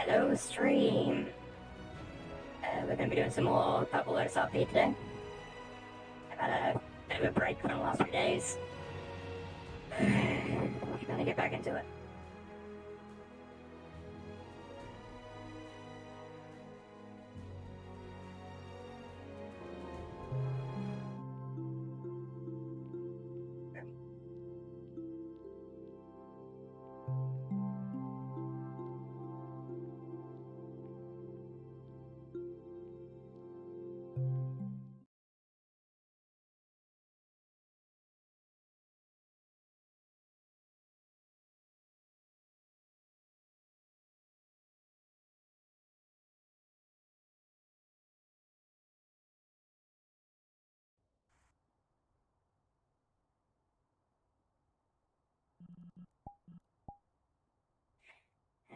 Hello, stream. We're going to be doing some more Purple Lotus RP today. I've had a bit of a break from the last few days. Gonna get back into it.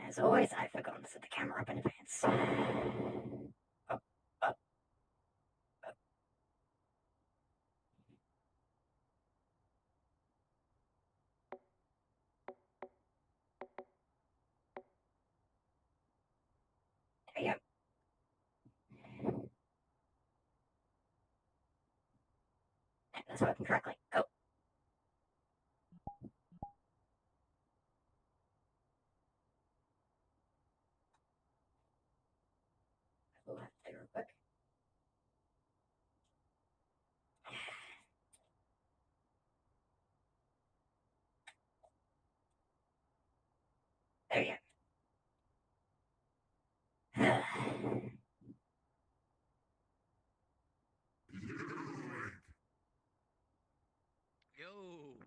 As always, I've forgotten to set the camera up in advance. Up, up, up. There you go. That's working correctly. Go. We'll have to do real quick. There you go. Yo.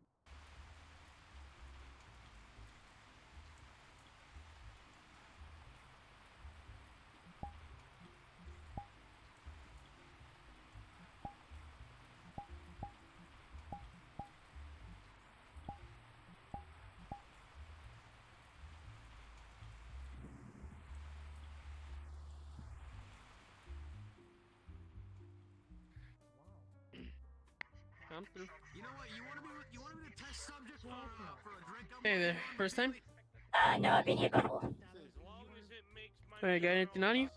Come through. You know what? You want me to test subject for a drink? Hey there, first time? No, I've been here before. Alright, got anything on you?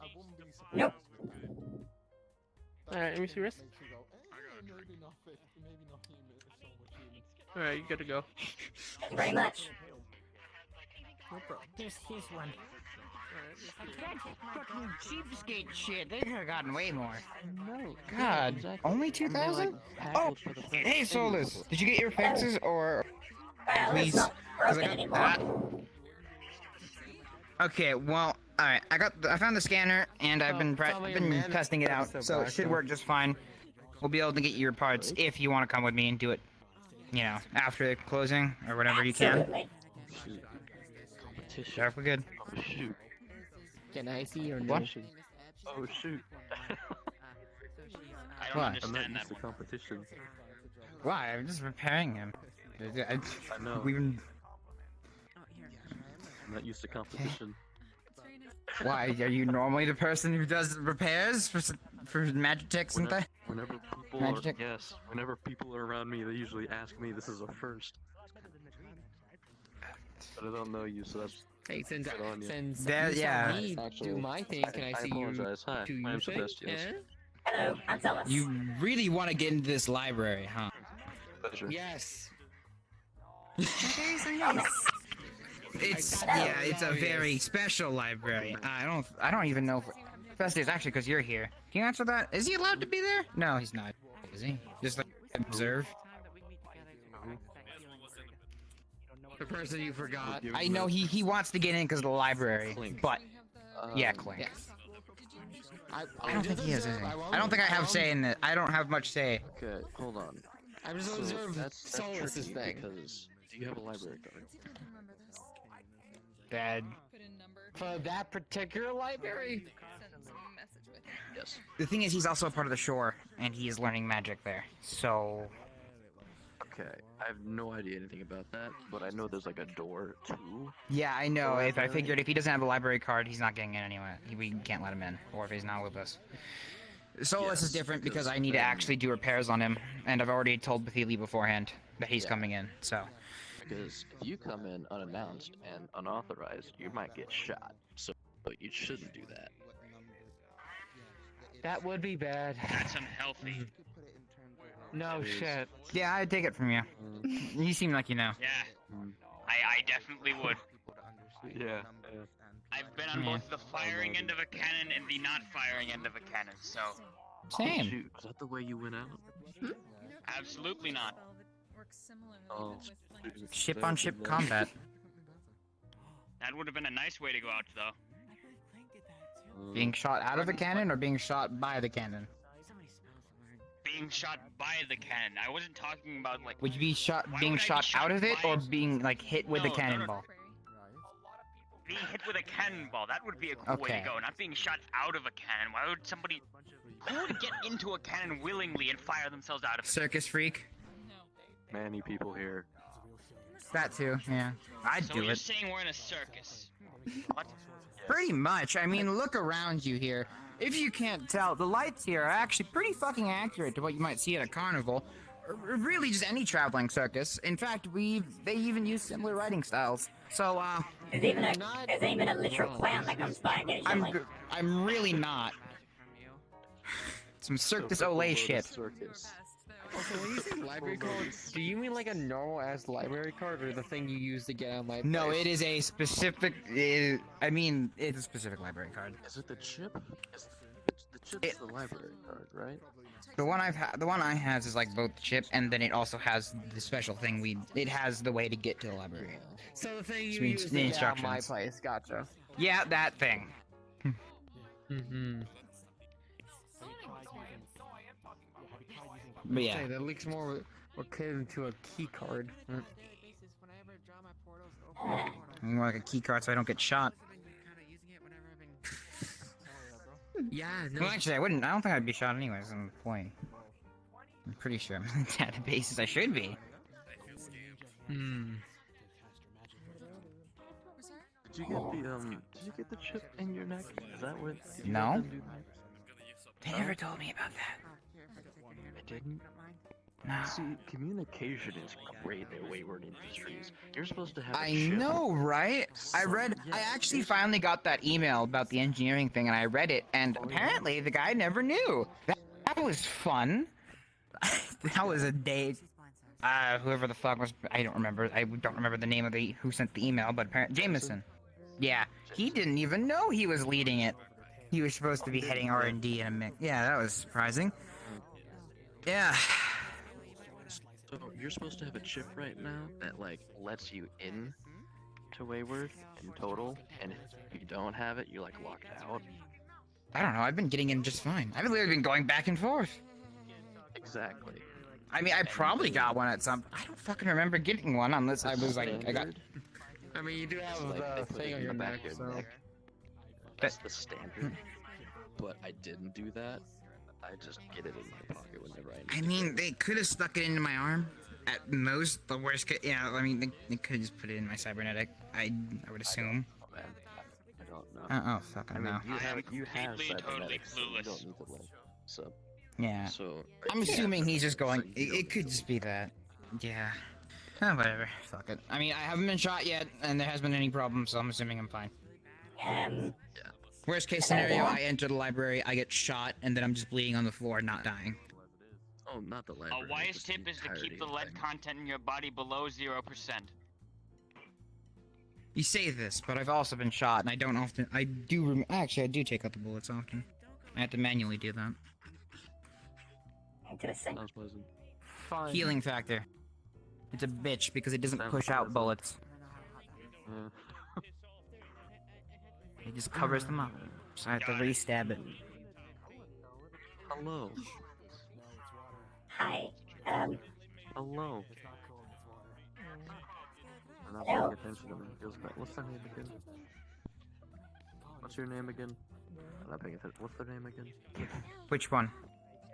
Nope. Alright, let me see wrist. Alright, you gotta go. Thank you very much. No problem. Here's one. Alright, Fucking cheapskate shit. They could have gotten way more. No, God, exactly. only 2,000? Oh, For the price. hey Solace, did you get your fixes or Well, it's please? not 'Cause broken I got anymore. that. Okay, well, all right. I found the scanner and I've been Probably a man testing it out, that's so it back should then. work just fine. We'll be able to get your parts if you want to come with me and do it, you know, after the closing or whatever you can. Absolutely. Shoot. Competition. Sure, we're good. Oh shoot. Can I see your What? name? Oh shoot. I don't What? I'm not understand used that to one. competition. Why? I'm just repairing him. I know. We've been... I'm not used to competition. Why? Are you normally the person who does repairs for magic tricks and Whenever, that? whenever people Magic are, trick? yes, whenever people are around me, they usually ask me. This is a first. But I don't know you, so that's Hey, since good on you. That- you yeah. saw me Actually, do my thing, can I see you apologize. Hi, do I your am thing? Sebastian. Yeah? Hello, I'm Solace. You really want to get into this library, huh? Pleasure. Yes. It's I yeah, it's a know, very yes. special library. I don't even know. Festy, it's actually because you're here. Can you answer that? Is he allowed to be there? No, he's not. Is he? Just like observe. The person you forgot. Give I him know a- he wants to get in because of the library, Clink. but yeah, Um, Clink. Yes. I don't think he is. Is he? I don't think I have say in it. I don't have much say. Okay, hold on. I'm just So observing that's Solace's tricky thing. because do you have a library card? Bad. For that particular library? Yes. The thing is, he's also a part of the shore, and he is learning magic there. So Okay, I have no idea anything about that, but I know there's like a door too. yeah, I know. The If I library? figured if he doesn't have a library card, he's not getting in anyway. We can't let him in, or if he's not with us. Solace is Yes, different because because I need to then- actually do repairs on him, and I've already told Bethely beforehand that he's Yeah. coming in. So Because if you come in unannounced and unauthorized, you might get shot. So but you shouldn't do that. That would be bad. That's unhealthy. No It is. shit. Yeah, I'd take it from you. You seem like you know. Yeah, Mm. I definitely would. Yeah. I've been on Yeah. both the firing end of a cannon and the not firing end of a cannon, so Same. Shoot, is that the way you went out? absolutely not. Oh. Ship on ship combat. That would have been a nice way to go out, though. Being shot out of a cannon or being shot by the cannon? Being shot by the cannon. I wasn't talking about like. Would you be shot Why being would I be shot shot out of it by or it? being like hit with a No, no, no. cannonball? Being hit with a cannonball, that would be a cool way Okay. to go. Not being shot out of a cannon. Why would somebody... Who would get into a cannon willingly and fire themselves out of it? Circus freak. Many people here. That too, yeah. I'd So do you're it. saying we're in a circus? What? Pretty much. I mean, look around you here. If you can't tell, the lights here are actually pretty fucking accurate to what you might see at a carnival. Or really just any traveling circus. In fact, they even use similar writing styles. So, There's even a literal clown that comes by occasionally. I'm really not. Some Cirque du Soleil shit. Circus. Also, when you say library card, do you mean like a normal ass library card or the thing you use to get on my No, it is a specific. I mean, it's a specific library card. Is it the chip? The chip's the library card, right? The one I have is like both chip, and then it also has the special thing. It has the way to get to the library. So the thing you Sweet- use the to get on my instructions. place, gotcha. Yeah, that thing. Mm-hmm. But yeah. Say, that looks more akin to a key card. More like a key card so I don't get shot. Yeah, no. Well, actually, I wouldn't. I don't think I'd be shot anyways. I'm the point. I'm pretty sure I'm in the databases. I should be. Hmm. Did you get the chip in your neck? Is that what? did you No. let them do that? They never told me about that. I didn't. No. See, communication is great in Wayward Industries. You're supposed to have. I a chip. know, right? I actually finally got that email about the engineering thing, and I read it, and apparently the guy never knew. That was fun. That was a day. Whoever the fuck was, I don't remember. I don't remember the name of who sent the email, but apparently Jameson. Yeah, he didn't even know he was leading it. He was supposed to be heading R&D in a mix. Yeah, that was surprising. Yeah. So you're supposed to have a chip right now that like lets you in to Wayward in total, and if you don't have it, you're like locked out. I don't know. I've been getting in just fine. I've literally been going back and forth. Exactly. I mean, I probably got one at some. I don't fucking remember getting one unless I was like, I got. Standard, I mean, you do have like, they the put thing it on in your the back neck, of so. your neck. That's the standard. But I didn't do that. I just get it in my pocket whenever I I need mean, they could have stuck it into my arm. At most, the worst case. Yeah, I mean, they could have just put it in my cybernetic. I would assume. it. Oh, man. I don't know. Oh, fucking I mean, no. you I have am completely, totally cybernetics, so you clueless. don't need to look. So, Yeah. so. I'm yeah, assuming he's just going. so you don't It could need just be that. Yeah. Oh, whatever. Fuck it. I mean, I haven't been shot yet, and there hasn't been any problems, so I'm assuming I'm fine. Worst case scenario, I enter the library, I get shot, and then I'm just bleeding on the floor, not dying. Oh, not the library. A wise just tip is to entirety keep the of lead thing. content in your body below 0%. You say this, but I've also been shot, and I don't often. Actually, I do take out the bullets often. I have to manually do that. Into a sink. Sounds pleasant. Fine. Healing factor. It's a bitch because it doesn't Sounds push out pleasant. bullets. Yeah. It just covers them up. So I have to re-stab it. Hello. Hi. Hello. I'm not Hello. paying attention to me. Feels bad. What's their name again? What's your name again? I'm not paying attention. What's their name again? Which one?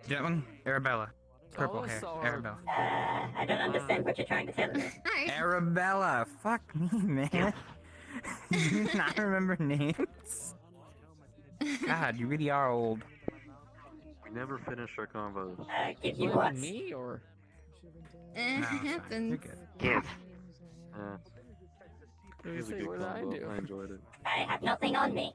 That one? Arabella. Purple Oh, hair. so- Arabella. I don't understand what you're trying to tell me. Arabella. Fuck me, man. Do you not remember names? God, you really are old. We never finished our convos. Give you What, what? me or? No, it's fine. You're happens. good. Yeah. It Let me was a see, good what did I combo. do? I enjoyed it. I have nothing on me.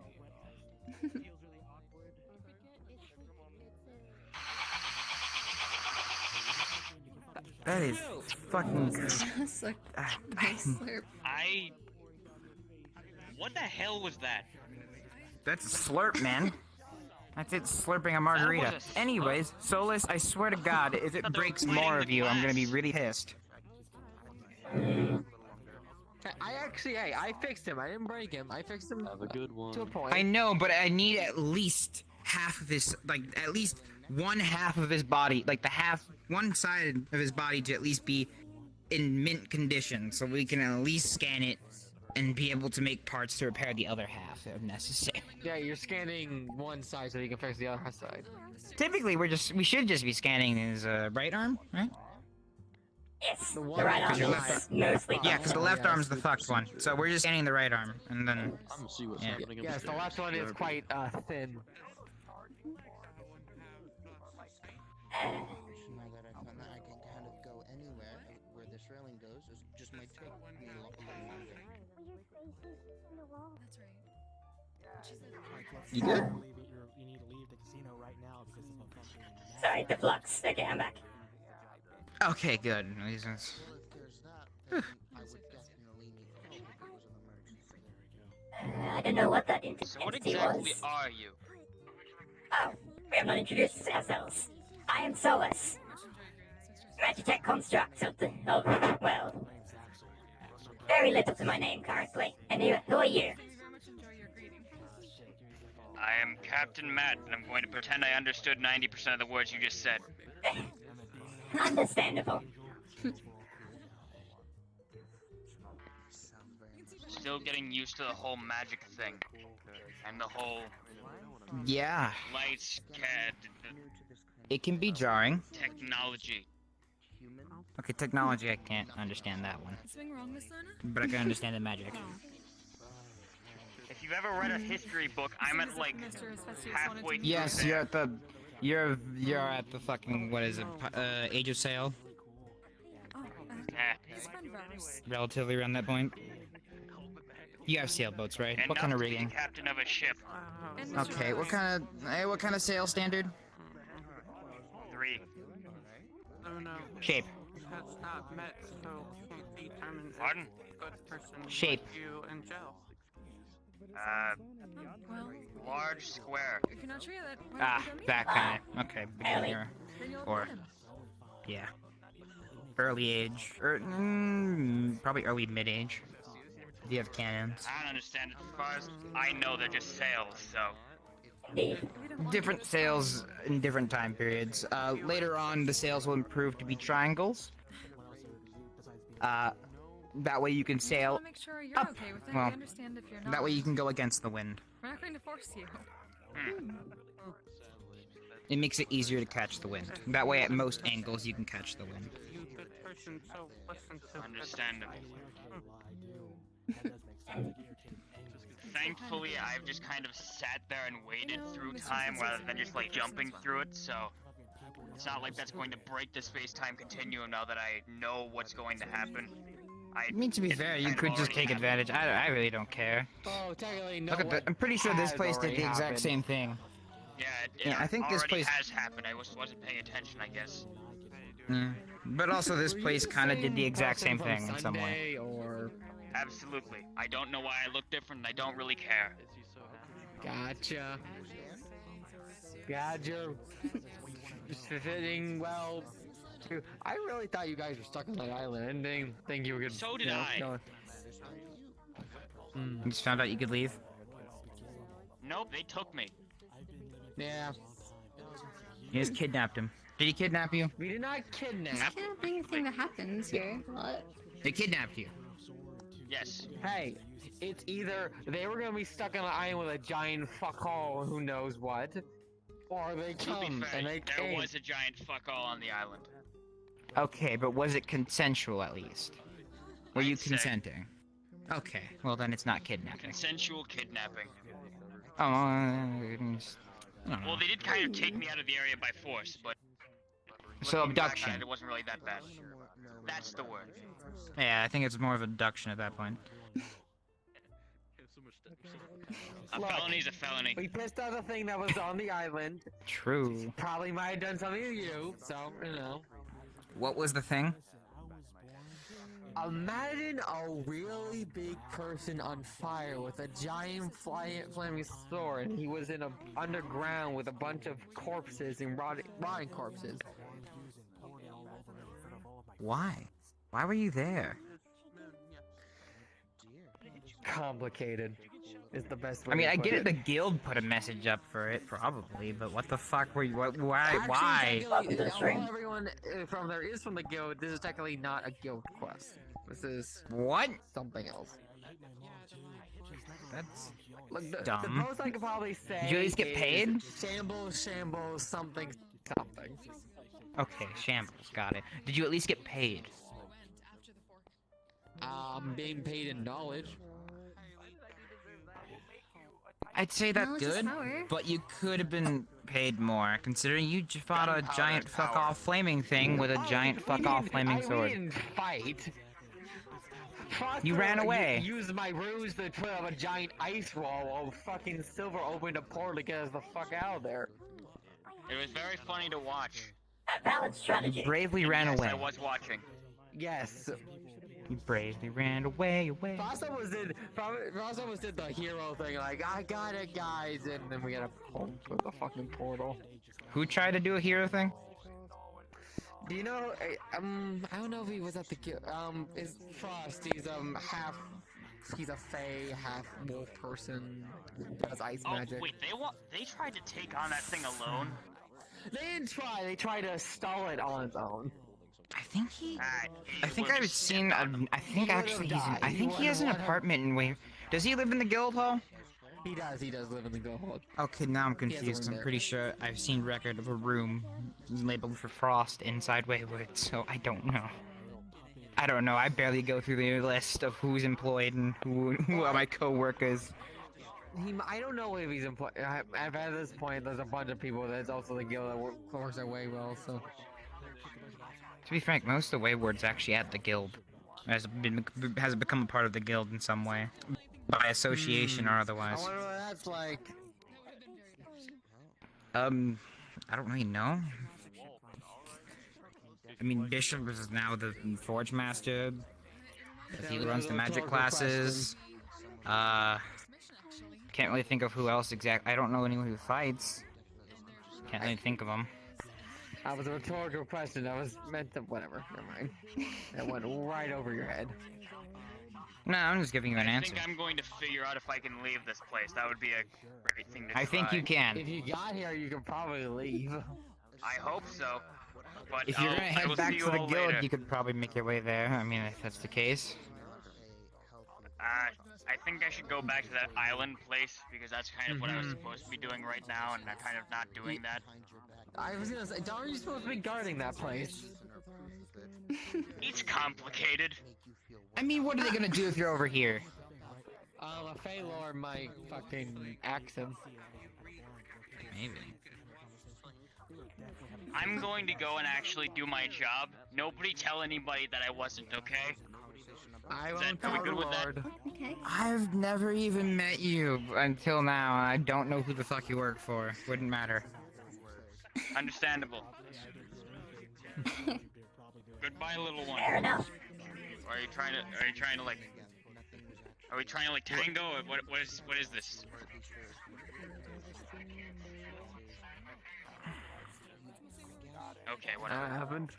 That is fucking. Slurp. Slurp. What the hell was that? That's a slurp, man. That's it, slurping a margarita. That was a slurp. Anyways, Solace, I swear to God, if it thought they were breaks cleaning more the of you, I'm gonna be glass. really pissed. Hey, I fixed him. I didn't break him. I fixed him Have a good one. to a point. I know, but I need at least half of his, like, at least one half of his body, like one side of his body to at least be in mint condition, so we can at least scan it and be able to make parts to repair the other half if necessary. Yeah, you're scanning one side so you can fix the other side. Typically, we should just be scanning his right arm, right? Yes, The the one right on arm your is left mostly Yeah, because the functional. left arm's the fucked one. So we're just scanning the right arm, and then I'm gonna see what's Yeah. happening Yes, the upstairs. left one is quite thin. Now that I found that I can kind of go anywhere where this railing goes, it just might take me a little longer. That's right. She's like, You good? You need to leave the casino right now because of a fucking. Sorry, the flux. Okay, I'm back. Okay, good. These ones- Well, if there's that, then I would definitely need help if it was an emergency. I don't know what that So what entity exactly was. are you? Oh, we have not introduced ourselves. I am Solace. Magitech construct of the, well, very little to my name currently. And who are you? we very much enjoy your greeting. I am Captain Matt, and I'm going to pretend I understood 90% of the words you just said. Understandable. Still getting used to the whole magic thing. And the whole Yeah, lights, CAD, it can be jarring. the technology. Okay, technology, I can't understand that one. Is something wrong, Miss Lana? But I can understand the magic. If you've ever read a history book, I'm at like halfway through Yes, there. you're at the... You're at the fucking, what is it, Age of Sail? Oh, Eh. he's a friend of ours. Relatively around that point. You have sailboats, right? And What kind of not to be rigging? the captain of a ship. And Mr. Okay, what Rose. kind of sail standard? 3. Oh no, Shape. that's not met, so can't determine Pardon? a good person Shape. like you and Joe. Well, Large square. if you're not sure that, why Ah, don't you go meet that him? kind of. Okay, beginner. Then you'll or- meet him. Yeah. Early age. Probably early mid-age. Do you have cannons? I don't understand it. As far as I know, they're just sails, so. Indeed. If you don't want Different to, sails in different time periods. Later on, the sails will improve to be triangles. That way you can we just sail. wanna make sure you're up. okay with it. Well, we understand if you're not. That way you can go against the wind. We're not going to force you. It makes it easier to catch the wind. That way, at most angles, you can catch the wind. You good person, so listen to Understandable. Thankfully, I've just kind of sat there and waited through time rather than just like jumping through it, so it's not like that's going to break the space-time continuum now that I know what's going to happen. I mean, to be it fair, you kind of could just already take happened. advantage. I really don't care. Oh, technically, no. Look at I'm pretty sure this place did the exact same thing. Yeah, it Yeah, I think this already place- has happened. I wasn't paying attention, I guess. Yeah. But also, this place kind of did the exact same thing in some way. Sunday or Absolutely. I don't know why I look different, and I don't really care. gotcha. Gotcha. Fitting well. Too. I really thought you guys were stuck on that island. I didn't think you were good. So did I. You just found out you could leave. Nope, they took me. Yeah. You just kidnapped him. Did he kidnap you? We did not kidnap. Can't be anything that happens here. What? They kidnapped you. Yes. Hey, it's either they were gonna be stuck on an island with a giant fuckhole, who knows what, or they To be come fair, and they there came. was a giant fuck all on the island. Okay, but was it consensual at least? Were you I'd say. consenting? Okay, well then it's not kidnapping. Consensual kidnapping. Oh, I don't know. Well, they did kind of take me out of the area by force, but So looking back on abduction. it wasn't really that bad. That's the word. Yeah, I think it's more of abduction at that point. A Look, felony's a felony. we pissed out the thing that was on the island. True. Probably might have done something to you, so, you know. What was the thing? Imagine a really big person on fire with a giant flaming sword, and he was in a underground with a bunch of corpses and rotting corpses. Why? Why were you there? Complicated is the best way I mean, to I put get it. The guild put a message up for it, probably, but what the fuck were you? Why? Actually, Why? technically, although everyone from there is from the guild, this is technically not a guild quest. This is What? something else. That's Look, the dumb. most I could probably say Did you at least get is paid? Shambles, something. Okay, shambles. Got it. Did you at least get paid? Being paid in knowledge. I'd say that's Knowledge is good, power. but you could have been paid more, considering you just fought a Gunpowder giant is power. fuck-off flaming thing with a giant fuck-off flaming We sword. didn't fight. You ran away. Used my ruse to put up a giant ice wall while fucking Silver opened a portal to get us the fuck out of there. It was very funny to watch. A valid strategy. You bravely ran Yes, away. I was watching. Yes. You bravely ran away. Frosta was did the hero thing, like, I got it, guys, and then we got to pull through the fucking portal. Who tried to do a hero thing? Do you know, I don't know if he was at the guild, is Frost, he's he's a fae, half wolf person, does ice Oh magic. wait, they tried to take on that thing alone. They didn't try, they tried to stall it on its own. I think he. Alright, I think I've seen. I think actually he's. I think he has an would've- apartment in Wave. Does he live in the guild hall? He does live in the guild hall. Okay, now I'm has a confused. room I'm there. pretty sure I've seen record of a room labeled for Frost inside Wayward, so I don't know. I don't know. I barely go through the list of who's employed and who are my co-workers. I don't know if he's employed. At this point, there's a bunch of people that's also the guild that works their way well, so. To be frank, most of the Waywards actually at the guild. Has become a part of the guild in some way. By association or I otherwise. wonder what that's like. I don't really know. I mean, Bishop is now the Forge Master. He runs the magic classes. Can't really think of who else exactly. I don't know anyone who fights. Can't really think of them. That was a rhetorical question. That was meant to. Whatever. Never mind. That went right over your head. No, I'm just giving you an I answer. think I'm going to figure out if I can leave this place. That would be a great thing to try. I think you can. If you got here, you could probably leave. I hope so. But If you're gonna I head will back see to you the all guild, later. you could probably make your way there. I mean, if that's the case. I think I should go back to that island place because that's kind of what I was supposed to be doing right now, and I'm kind of not doing that. I was gonna say, aren't you supposed to be guarding that place? It's complicated. I mean, what are they gonna do if you're over here? A Fey Lord might fucking axe him. Maybe. I'm going to go and actually do my job. Nobody tell anybody that I wasn't, okay? I Is won't that- are we tell good the with that? Lord. Okay. I've never even met you until now, and I don't know who the fuck you work for. Wouldn't matter. Understandable. Goodbye, little one. Fair enough. Are we trying to like tango? Or what is this? Okay, whatever. That happened.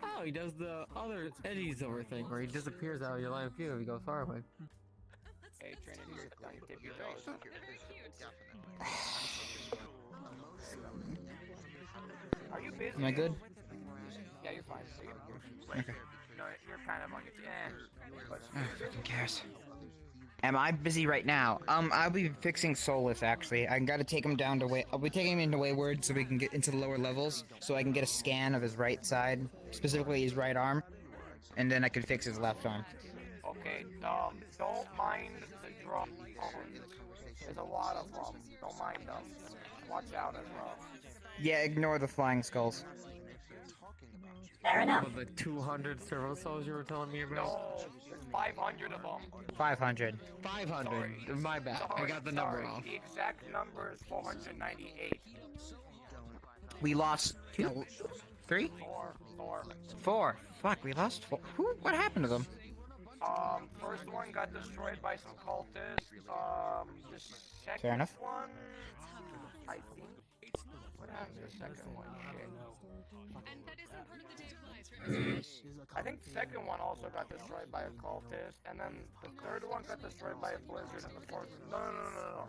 Oh, he does the other Eddie's over thing where he disappears out of your line of view if you go far away. Hey, Trinity, you're done. Dip your toes. Are you busy? Am I good? Yeah, you're fine. Okay. No, you're kind of on your Who cares? Am I busy right now? I'll be fixing Solace actually. I gotta take him down to I'll be taking him into Wayward so we can get into the lower levels, so I can get a scan of his right side, specifically his right arm, and then I can fix his left arm. Okay, don't mind the drum. There's a lot of them. Don't mind them. Watch out as well. Yeah, ignore the flying skulls. Fair enough. Well, the 200 servo souls you were telling me about? No, there's 500 of them. 500. 500. My bad. I got the number off. The exact number is 498. We lost 2? 3? 4. Fuck, we lost 4. What happened to them? First one got destroyed by some cultists. The second Fair enough. one, I think. What happened to the second one? Shit. And that isn't part of the Day of Lies, right? I think the second one also got destroyed by a cultist, and then the third one got destroyed by a blizzard, and the fourth. No.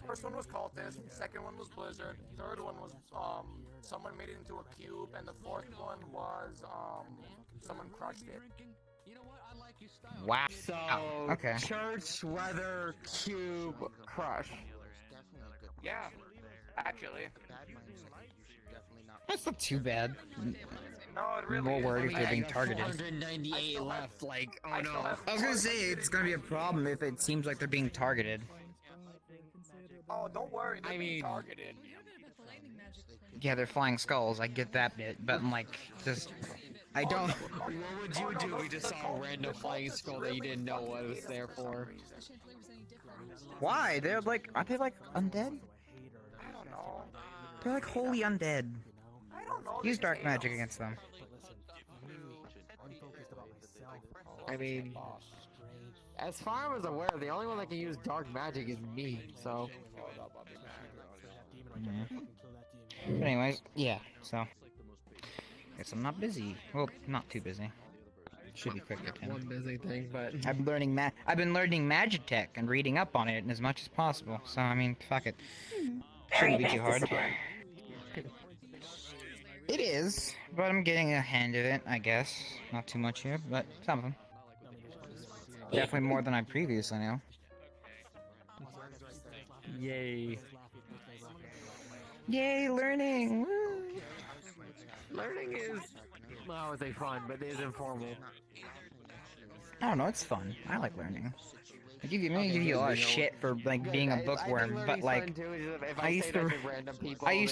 First one was cultist. Second one was blizzard. Third one was someone made it into a cube, and the fourth one was someone crushed it. Wow. So, Okay. church, weather, cube, crush. Yeah, actually. That's not too bad. No, it really More is. worried if they're being got targeted. 498 left, like, oh I still no. have I was gonna say, it's gonna be a problem if it seems like they're being targeted. Oh, don't worry. They're being targeted. Yeah, they're flying skulls, I get that bit, but I'm like, just... I don't... What would you do? We just saw a random flying skull that you didn't know what it was there for. Why? They're like... Aren't they like undead? I don't know. They're like wholly undead. I don't know. Use dark magic against them. I mean, as far as I'm aware, the only one that can use dark magic is me, so... But anyways, yeah, so... Guess I'm not busy. Well, not too busy. Should be quicker, Tim. One busy thing, but... I've been learning magic tech and reading up on it as much as possible, so I mean, fuck it. Shouldn't be too hard. It is, but I'm getting a hand of it, I guess. Not too much here, but some of them. Definitely more than I previously knew. Yay. Yay, learning! Woo! Learning is... Well, I would say fun, but it is informal. I don't know, it's fun. I like learning. I give you a lot of shit for like being a bookworm, but like I used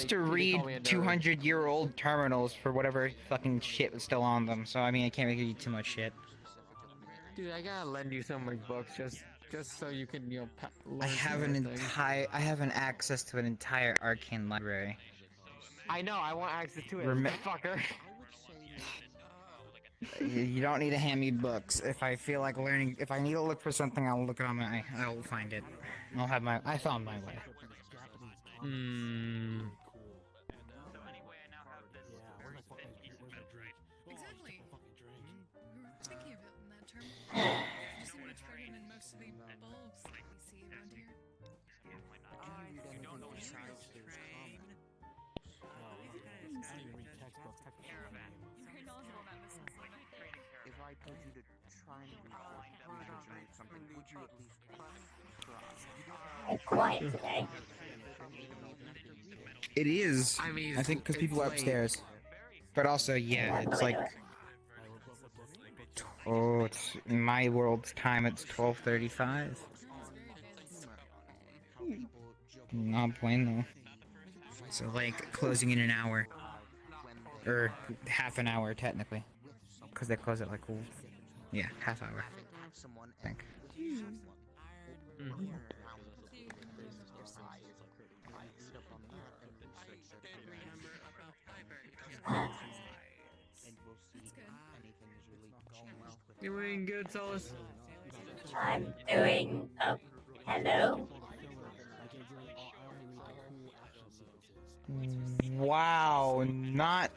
to read 200-year-old terminals for whatever fucking shit was still on them. So I mean, I can't give you too much shit. Dude, I gotta lend you some of my books just so you can, you know, learn I have I have an access to an entire arcane library. I know, I want access to it, fucker. You don't need to hand me books. If I feel like learning, if I need to look for something, I'll look it on my. I'll find it. I found my way. Hmm. Exactly. We were thinking of it in that term. Just so much better than most of the bulbs that we see around here. Very knowledgeable about this. If I told you to try and read something, would you at least try? It's quiet today. It is. I mean, I think because it's people are late. upstairs. But also, yeah, it's like. Oh, it's in my world's time. It's 12:35. Not bueno. So like closing in an hour, or half an hour technically, because they close at like yeah, half hour. I think. You doing good, Solace? I'm doing. Hello? Wow, not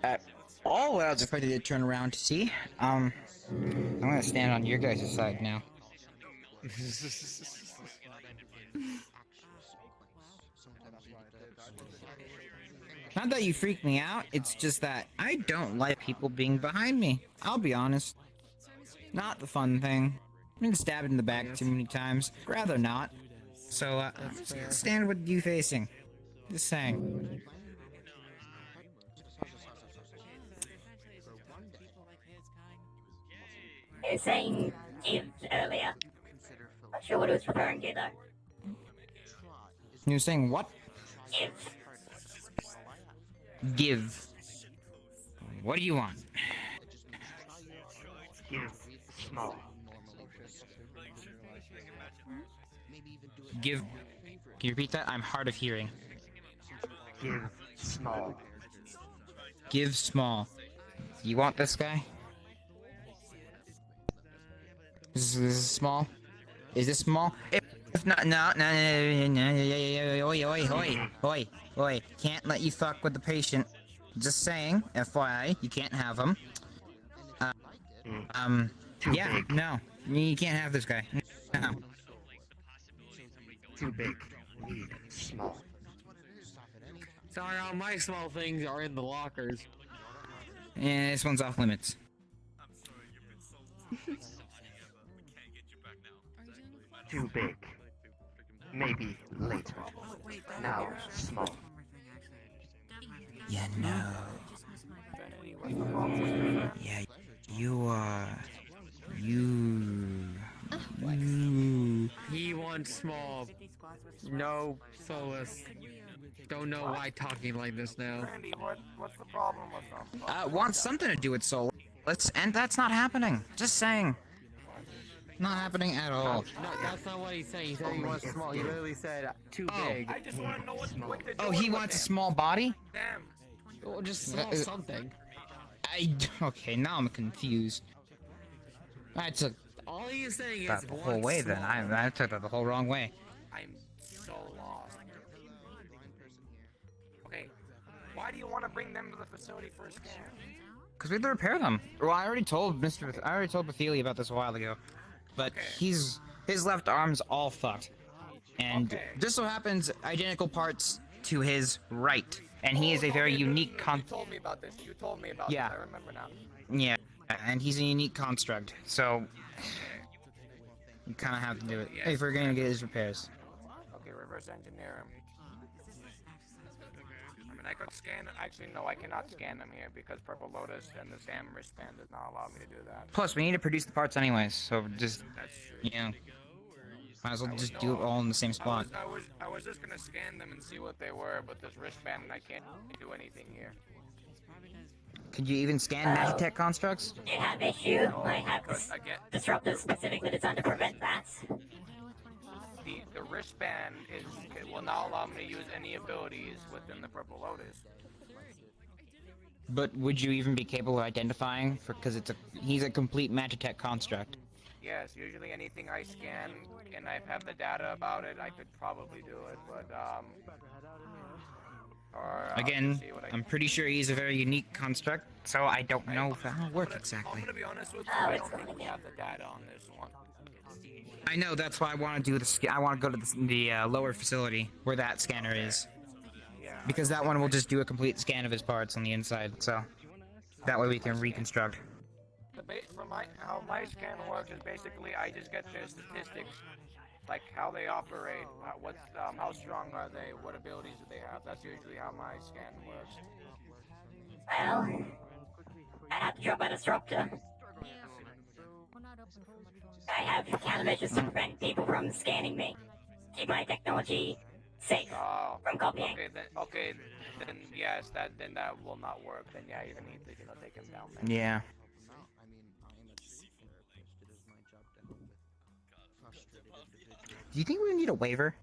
at all what I was expected to turn around to see. I'm gonna stand on your guys' side now. Not that you freak me out, it's just that I don't like people being behind me. I'll be honest. Not the fun thing. I've been stabbed in the back too many times. Rather not. So, I'm just gonna stand with you facing. Just saying. You were saying gift earlier. Not sure what it was referring to though. You were saying what? Gift. Give. What do you want? Give small. Give. Can you repeat that? I'm hard of hearing. Give small. Give small. You want this guy? This is small? Is this small? If not, no, oi. Can't let you fuck with the patient. Just saying, FYI, you can't have him. Too Yeah, big. no. You can't have this guy. No. Too big. Need small. Sorry, all my small things are in the lockers. Yeah, this one's off limits. Too big. Maybe later. Now small. Yeah, no. Yeah, you. He wants small. No, Solace. Don't know why talking like this now. Randy, what's the problem with them? Wants something to do with Soul. And that's not happening. Just saying. Not happening at all. No, that's not what he's saying. He said he wants small. He literally said too big. I just want to know what to do. Oh, he wants a small body? Damn. Well, just small something. Okay, now I'm confused. I took All he is saying that is the whole way then. I took that the whole wrong way. I'm so lost. Okay, why do you want to bring them to the facility for a scan? Because we had to repair them. Well, I already told Bathylia about this a while ago. But his left arm's all fucked. And this so happens identical parts to his right. And he is a very unique You told me about this. You told me about this. I remember now. Yeah, and he's a unique construct, so you kind of have to do it if we're gonna get his repairs. Okay, reverse engineer him. I mean, I could scan. Actually, no, I cannot scan them here because Purple Lotus and the SAM wristband does not allow me to do that. Plus, we need to produce the parts anyways, so just might as well just do it all in the same spot. I was just gonna scan them and see what they were, but this wristband, I can't do anything here. Could you even scan Magitech constructs? You have issue? I have this disruptor specifically designed to prevent that. The wristband will not allow me to use any abilities within the Purple Lotus. But would you even be capable of identifying? Because he's a complete Magitech construct. Yes, usually anything I scan and I have the data about it, I could probably do it, but Again, I'm pretty sure he's a very unique construct, so I don't know if that'll work exactly. I'm gonna be honest with you, I don't think we have the data on this one. I know, that's why I want to do I want to go to the lower facility where that scanner is. Because that one will just do a complete scan of his parts on the inside, so that way we can reconstruct. How my scan works is basically I just get their statistics, like how they operate, how strong are they, what abilities do they have. That's usually how my scan works. Well, I have to drop my disruptor. I have countermeasures to prevent people from scanning me. Keep my technology safe from copying. Okay, then yes, that will not work. Then yeah, you're gonna need to take him down. Man. Yeah. Do you think we need a waiver?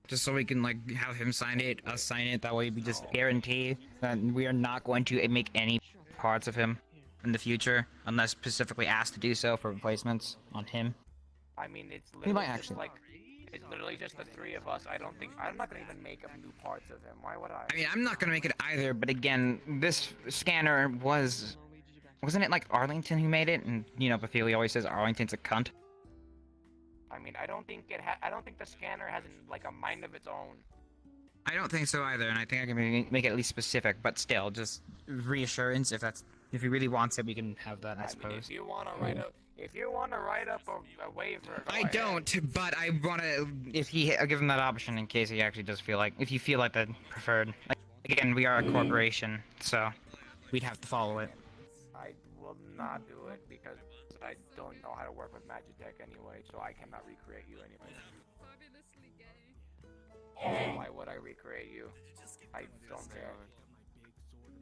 Just so we can, like, have him sign it, us sign it, that way we just guarantee that we are not going to make any parts of him in the future, unless specifically asked to do so for replacements on him. I mean, it's We might literally just actually. it's literally just the three of us. I'm not gonna even make up new parts of him. Why would I? I mean, I'm not gonna make it either, but again, this scanner wasn't it like Arlington who made it? And, you know, Bathylia always says Arlington's a cunt. I mean, I don't think the scanner has like a mind of its own. I don't think so either, and I think I can make it at least specific, but still, just reassurance. If he really wants it, we can have that, I suppose. Mean, if you want to write up a waiver. I don't, but I want to. I'll give him that option in case he actually does feel like. If you feel like the preferred. Again, we are a corporation, so we'd have to follow it. I will not do it because I don't know how to work with Magitech anyway, so I cannot recreate you anyway. So why would I recreate you? I don't care.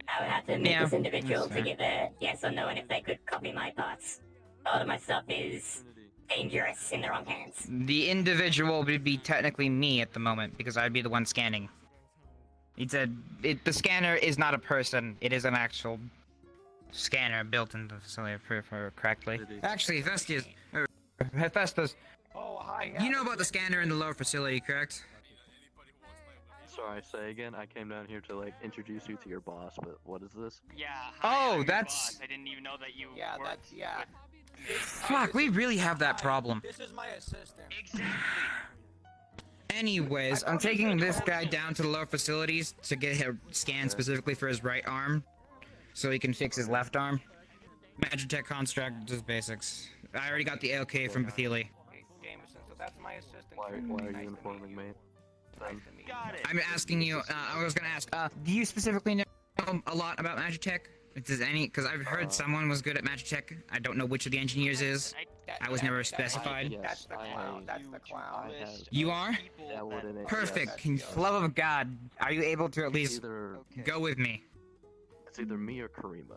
I would have to meet Yeah, this individual that's to fair. give a yes or no and if they could copy my parts. All of my stuff is dangerous in the wrong hands. The individual would be technically me at the moment because I'd be the one scanning. The scanner is not a person. It is an actual scanner built into the facility for correctly. Actually, Hephaestus, Oh, hi. Yeah, you know about the scanner in the lower facility, correct? Sorry, say again. I came down here to like introduce you to your boss, but what is this? Yeah. Oh, I'm your that's- boss. I didn't even know that you. Yeah, worked that's yeah. Fuck, we really have that problem. This is my assistant. Exactly. Anyways, I'm taking this guy down to the lower facilities to get him scanned specifically for his right arm, so he can fix his left arm. Magitech construct, just basics. I already got the AOK from Bethely. Okay, Jameson, so that's my assistant. Why are Nice you to informing me? Nice to meet you. Got it. I'm asking you, I was gonna ask, do you specifically know a lot about Magitech? Does any, because I've heard someone was good at Magitech. I don't know which of the engineers is. I was never specified. Yes, That's the clown. That's the clown. I have You are? dabbled in it. Perfect. Yes. Can, for love of God, are you able to at It's least either go with me? it's either me or Karima.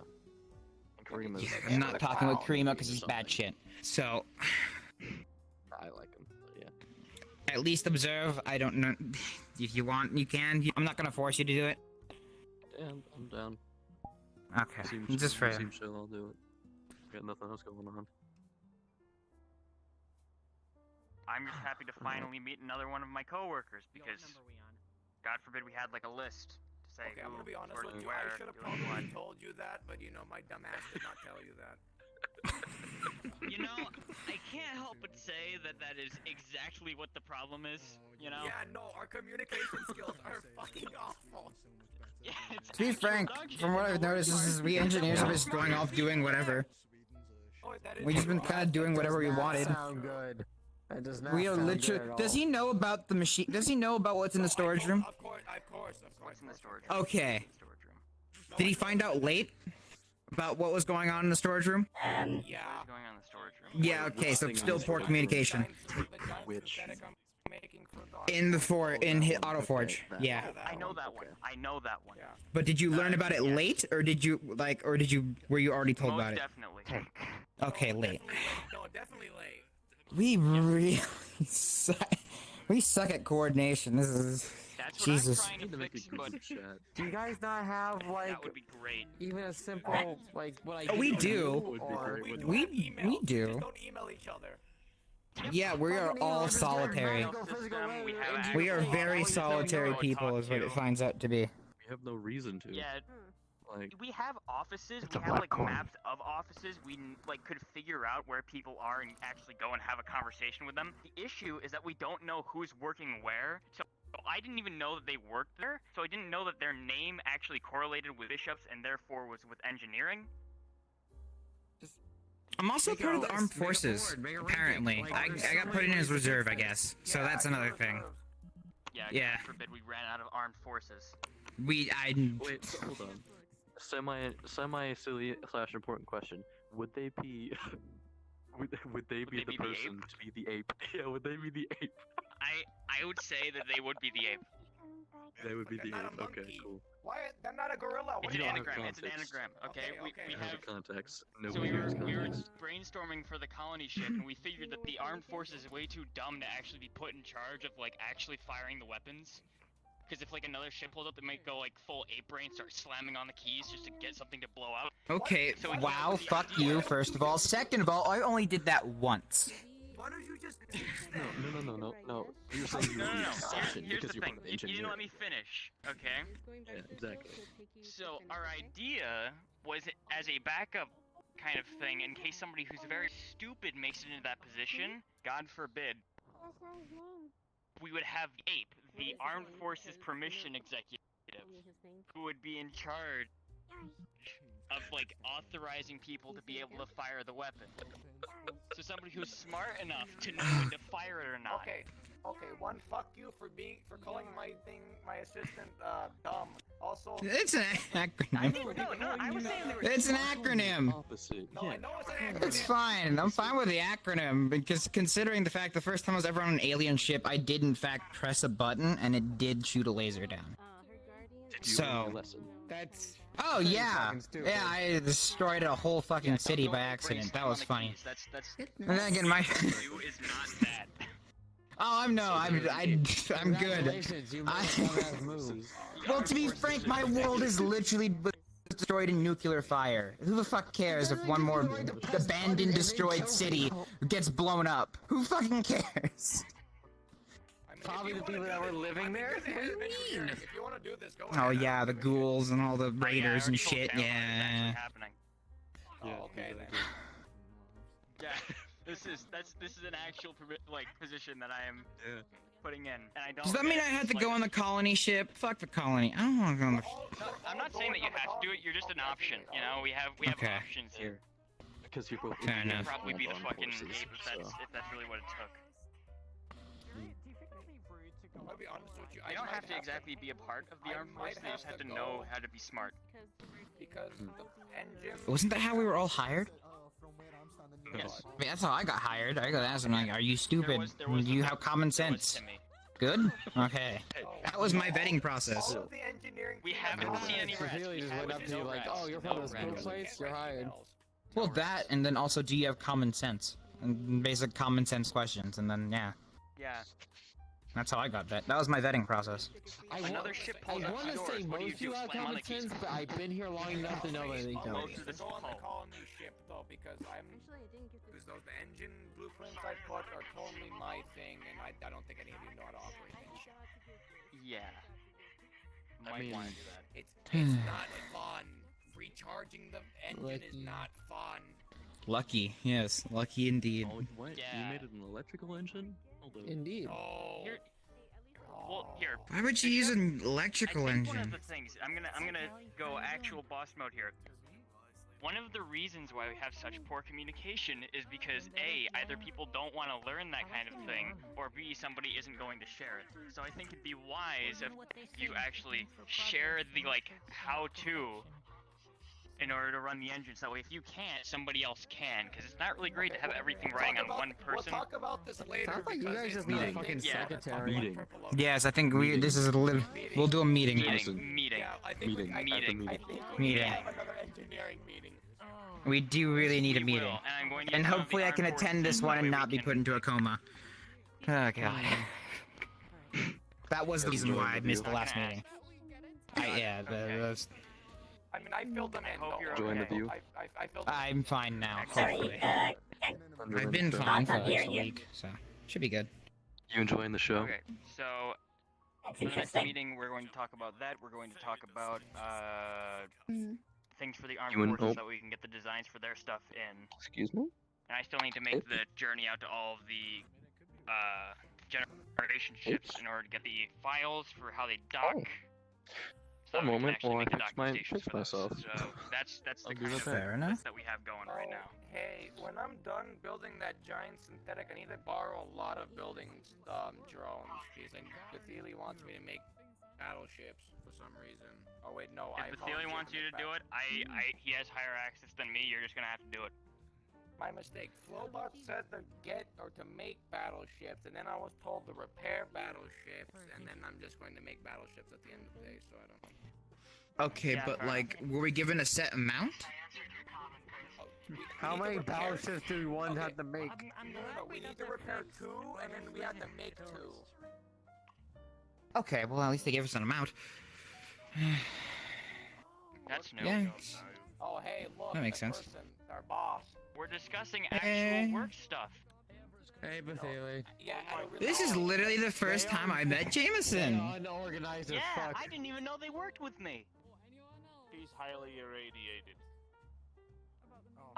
And Karima's. I'm not talking with Karima because he's bad shit. So, I like him. But yeah. at least observe. I don't know. If you want, you can. I'm not gonna force you to do it. Yeah, I'm down. Okay. Just for Seems chill. I'll do it. Got nothing else going on. I'm just happy to finally meet another one of my coworkers because, God forbid, we had like a list to say Okay, I'm who gonna be honest worked with you. where, I should have doing probably what. told you that, but you know, my dumb ass did not tell you that. You know, I can't help but say that that is exactly what the problem is. You know. Yeah, no, our communication skills are fucking awful. Yeah, it's To be actual frank, dog shit. from what I've noticed, is we engineers are just going off doing whatever. Oh, that is We just been true. kind of doing whatever we wanted. Sound good. That does not We are sound literally. good at Does all. he know about the machine? Does he know about what's in the storage room? Of course. What's in the storage room? Okay. Storage room. Did he find out late about what was going on in the storage room? Yeah. What's going on in the storage room? Yeah. Okay. So still poor communication. Which- In the Auto Forge. Yeah. I know that one. I know that one. But did you learn about it late, or did you were you already told Most about it? definitely. Okay, late. No, definitely late. We really suck. We suck at coordination. This is That's what Jesus. I'm trying to fix, but Chat. Do you guys not have like that would be great. even a simple like what I? Oh, we usually do. Would be Or great, wouldn't We Email. we Just do. don't email each other. Yeah, we are all solitary. We have We are actual very authorities that we solitary know to people, talk is what to. it finds out to be. We have no reason to. Yeah, Like, we have offices. It's We a have like popcorn. maps of offices. We like could figure out where people are and actually go and have a conversation with them. The issue is that we don't know who's working where. So I didn't even know that they worked there. So I didn't know that their name actually correlated with bishops and therefore was with engineering. I'm also Make part a of the list, armed make a forces, board, make a ranking. apparently. Like, I there's got so put in many as reserve, I different- guess. So Yeah, that's you're another thing. reserved. Yeah. Yeah. God forbid we ran out of armed forces. wait, so hold on. Semi silly / important question. Would they be would they be the be the person to be the ape? Yeah, would they be the ape? I would say that they would be the ape. They would be But the they're not ape. a Okay, monkey. cool. Why? They're not a gorilla. What It's do an you don't have anagram. It's an context. anagram. Okay. Okay, We okay. Has have. a context. So Nobody we has were context. brainstorming for the colony ship, and we figured that the armed forces is way too dumb to actually be put in charge of like actually firing the weapons. Because if like another ship pulls up, they might go like full ape brain, start slamming on the keys just to get something to blow up. Okay, So we- wow, fuck you, first of all. Second of all, I only did that once. Why don't you just? No. You're saying you No, would no, be no. assassin Here's because the you're thing. part of You didn't let engineering. me finish. Okay. Yeah, exactly. So our idea was as a backup kind of thing in case somebody who's very stupid makes it into that position. God forbid. We would have the ape, the Armed Forces Permission Executive, who would be in charge of like authorizing people to be able to fire the weapon. So somebody who's smart enough to know when to fire it or not. Okay, one, fuck you for calling my assistant, dumb. Also, It's an acronym. No, I was saying they were It's an smart. acronym. Opposite. no, I know it's an acronym. It's fine. I'm fine with the acronym because considering the fact the first time I was ever on an alien ship, I did in fact press a button and it did shoot a laser down. You learned So- your lesson. That's. Oh pretty yeah, fucking stupid. yeah. I destroyed a whole fucking city Don't by bring accident. slime That on was the funny. keys. That's And then again, my. you is not that. Oh, I'm I'm good. Congratulations, you made a dumbass move. Well, to be frank, my world is literally destroyed in nuclear fire. Who the fuck cares if one more abandoned, destroyed city gets blown up? Who fucking cares? I mean, Probably if you the people wanna that do were this, living I'm there? into What do you engineering. mean? If you want to do this, go Oh ahead. yeah, the ghouls and all the Oh, yeah, I raiders already and told shit. Caroline it's actually Yeah. happening. Oh, okay then. Yeah, this is an actual position that I am putting in, and I don't. Does that mean I had to go on the colony ship? Fuck the colony. I don't want to go on the. No, I'm not saying that you have to do it. You're just an option. You know, we have Okay. options here. Because you're both. Fair You'd enough. probably be the armed fucking forces, ape if that's really what it took. I'll be honest with you. You don't have to exactly be a part of the I armed might forces. You just have have to to know go. how to be smart. Because the engine. Wasn't that how we were all hired? Yes. I mean, that's how I got hired. I got asked, I'm like, are you stupid? There was Do you the- have common there was sense? Timmy. Good? Okay. That was my vetting process. All of the engineering. We team haven't members seen any have rats. Cecilia We just went haven't up to seen you no like, rats. oh, you're No from the school rats. place? You're hired. Well, that, and then also, do you have common sense? And basic common sense questions, and then, yeah. Yeah. That's how I got vet. That was my vetting process. Another ship I pulls up want the to doors. say What do you most do? you have Slam on common the keys. sense, but I've been here long enough to know that they don't. Most of to this go on the hull. colony ship though, because those the engine blueprints I put are totally my thing, and I don't think any of you know how to operate them. Yeah. I Might mean- want to do that. It's not fun. Recharging the engine is Lucky. not fun. Lucky, yes, lucky indeed. Oh, what? Yeah. You made it an electrical engine? Hold on. Indeed. Oh. Here- Well, here. Why would you use an electrical I think one of engine? the things I'm gonna go actual boss mode here. One of the reasons why we have such poor communication is because A, either people don't want to learn that kind of thing, or B, somebody isn't going to share it. So I think it'd be wise if you actually share the how-to in order to run the engine. So that way, if you can't, somebody else can, because it's not really great to have everything riding on one person. We'll talk about this later. Sounds like you because guys it's just need a not fucking big. secretary. Meeting. Yes, I think this is we'll do a meeting. Meeting. Yeah, I think Meeting. I At the think meeting. we Meeting. have another engineering meeting. We do really need a We meeting. will, and I'm going to And use one of the hopefully I can armed attend this forces, one that and way not we be can- put into a coma. Oh god. That was the reason why I missed the last meeting. Yeah, that's. I mean, I filled them in. hope though. you're Join the okay. view. I filled them I'm fine now, Sorry, hopefully. Under I've been the- fine for I'm the last hearing you. week, so should be good. You enjoying the show? Okay, so That's for the next interesting. meeting, we're going to talk about that. We're going to talk about things for the armed You and- forces oh. so we can get the designs for their stuff in. Excuse me? And I still need to make the journey out to all of the generation ships in order to get the files for how they dock. Oh. So One that we can moment actually while I make the fix docking stations fix for those. myself. So that's the I'll be kind right of back. Fair enough. list that we have going right now. Hey, when I'm done building that giant synthetic, I need to borrow a lot of building drones. Because Bethely wants me to make battleships for some reason. Oh wait, no, I. If Bethely wants you to do it, he has higher access than me. You're just gonna have to do it. My mistake. Flowbot said to get or to make battleships, and then I was told to repair battleships, and then I'm just going to make battleships at the end of the day. So I don't know. Okay, Yeah, but fair like, were we given a set amount? Oh, we How need to many repair- battleships do we want Okay. have to make? No, we need to repair 2, and then we have to make 2. Okay, well at least they gave us an amount. That's new. Yeah. Oh, hey, look. That makes the sense. person, our boss. We're discussing Hey. actual work stuff. Hey, Bethely. Yeah, I don't really This is know. literally the first time I met They Jameson. are unorganized as Yeah, fuck. I didn't even know they worked with me. He's highly irradiated.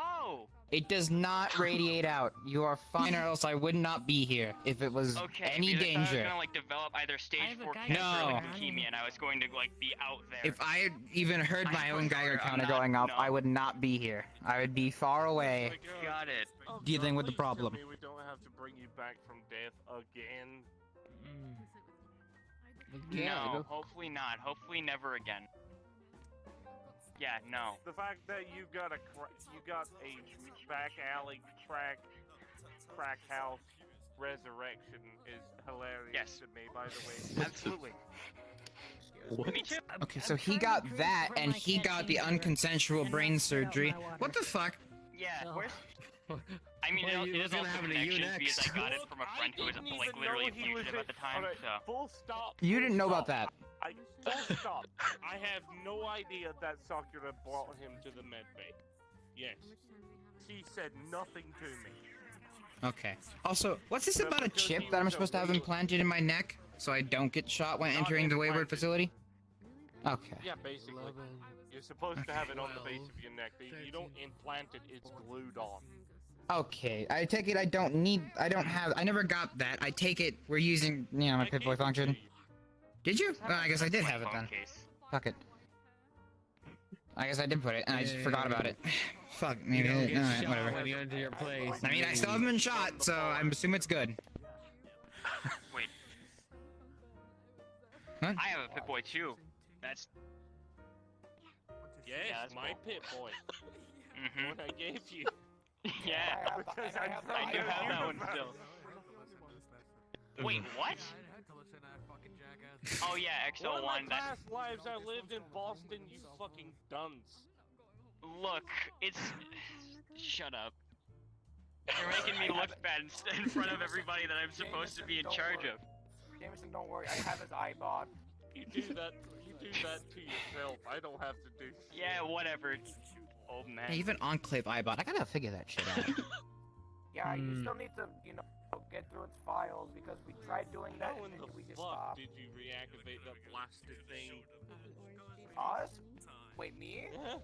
Oh, It does not radiate out. You are fine, or else I would not be here if it was okay. any because I thought I was danger. gonna develop either stage have a 4 guy cancer or No. leukemia, and I was going to be out there. If I even heard I my own was Geiger sorry, I'm counter not- going off, no. I would not be here. I would be far away. Got it. Dealing with the Please tell problem. me we don't have to bring you back from death again. No, hopefully not. Hopefully never again. Yeah, no. The fact that you got a back alley crack house resurrection is hilarious Yes. to me. By the way, Absolutely. What? Me too. Okay, so he got that, and he got the unconsensual brain surgery. What the fuck? Yeah, where's... I mean, Well, it is what's gonna also happen to you connections because next? I got it from a friend who was didn't like even literally a know he was fugitive at the time. Alright, So full stop. You full didn't know about stop. that. Full stop. I have no idea that Sakura brought him to the med bay. Yes. She said nothing to me. Okay. Also, what's this But about a because chip he that I'm was a supposed to have wayward- implanted in my neck so I don't get shot when Not entering the Wayward implanted. facility? Okay. Yeah, basically. You're supposed to have it on the base of your neck. You don't implant it, it's glued on. Okay, I take it I never got that. I take it we're using, you know, my I Pip-Boy gave it to function. you. Did you? have I guess I did my have it phone then. case. Fuck it. I guess I did put it, and I just forgot about it. Fuck, You maybe, don't get alright, shot whatever. when you enter your place. I mean, I still haven't been shot, so I assume it's good. Wait. Huh? I have a Pip-Boy too. That's... Yes, that's my cool. pit boy. Mm-hmm. What I gave you. Yeah, Because I have I do the have that one universe. still. Wait, what? Oh yeah, One of my XO1. That... past lives I lived in Boston, you fucking dunce. Look, it's... Shut up. You're making me look bad in front of everybody that I'm supposed to be in charge of. Jameson, don't worry. I have his iBot. You do that to yourself. I don't have to do shit. Yeah, whatever. Old man. Yeah, even Enclave iBot, I gotta figure that shit out. Yeah, you still need to, you know, get through its files because we tried doing that How and in then the we just fuck stopped. did you reactivate that plastic thing? Us? Wait, me? Yeah.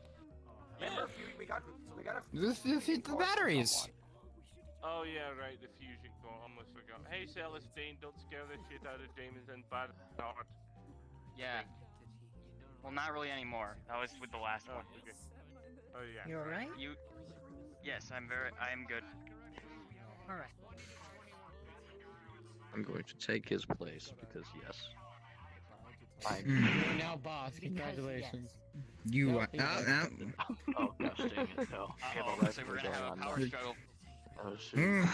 Remember, a few, we got a The batteries! Oh yeah, right, the fusion core, almost forgot. Hey Celestine, don't scare the shit out of Jameson bad heart. Yeah. Well, not really anymore. That was with the last Oh, one. okay. Oh yeah. You alright? You... Yes, I am good. Alright. I'm going to take his place because yes. I'm. You're now boss. Congratulations. You are. Oh gosh dang it! No. Uh-oh, so we're gonna have a power struggle. Oh shoot.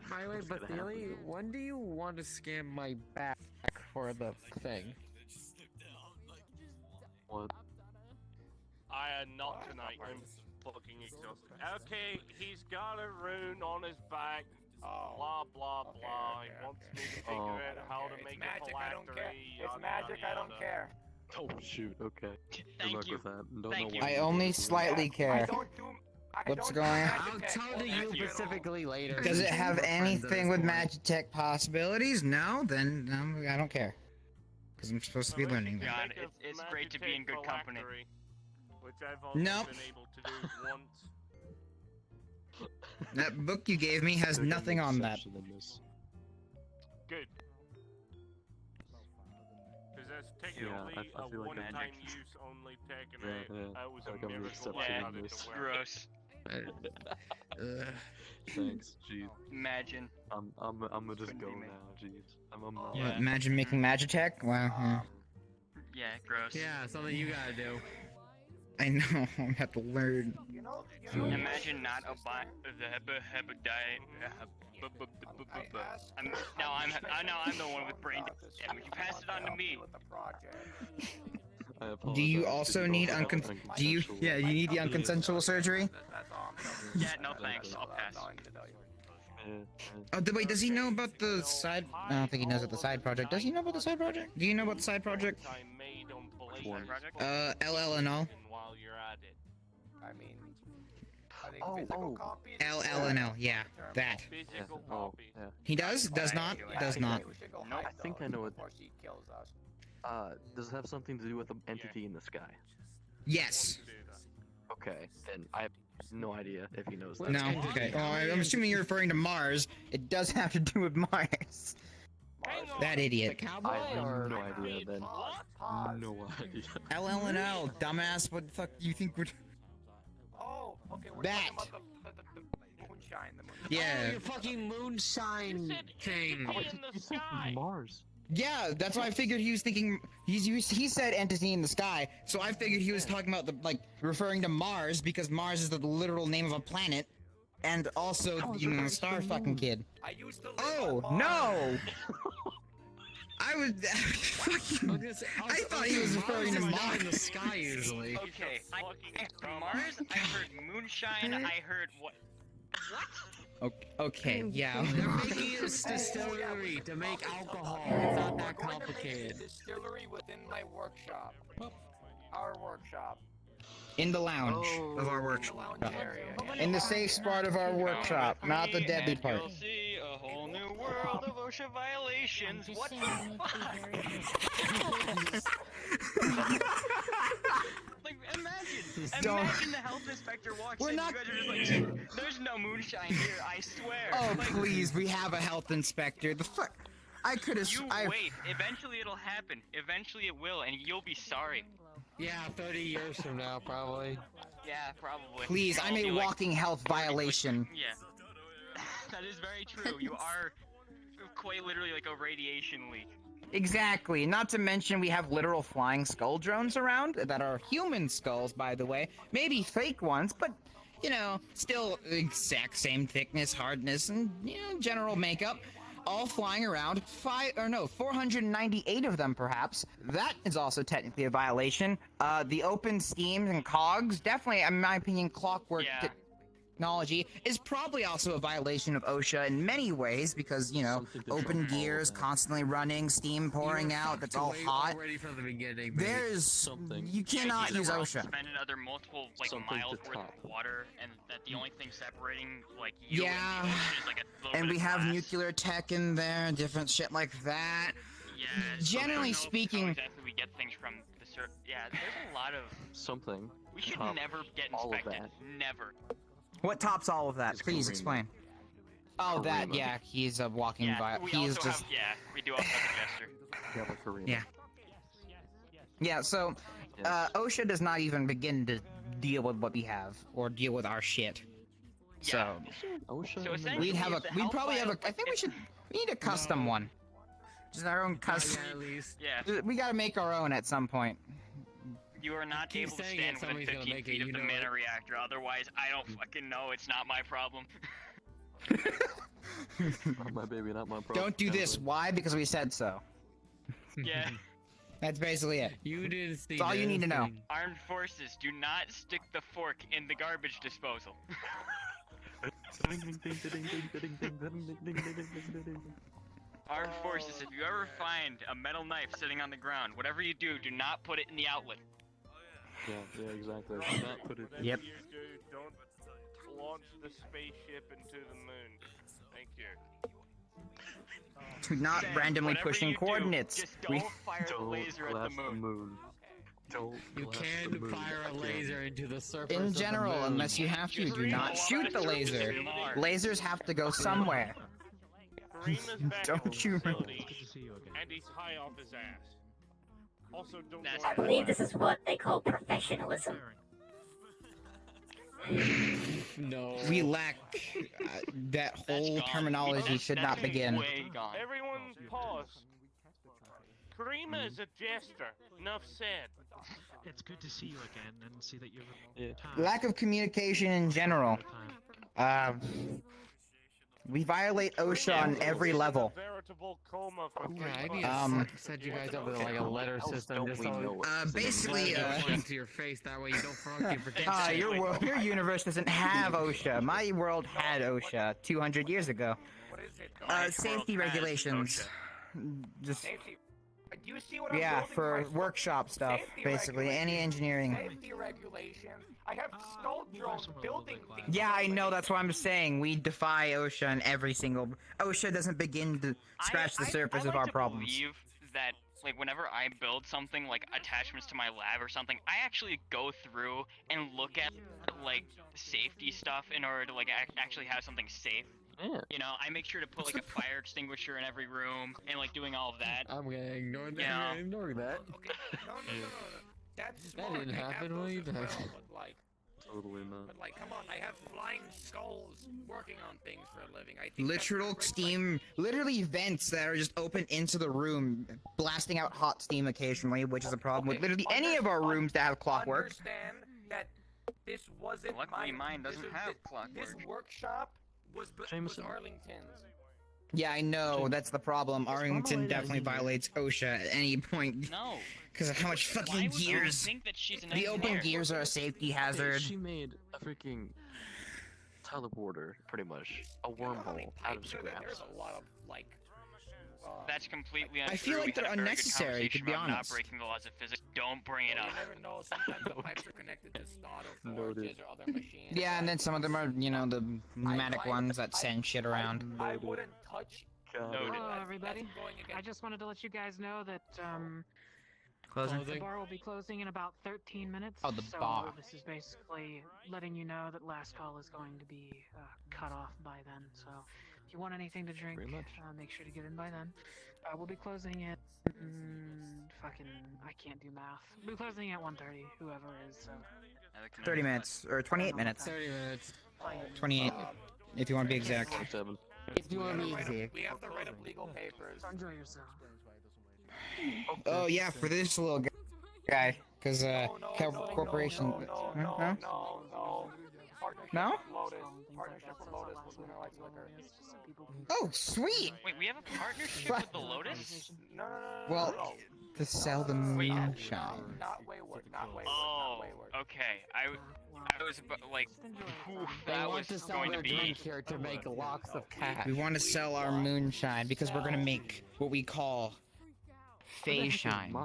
By the way, but Billy, when do you want to scan my back for the thing? What? Not tonight, I'm fucking exhausted. Okay, he's got a rune on his back. Blah blah blah. okay, He wants me to Oh. figure out how to It's make magic, a I don't care. phylactery. It's yada, magic, yada, I don't yada. care. Oh shoot. Okay. Good Thank luck you. with that. Don't Thank know you. what I to only do. slightly I care. don't do. I What's don't going on? do I'll Magitech. tell to Thank you specifically later. Does it have We're friends at anything this with point. Magitech possibilities? No? Then I don't care. Because I'm supposed to be Unless you learning can that. God, make a it's great to be in good Magitech company. phylactery, which I've also Nope. been able to do once. That book you gave me has They're gonna nothing make on that. exception in this. Good. Because that's I technically feel a like I'm- one-time use only tech, and Yeah. that was I a feel like I'm the miracle exception I in got it this. to work. Gross. Ugh. Thanks. Jeez. Imagine. I'm gonna just Couldn't go be me. now. Jeez. I'm not. Yeah. What, imagine making Magitech? Wow. Yeah. Yeah, gross. Yeah, something you gotta do. I know. I have to learn. You know. Imagine not a diet. I'm the one with brain damage. You passed it on to me. I Do you apologize. also Did need both have unconsensual? Do you? unconsensual- Yeah, you need the unconsensual surgery. That's all. Yeah, no thanks. I'll pass. Oh, wait. Does he know about the side? I don't think he knows about the side project. Does he know about the side project? Do you know about the side project? I made on Blade one? Project? LL and all. and while you're at it. I mean, are they Oh, physical oh. copies? LL and L. Yeah, that. Physical Oh, copies. yeah. He does? Does not? Yeah, Does I not. think we should go No, hide I think those I know what- before she kills us. Does it have something to do with an entity in the sky? Yes. Do that. Okay, then I have no idea if he knows that. No. Okay. Oh, I'm assuming you're referring to Mars. It does have to do with Mars. Hang on. That The idiot. cowboy I have or no idea then. Pause. No idea. LL and L. Dumbass. What the fuck do you think would? Oh, okay. We're That. talking about the moonshine. The moonshine. Oh, Yeah. your fucking moonshine thing. In the sky. Mars. Yeah, that's why I figured he was thinking. He said entity in the sky, so I figured he was talking about referring to Mars because Mars is the literal name of a planet, and also star fucking kid. I used to live Oh on Mars. no! I was fucking. I thought he was referring to Mars in the Mars. sky usually. Okay, Mars, I heard moonshine, I heard what? Okay, yeah. They're making it a distillery to make alcohol. It's not that Going to make a complicated. distillery within my workshop. Our workshop. In the lounge of our The workshop. lounge area. In the safe part of our workshop, not the deadly And part. You'll see a whole new world of OSHA violations. What the fuck? Like, imagine the health inspector walks We're in, not- you guys are just like, there's no moonshine here, I swear. Oh Like, please, we have a health inspector. The fuck? I could have. you wait, eventually it'll happen. Eventually it will, and you'll be sorry. Yeah, 30 years from now, probably. Yeah, probably. Please, I'm I'll a be like, walking health violation. yeah. That is very true. You are quite literally like a radiation leak. Exactly. Not to mention we have literal flying skull drones around that are human skulls, by the way. Maybe fake ones, but you know, still exact same thickness, hardness, and you know, general makeup. All flying around. 498 of them, perhaps. That is also technically a violation. The open steams and cogs, definitely, in my opinion, clockwork Yeah. technology is probably also a violation of OSHA in many ways because, you know, Something to open trouble all gears, that. constantly running, steam pouring You were out, that's fucked all away hot. already from the beginning, mate. There's Something. you cannot Either use we're all OSHA. Spend another multiple like Something miles to worth top. of water, and that the only thing separating like you Yeah. and the ocean is like a little And bit we of have glass. nuclear tech in there, different shit like that. Yeah. Generally so I don't know speaking- how exactly we get things from the yeah. There's a lot of. Something. We should top never get all of inspected. that. Never. What tops all of that? It's Please Karima. explain. Oh, that, Karima. yeah, he's a walking Yeah. We he's also just have. Yeah. We do also have a jester. You have a Korean. Yeah. Yeah, so Yes. OSHA does not even begin to deal with what we have or deal with our shit. So OSHA. So and essentially- we'd have a the we'd health probably have a viol- I think we need a custom No. one. Just our own custom. Yeah, at least. Yeah. We gotta make our own at some point. You are not Keep able to saying stand it, within somebody's gonna 15 make it, feet of you the know mana it. reactor. Otherwise, I don't fucking know. It's not my problem. Not my baby, not my problem. Don't do this. Why? Because we said so. Yeah. That's basically it. You didn't see That's all you need to know. anything. Armed forces, do not stick the fork in the garbage disposal. Armed forces, if you ever find a metal knife sitting on the ground, whatever you do, do not put it in the outlet. Yeah, exactly. Do not put it. Yep. You don't launch the spaceship into the moon. Thank you. To not Sam, randomly whatever pushing you do, coordinates. Just We- don't fire a Don't laser at the blast moon. Don't You blast the can moon. fire a I can't. laser into the surface In of the general, moon. unless you have to, Just do not read shoot the all about laser. it. Lasers have to go somewhere. Karima's back Don't at the you- facility, and he's high off his ass. Also, don't That's go I believe this is what they call professionalism. No. We lack that That's whole gone. terminology That's- should that's not begin. Way gone. Everyone pause. Karima is a jester. Enough said. It's good to see you again and see that you're Yeah. Lack of communication in general. We violate OSHA on every level. Veritable coma for Yeah, I 3 need to Um, set you guys up with like a letter How else system don't just we so know it? Basically, to your face. That way you don't fucking pretend. your universe doesn't have OSHA. My world had OSHA 200 years ago. What is it? Safety world has regulations. Just Safety. Do you see what I'm yeah, building for my workshop stuff, Safety basically any engineering. Safety regulations. I have skull drones building things. Yeah, I know. That's what I'm saying. We defy OSHA in every single. OSHA doesn't begin to scratch the surface I of like our to problems. believe that like whenever I build something like attachments to my lab or something, I actually go through and look at like safety stuff in order to like actually have something safe. Yeah. You know, I make sure to put like a fire extinguisher in every room and like doing all of that. I'm gonna ignore that. Yeah. I'm gonna ignore that. Okay. No. That's That smart. didn't I have happen, those what are you as doing? well, Totally not. but like, come on, I have flying skulls working on things for a living. I think Literal that's steam, literally vents that are just open into the room, blasting out hot steam occasionally, which is a problem with Okay, literally any of our rooms that have clockwork. Understand that this wasn't Luckily, my, mine doesn't this, have this, clockwork. This workshop was Jameson. Arlington's. Yeah, I know. That's the problem. Arlington definitely violates OSHA at any point. No. Because of how much Why fucking would you gears. think that she's an The open engineer? gears are a safety hazard. She made a freaking teleporter, pretty much. A wormhole out of scraps. There's a lot of, like... That's completely untrue. I feel like We had they're a very good unnecessary, to conversation be about honest. Not breaking the laws of physics. Don't bring it You up. never know, sometimes the pipes are connected to starter forges or other machines. Yeah, and then some of them are, you know, the pneumatic ones that send shit around. I wouldn't touch... Hello, everybody. I just wanted to let you guys know that, Closing? the bar will be closing in about 13 minutes. Oh, the so bar. This is basically letting you know that last call is going to be cut off by then. So if you want anything to drink, make sure to get in by then. We'll be closing at fucking I can't do math. We'll be closing at 1:30. Whoever is 30 minutes, or 28 minutes. 30 minutes. 28, if you want to be exact. 27. If you want to be exact. We have to write up legal papers. Enjoy yourself. Oh yeah, for this little guy, because corporation. No. No? Lotus. Partnership with Lotus with Winter Lights Liquor. Oh, sweet. Wait, we have a partnership with the Lotus? No. Well, to sell the moonshine. Not Wayward. Oh, okay. I was like, oof, They that want was to sell going their to be. drink here to make locks of cash. We want to sell our moonshine because we're gonna make what we call Fey shine.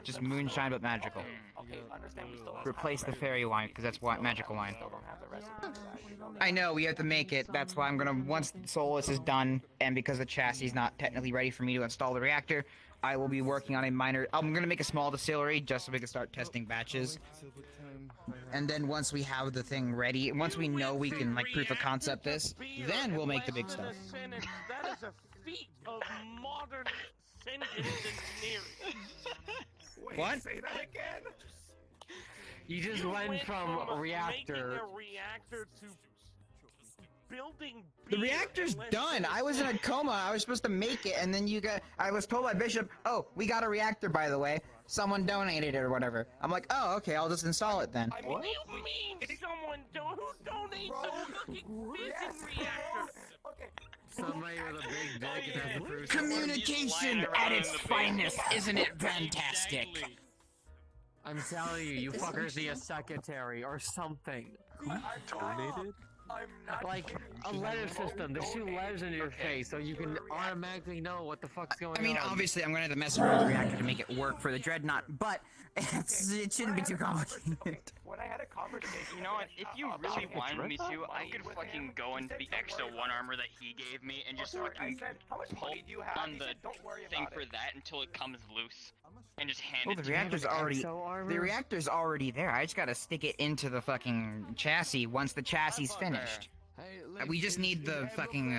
Just moonshine but magical. Okay, understand we still have Replace the fairy wine because that's what magical wine. I know we have to make it. That's why I'm gonna once Solace is done, and because the chassis is not technically ready for me to install the reactor, I will be working on a minor. I'm gonna make a small distillery just so we can start testing batches. And then once we have the thing ready, once we know we can like proof of concept this, then we'll make the big stuff. That is a feat of modern sentence engineering. What? Say that again. You just went from reactor. Making a reactor to building. The reactor's done. I was in a coma. I was supposed to make it, and then I was told by Bishop, "Oh, we got a reactor, by the way. Someone donated it or whatever." I'm like, "Oh, okay. I'll just install it then." What do you mean someone who donates a fucking fission reactor? Okay. Somebody with a big dick and has a cruise. Communication at its finest, isn't it fantastic? I'm telling you, you fuckers need a secretary or something. Who donated? I'm not Like a letter system. They shoot letters into your face so you can automatically know what the fuck's going on. I mean, obviously, I'm gonna have to mess around with the reactor to make it work for the Dreadnought, but it shouldn't be too complicated. When I had a conversation. You know what? If you really wanted me to, I could fucking go into the extra one armor that he gave me and just fucking pull on the thing for that until it comes loose, and just hand Oh, it the to him. the reactor's already there. I just gotta stick it into the fucking chassis once the chassis is finished. We just need the fucking,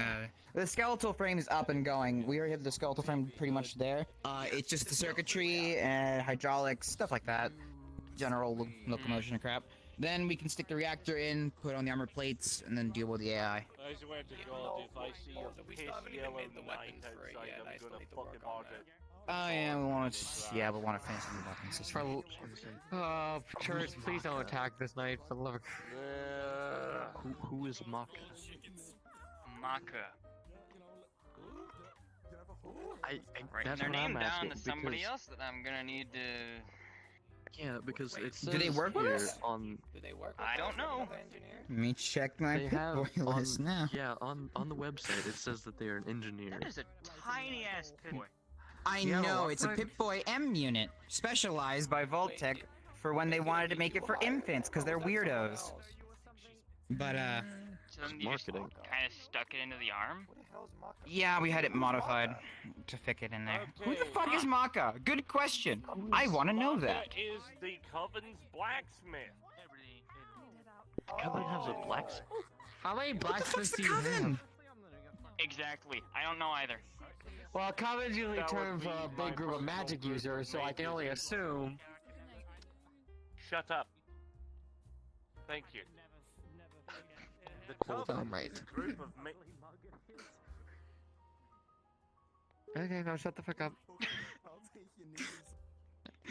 the skeletal frame is up and going. We already have the skeletal frame pretty much there. It's just the circuitry and hydraulics, stuff like that. General locomotion crap. Then we can stick the reactor in, put on the armor plates, and then deal with the AI. I swear to God, if I see a piss yellow knight outside, I'm gonna fucking hard it. Oh yeah, we want to. We want to finish the weapon system. Oh, Church, please don't attack this night for the love of. Who is Maka? Maka. Right, Writing their what name I'm down asking, to somebody because- else that I'm gonna need to. Yeah, because it says Do they work with here us? on. Do they work? I don't know. Let me check my They have Pip-Boy list now. Yeah, on the website it says that they are an engineer. That is a tiny ass boy. I Yeah, know, well, it's a fuck. Pip-Boy M unit, specialized by Vault-Tec for when they wanted to make it for infants, because they're weirdos. But, So then you just Marketing. kind of stuck it into the arm. yeah, we had it modified to fit it in there. Who the fuck is Maka? Good question. I want to know that. Maka is the Coven's blacksmith. Coven has a blacksmith. How many What the fuck's blacksmiths the do you Coven? have? Exactly. I don't know either. Well, Coven's usually That would term for a be my big group of personal magic group users, so I can only assume. Shut up. Thank you. The Hold Coven on, right. is a group of Okay, now shut the fuck up.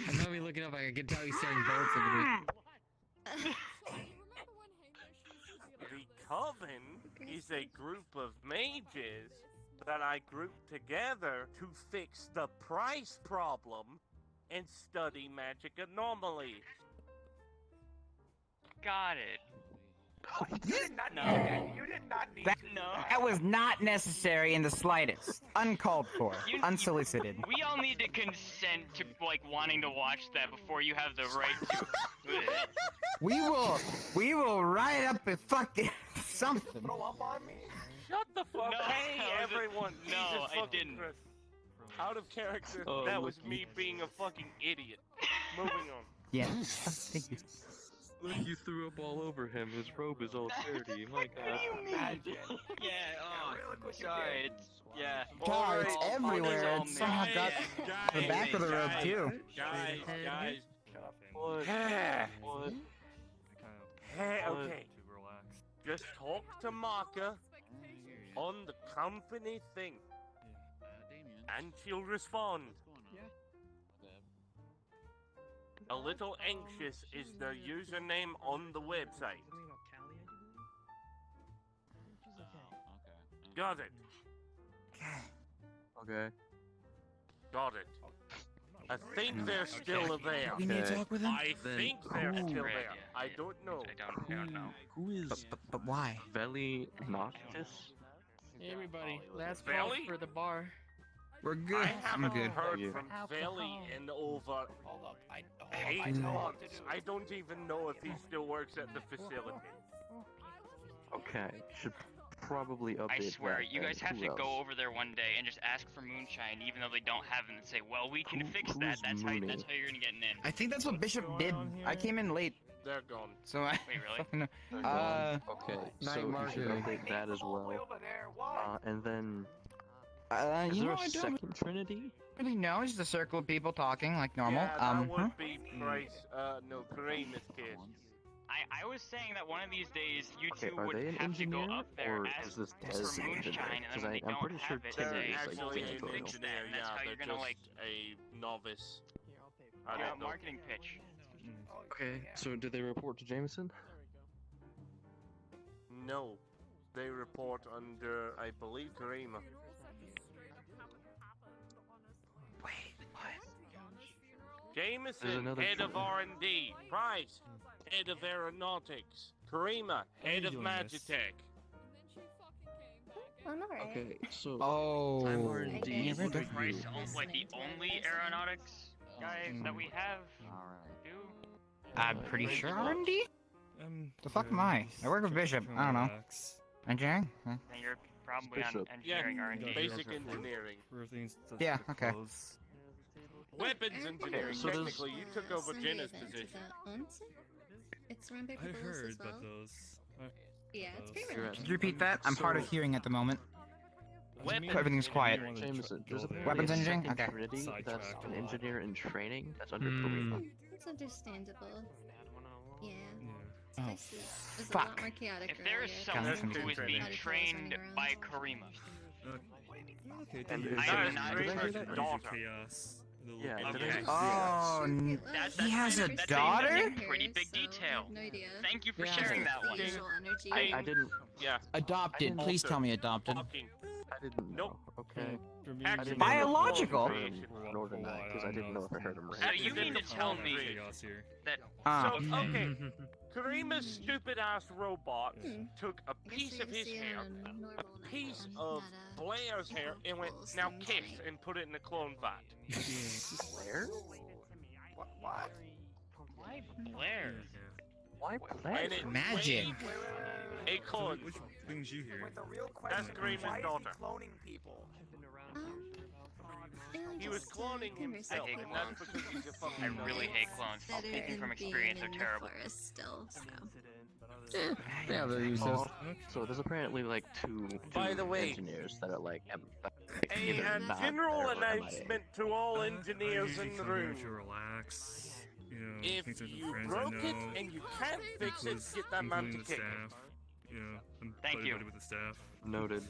I'm not even looking up, I can tell he's staring bolts into me. The Coven is a group of mages that I grouped together to fix the price problem and study magic anomalies. Got it. You did not need that. You did not need That, to. No. that was not necessary in the slightest. Uncalled for. Unsolicited. We all need to consent to like wanting to watch that before you have the right to. We will write up a fucking something. Throw up on me. Shut the fuck No, up. Hey, that was a- everyone. no, Jesus I fucking didn't. Christ. Out of character. Oh, That was look, me being a fucking idiot. Moving on. Yeah. Thank you. Look, you threw up all over him. His robe is all dirty. My God. Imagine. Yeah. Oh, look what you sorry. did. It's yeah. God, it's All- everywhere. all It's somehow me. got Yeah. the back of the robe too. Guys. What? Hey, What? okay. Just talk to Maka on the company thing. And she'll respond. A little anxious is the username on the website. Got it. Okay. Got it. I think they're still there. We need to talk with him. I Then think they're who- still there. I don't know. I don't know. Who is But why? Veli Noctis? Hey everybody, last call Valley? for the bar. We're good. I haven't I'm good. heard You. from Veli in over Hold up. I 8 know what months. to do. I don't even know if he still works at the facility. Okay. Should probably update I swear, that you then. guys have Who to else? go over there one day and just ask for moonshine, even though they don't have it, and say, "Well, we can Who- fix who that." is That's Mooney? how you're gonna get in. I think that's what Bishop did. I came in late, They're gone. so I Wait, really? fucking know. Okay, Night so you should market. update that as well. Over there. What? And then, is You there know, a I don't second Trinity? really know. It's just a circle of people talking like normal. Yeah, that would be Price. No, Kareem's kid. I was saying that one of these days you Okay, two are would they an have to go engineer, up there, or ask is this for Des moonshine, engineer? and then Because when they I'm don't pretty sure have it, Des say, is like Actually, we an can fix engineer. that, and that's Yeah, how they're you're just gonna like a novice. I do a don't know. marketing pitch. Okay, so did they report to Jameson? No, they report under, I believe, Kareem. Wait, what? There's Jameson, another head of Trinity. R&D. Price, head of aeronautics. Karima, head of Magitech. I'm alright. Okay, so Oh. I'm I R&D. guess. What are Price, you? like the only aeronautics guy that we have. Do I'm pretty sure R&D. The fuck am I? I work with Bishop. I don't know. Engineering? Huh? and you're probably on Bishop. engineering R&D. Basic engineering. Yeah. Okay. Weapons engineering. so does- Technically, you took over Sunday Jenna's event, is position. that on? It's run by people as well. Yeah, it's pretty You're rad. Could you repeat that? I'm hard of hearing at the moment. Weapons Everything's quiet. Jameson, there's apparently Weapons a engineering? second Okay. Trinity that's an engineer in training. That's under Karima. It's understandable. Yeah. Oh, This is a lot fuck. more chaotic If there is earlier. someone Constantly who is training. being How to close trained running around. by Karima, And I That am is not Kareema's daughter. Yeah, Okay. did I- Oh, That's he has a that's a daughter? pretty big So I detail. have no idea. Thank you for Yeah. sharing that one. Visual energy. I didn't. Yeah. Adopted. Please tell me adopted. Fucking. I didn't know. Nope. Okay. Actually, Biological? Northern Night, because I didn't know if I heard him So right. you mean to tell me that Ah. So, okay. Karima's stupid ass robot took a piece of his hair, a piece of Blair's hair, and went, now kiss, and put it in the clone vat. Blair? What? why Blair? Why And Blair? it Magic. made a clone. brings you here? But the real question That's is, Kareema's why is daughter. he cloning people? He was cloning himself, and that's because he's a fucking I really hate clones. Speaking from experience, they're terrible. Still, so. Yeah, they're useless. So there's apparently like two By the way, engineers that are like A general announcement to all engineers in the room. Relax. You know, If things are the you friends broke I it know, and you can't fix it, includes- get that man to including the kick it. staff. You know, I'm Thank buddy you. buddy with the staff. Noted.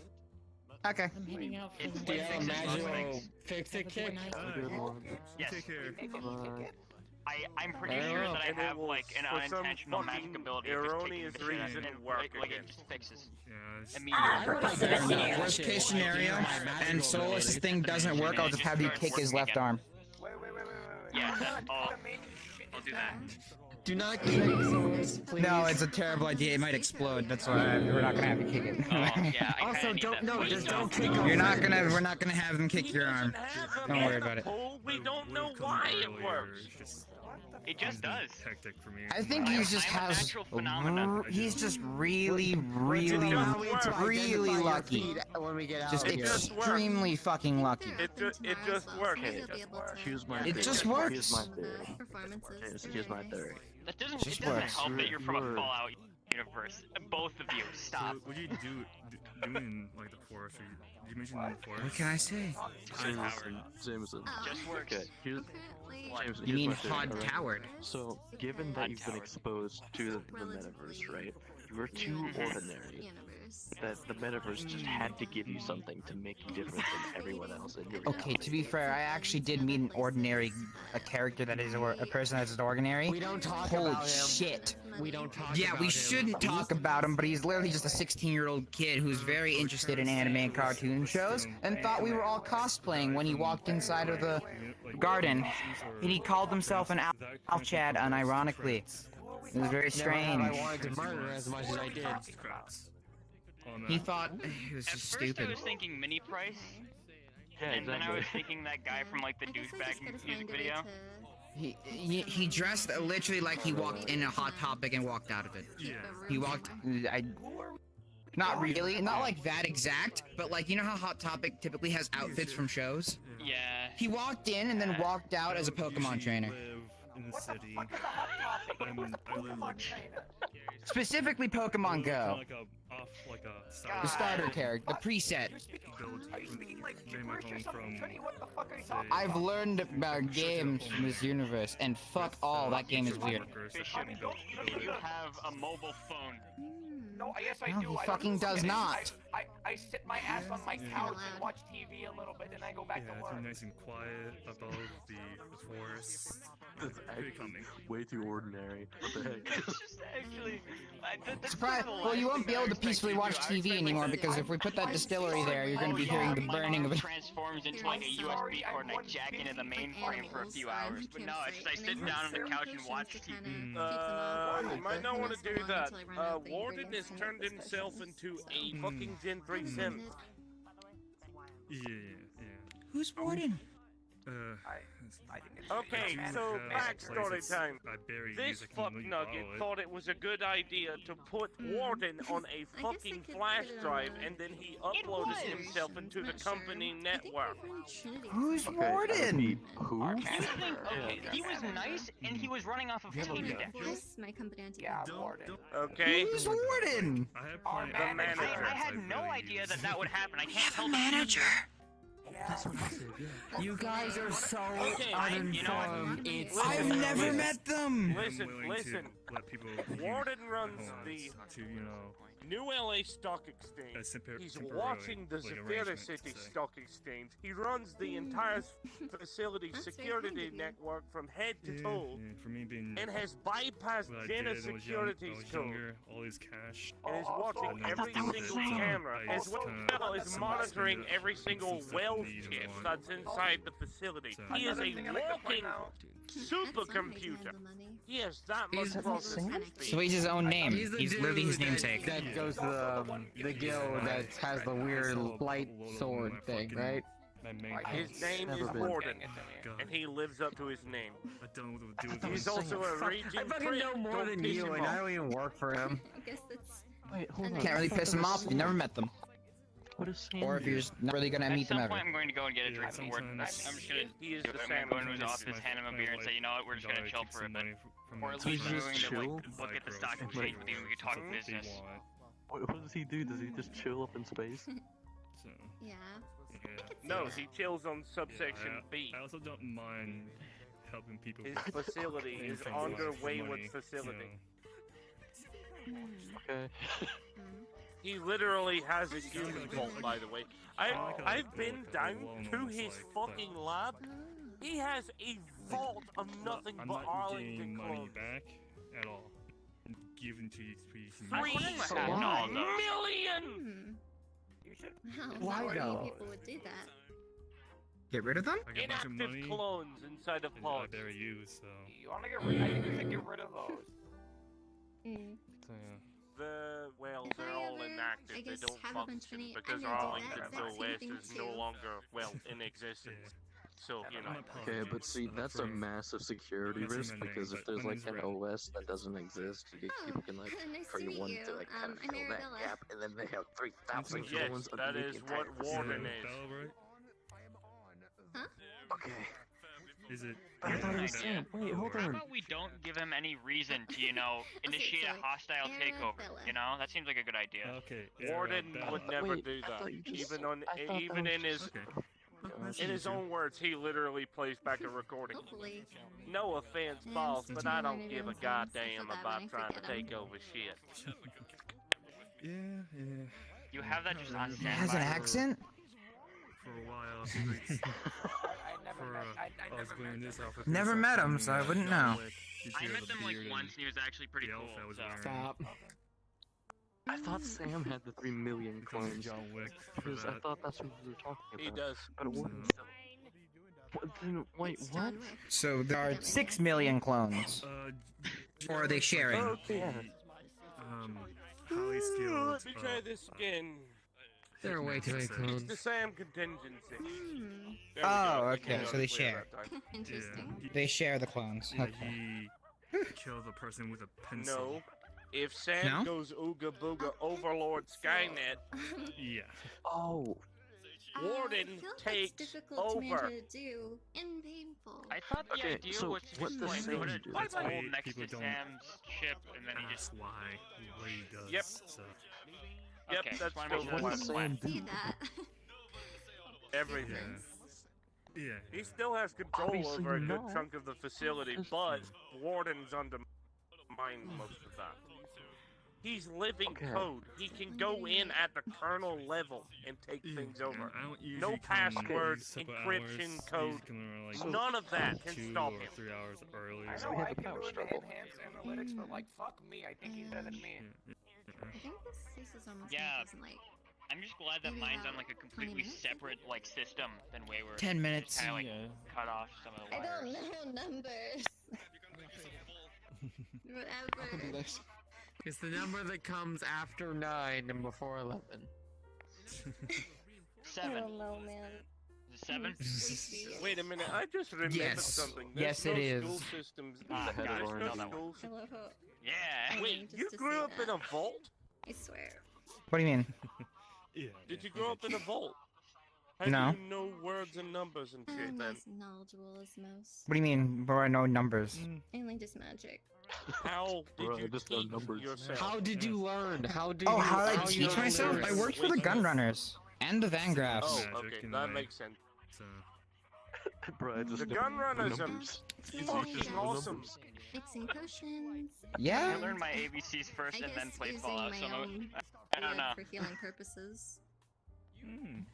Okay. I'm heading out for It's the the day. imagine Fix it, kick. Alright, Good one. you Yes. take care. Bye. I'm pretty sure that I And it have will, like an for some unintentional magic fucking ability of just kicking erroneous the shit out reason, and work like it again. just fixes Yeah, immediately. Worst case scenario, and Solace's thing doesn't work, I'll just have you kick his left arm. Yeah, I'll do that. Do not kick Solace, please. No, it's a terrible idea. It might explode. That's why we're not gonna have you kick it. Also, don't kick him. We're not gonna have him kick your arm. Don't worry about it. We don't know why it works. It just does. Hectic for me. I think he just has. He's just really lucky. When we get out Just of here. extremely fucking lucky. It just works. Here's my It theory. just works. Here's my theory. Here's my theory. That doesn't. Just It doesn't works. help that you're from a Fallout universe. Both of you, stop. What do you do in like the forest? Did you mention the forest? What can I say? Jameson. Just works. Okay, Jameson, You mean here's my Hod theory, alright? Towered? So, given that you've been exposed to the metaverse, right? You were too ordinary. That the metaverse just had to give you something to make you different than everyone else in your Okay, to be fair, I actually did meet a character that is a person that's ordinary. We don't talk Holy about him. shit. We don't talk Yeah, about we him. shouldn't talk about him, but he's literally just a 16-year-old kid who's very interested in anime and cartoon shows, and thought we were all cosplaying when he walked inside of the garden, and he called himself an VRChat unironically. It was very strange. I wanted to murder as much as I did. He thought it was At just first stupid. I was thinking mini price, Yeah, and then I was exactly. thinking that guy from like the douchebag music video. He dressed literally like he walked in a Hot Topic and walked out of it. Yeah. He walked. Not really, not like that exact, but like you know how Hot Topic typically has outfits from shows. Yeah. He walked in and then walked out as a Pokemon trainer. In the city. I live like Specifically Pokemon Go. like a The starter character, the preset. I've learned about games from this universe, and fuck all, that game is weird. Bishop, you have a mobile phone. No, yes I No, do. he I fucking don't does look at it. not. I sit my ass on my couch and watch TV a little bit, and I go back Yeah, to it's work. been nice and quiet above the forest. It's actually way too ordinary. What the heck? It's just actually. Surprise! Well, you won't be able to peacefully watch TV anymore because if we put that distillery there, you're gonna be hearing the burning of it. Transforms into like a USB cord and I jack into the mainframe for a few hours. But no, it's just I sit down on the couch and watch TV. You might not want to do that. Warden has turned himself into a fucking Gen 3 sim. Yeah. Who's Warden? Okay, so backstory time. This fuck nugget thought it was a good idea to put Warden on a fucking flash drive, and then he uploaded himself into the company network. Who's Warden? Who? Okay, he was nice and he was running off of tape deck. My company Warden. Okay. Who's Warden? The manager. I had no idea that would happen. I can't tell the manager. That's what I said, yeah. You guys are so Okay, uninformed. It's I've never met them. Listen. Warden runs the New LA Stock Exchange. He's watching the Zephyr City Stock Exchange. He runs the entire facility security network from head to toe, For me being and has bypassed what I Jenna did, I was Security's code. younger, all these cash. And is watching every single camera, as well as monitoring every single wealth tip that's inside the facility. He is a walking supercomputer. He has that much processing speed. So he's his own name. He's the He's literally his dude namesake. that goes to the guild that has the weird light sword thing, right? His name is Warden, and he lives up to his name. I don't know what to do with He's also a region I fucking know more than you, and I don't even work for him. I guess that's. Wait, hold on. Can't really piss him off if you never met them. What is Sam Or if you're just not really gonna meet them At some ever. point, I'm going to go and get a drink from Warden. I'm just gonna. He is the I'm going to his sandwich. office, hand him a beer, and say, you know what, we're just gonna chill for a bit. Or at So least you we're just going to chill? like look at the stock exchange with you and we can talk business. What does he do? Does he just chill up in space? Yeah. No, he chills on subsection B. I also don't mind helping people. His facility is under Wayward's facility. Okay. He literally has a human vault, by the way. I've been down to his fucking lab, He has a vault of nothing I'm but not Arlington getting money clones. back at all. Given to each piece. $3 million! Wow, Why not many though? people would do that. Get rid of them? I get a bunch of Inactive money. clones inside of I pods. better use, so. You wanna get rid? I think you should get rid of those. So yeah. Well, If they're I all ever, inactive. I They guess, don't have a bunch of function money, because I'm gonna do Arlington that Bill same West thing is no too. longer, well, in existence. So, you know. Okay, but see, that's a massive security That's in risk my name, because if but there's my like name's an Red. OS that doesn't exist, people can like Nice to create meet one you. to like kind of I'm fill that Arabella. gap, and then they have 3,000 Yes, clones that underneath is the entire what Warden facility. is. Bell, right? Huh? Okay. Is it? But I thought it was Idea. Sam. Wait, hold How on. about we don't give him any reason to, you know, initiate a sorry. hostile takeover? Arabella. You know, that seems like a good idea. Okay. Warden Bell. would never Wait, do I that. thought you just- Even on, I thought even that in was his, Okay. in his own words, he literally plays back a recording. Hopefully. No offense, And boss, since but you're I not don't gonna give do a things, I feel goddamn bad when about I trying to forget 'em. take over shit. Yeah, yeah. You have that just on He standby. has an accent? For a while, for I I was never playing met this them. outfit. Never met him, so I wouldn't know. I met them like once and he was actually pretty cool. So. Stop. I thought Sam had the 3 million clones. John Wick for Because I that. thought that's what we were talking about. He does. But it wasn't. What, then, wait, It's what? John Wick. So there are 6 million clones. Or are they sharing? Yeah. Highly skilled. Let me try this again. There are way too many It's clones. the Sam contingency. There we Oh, go. I think okay, we so got they it clear share. that time. Interesting. They share the clones. Yeah, Okay. he killed the person with a pencil. No. If Sam No? goes ooga booga Overlord Skynet, Yeah. Oh. Warden I feel like takes it's difficult to over. manage to do and painful. I thought the Okay, idea so was to what just does like Sam put it do? like Why hold next people to don't Sam's ship and then he just. That's why what he does. Yep. So. Yep, Okay, that's just wanna make still sure the What that's does the plan. Sam See do? that? Everything. Yeah. He still has control Obviously over a good not. chunk of the facility, Just- but Warden's undermined most of that. He's living Okay. code. He can go in at the kernel level and take things over. I don't usually No come password, these type of encryption hours. I code. usually come around, like, None of that can 2 stop or him. 3 hours early. I So know we have I a can power do it in struggle. enhanced analytics, but like, fuck me, I think he's better than me. I think this is almost Yeah. in like I'm just glad that Maybe mine's on about like a 20 completely minutes? separate like system than way where 10 minutes. kind of like cut off some of the I wires. don't know numbers. Whatever. It's the number that comes after 9 and before 11. I 7. don't know, man. Is it 7? Sleepy. Wait a minute, I just remembered Yes. something. Yes, There's it no is. School systems. Ah, Ahead of guys, ours. no, that one. Schools. I love how Yeah. Wait, just you to grew say up in a that. vault? I swear. What do you mean? Yeah. Did you grow up in a vault? How No. do you know words and numbers and shit I'm then? as knowledgeable as most. What do you mean? Bro, I know numbers. Mainly just magic. How did Bro, you just no teach numbers. yourself? How did you learn? How did Oh, you how did I you teach learn myself? I lyrics? worked for the Gunrunners and the Vangraffs. Oh, Magic okay, in a that way. makes sense. So. Bro, I just The know gun runners are numbers. It's It's mainly fucking just awesome. mixing potions. I Yeah. learned my ABCs first I and then guess played using Fallout. my So own I don't know. blood for healing purposes. Okay.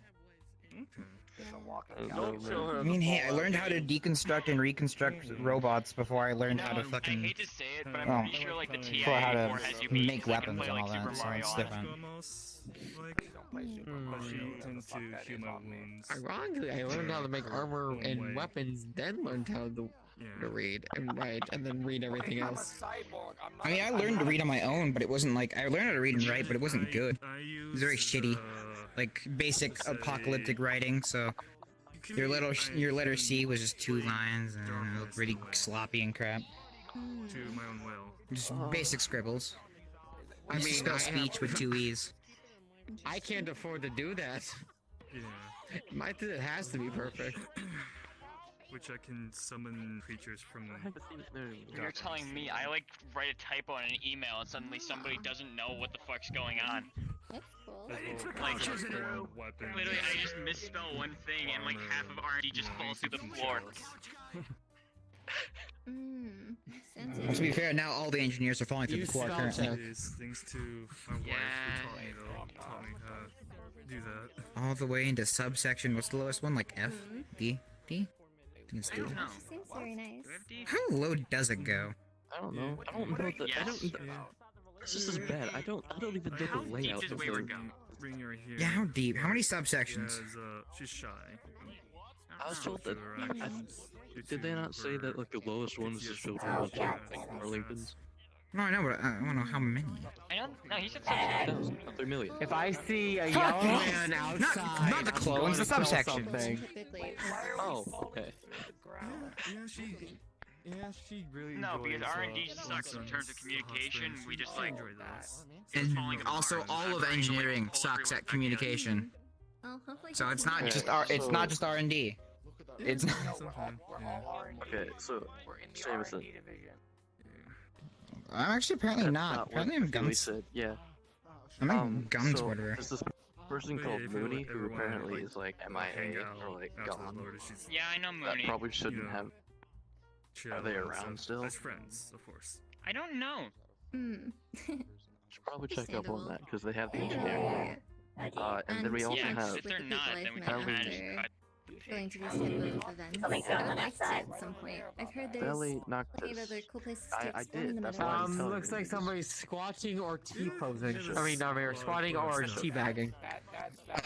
It's a walking Don't calculator. show her I the mean, hey, I Fallout learned how to games. deconstruct and reconstruct robots before I learned how to I fucking hate to say it, but Oh. I'm pretty sure like the for how TI-84 to has you beat make so I can weapons play and like all Super that, so Mario it's on it. different. Almost like. Don't play Super Hmm. But Mario. she Whatever the tends fuck to that heal is my on me. wounds. Ironically, I learned how to make armor One and way. weapons, then learned how to Yeah. read and write, and then read everything I'm a else. cyborg. I'm not I mean, I I'm learned to not- read on my own, but it wasn't like I learned how to read and write, but it wasn't good. I It was very use, shitty, like basic let's say- apocalyptic writing. So your letter C was just 2 lines, and it looked really sloppy and crap. to my own will. Just basic scribbles. I I used to mean, spell I speech have- with 2 E's. I can't afford to do that. Yeah. It has to be perfect. Which I can summon creatures from. You're telling me I like write a typo in an email and suddenly somebody doesn't know what the fuck's going on. That's cool. Like, Weapons. literally, I just misspell one thing and like half of R&D just falls through the floor. Sensitive. To be fair, now all the engineers are falling through You the floor spell currently. check. Is thanks to my wife who taught me though. Taught me how to do that. All the way into subsection. What's the lowest one? Like F? D? D? think it's I D. don't know. She seems very nice. Do I have D? How low does it go? I don't know. I don't know the. I don't. This is bad. I don't even know How the deep layout does of Wayward the. go? Bring her here. Yeah, how deep? How many subsections? She has, she's shy. I was told that. It's Did they not say that like the lowest one is just filled with Arlingtons? No, I know, but I don't know how many. I don't. No, he said something. 1,000, not 3 million. If I see a Fuck yellow off. man Not- outside, not the I'm clones, going the to kill subsection. something. Typically. Oh, okay. Yeah, she really. No, because enjoys, R&D sucks in terms of communication. We just like. And falling also, apart. all of I'm trying to, like, engineering pull through sucks with at communication. Well, hopefully So he it's can not do just it. R. It's So- not just R&D. It's. Okay, so Jameson. I'm actually apparently not. Apparently I'm Billy guns. said, yeah. I'm in guns, so whatever. There's this person But called yeah, if you Mooney ever who wanna, apparently like, is like hang MIA out or like outside gone. Lotus, she's Yeah, I know That Mooney. probably shouldn't know, have. chill Are they and around stuff. still? As friends, of course. I don't know. Hmm. Should probably check up on Understandable. that because they have the engineering. And then we also Yeah, 'cause have. if they're With the not, people then I've we met can Belly- manage cut. going to these type of events. Something's I going would on like to outside. at some point. I've heard there's Belly plenty of Noctis. other cool places to I explore in did, the that's why I was metaverse. telling Looks you like this. somebody's squatching or teaposing. Yeah, I mean, no, or squatting or teabagging.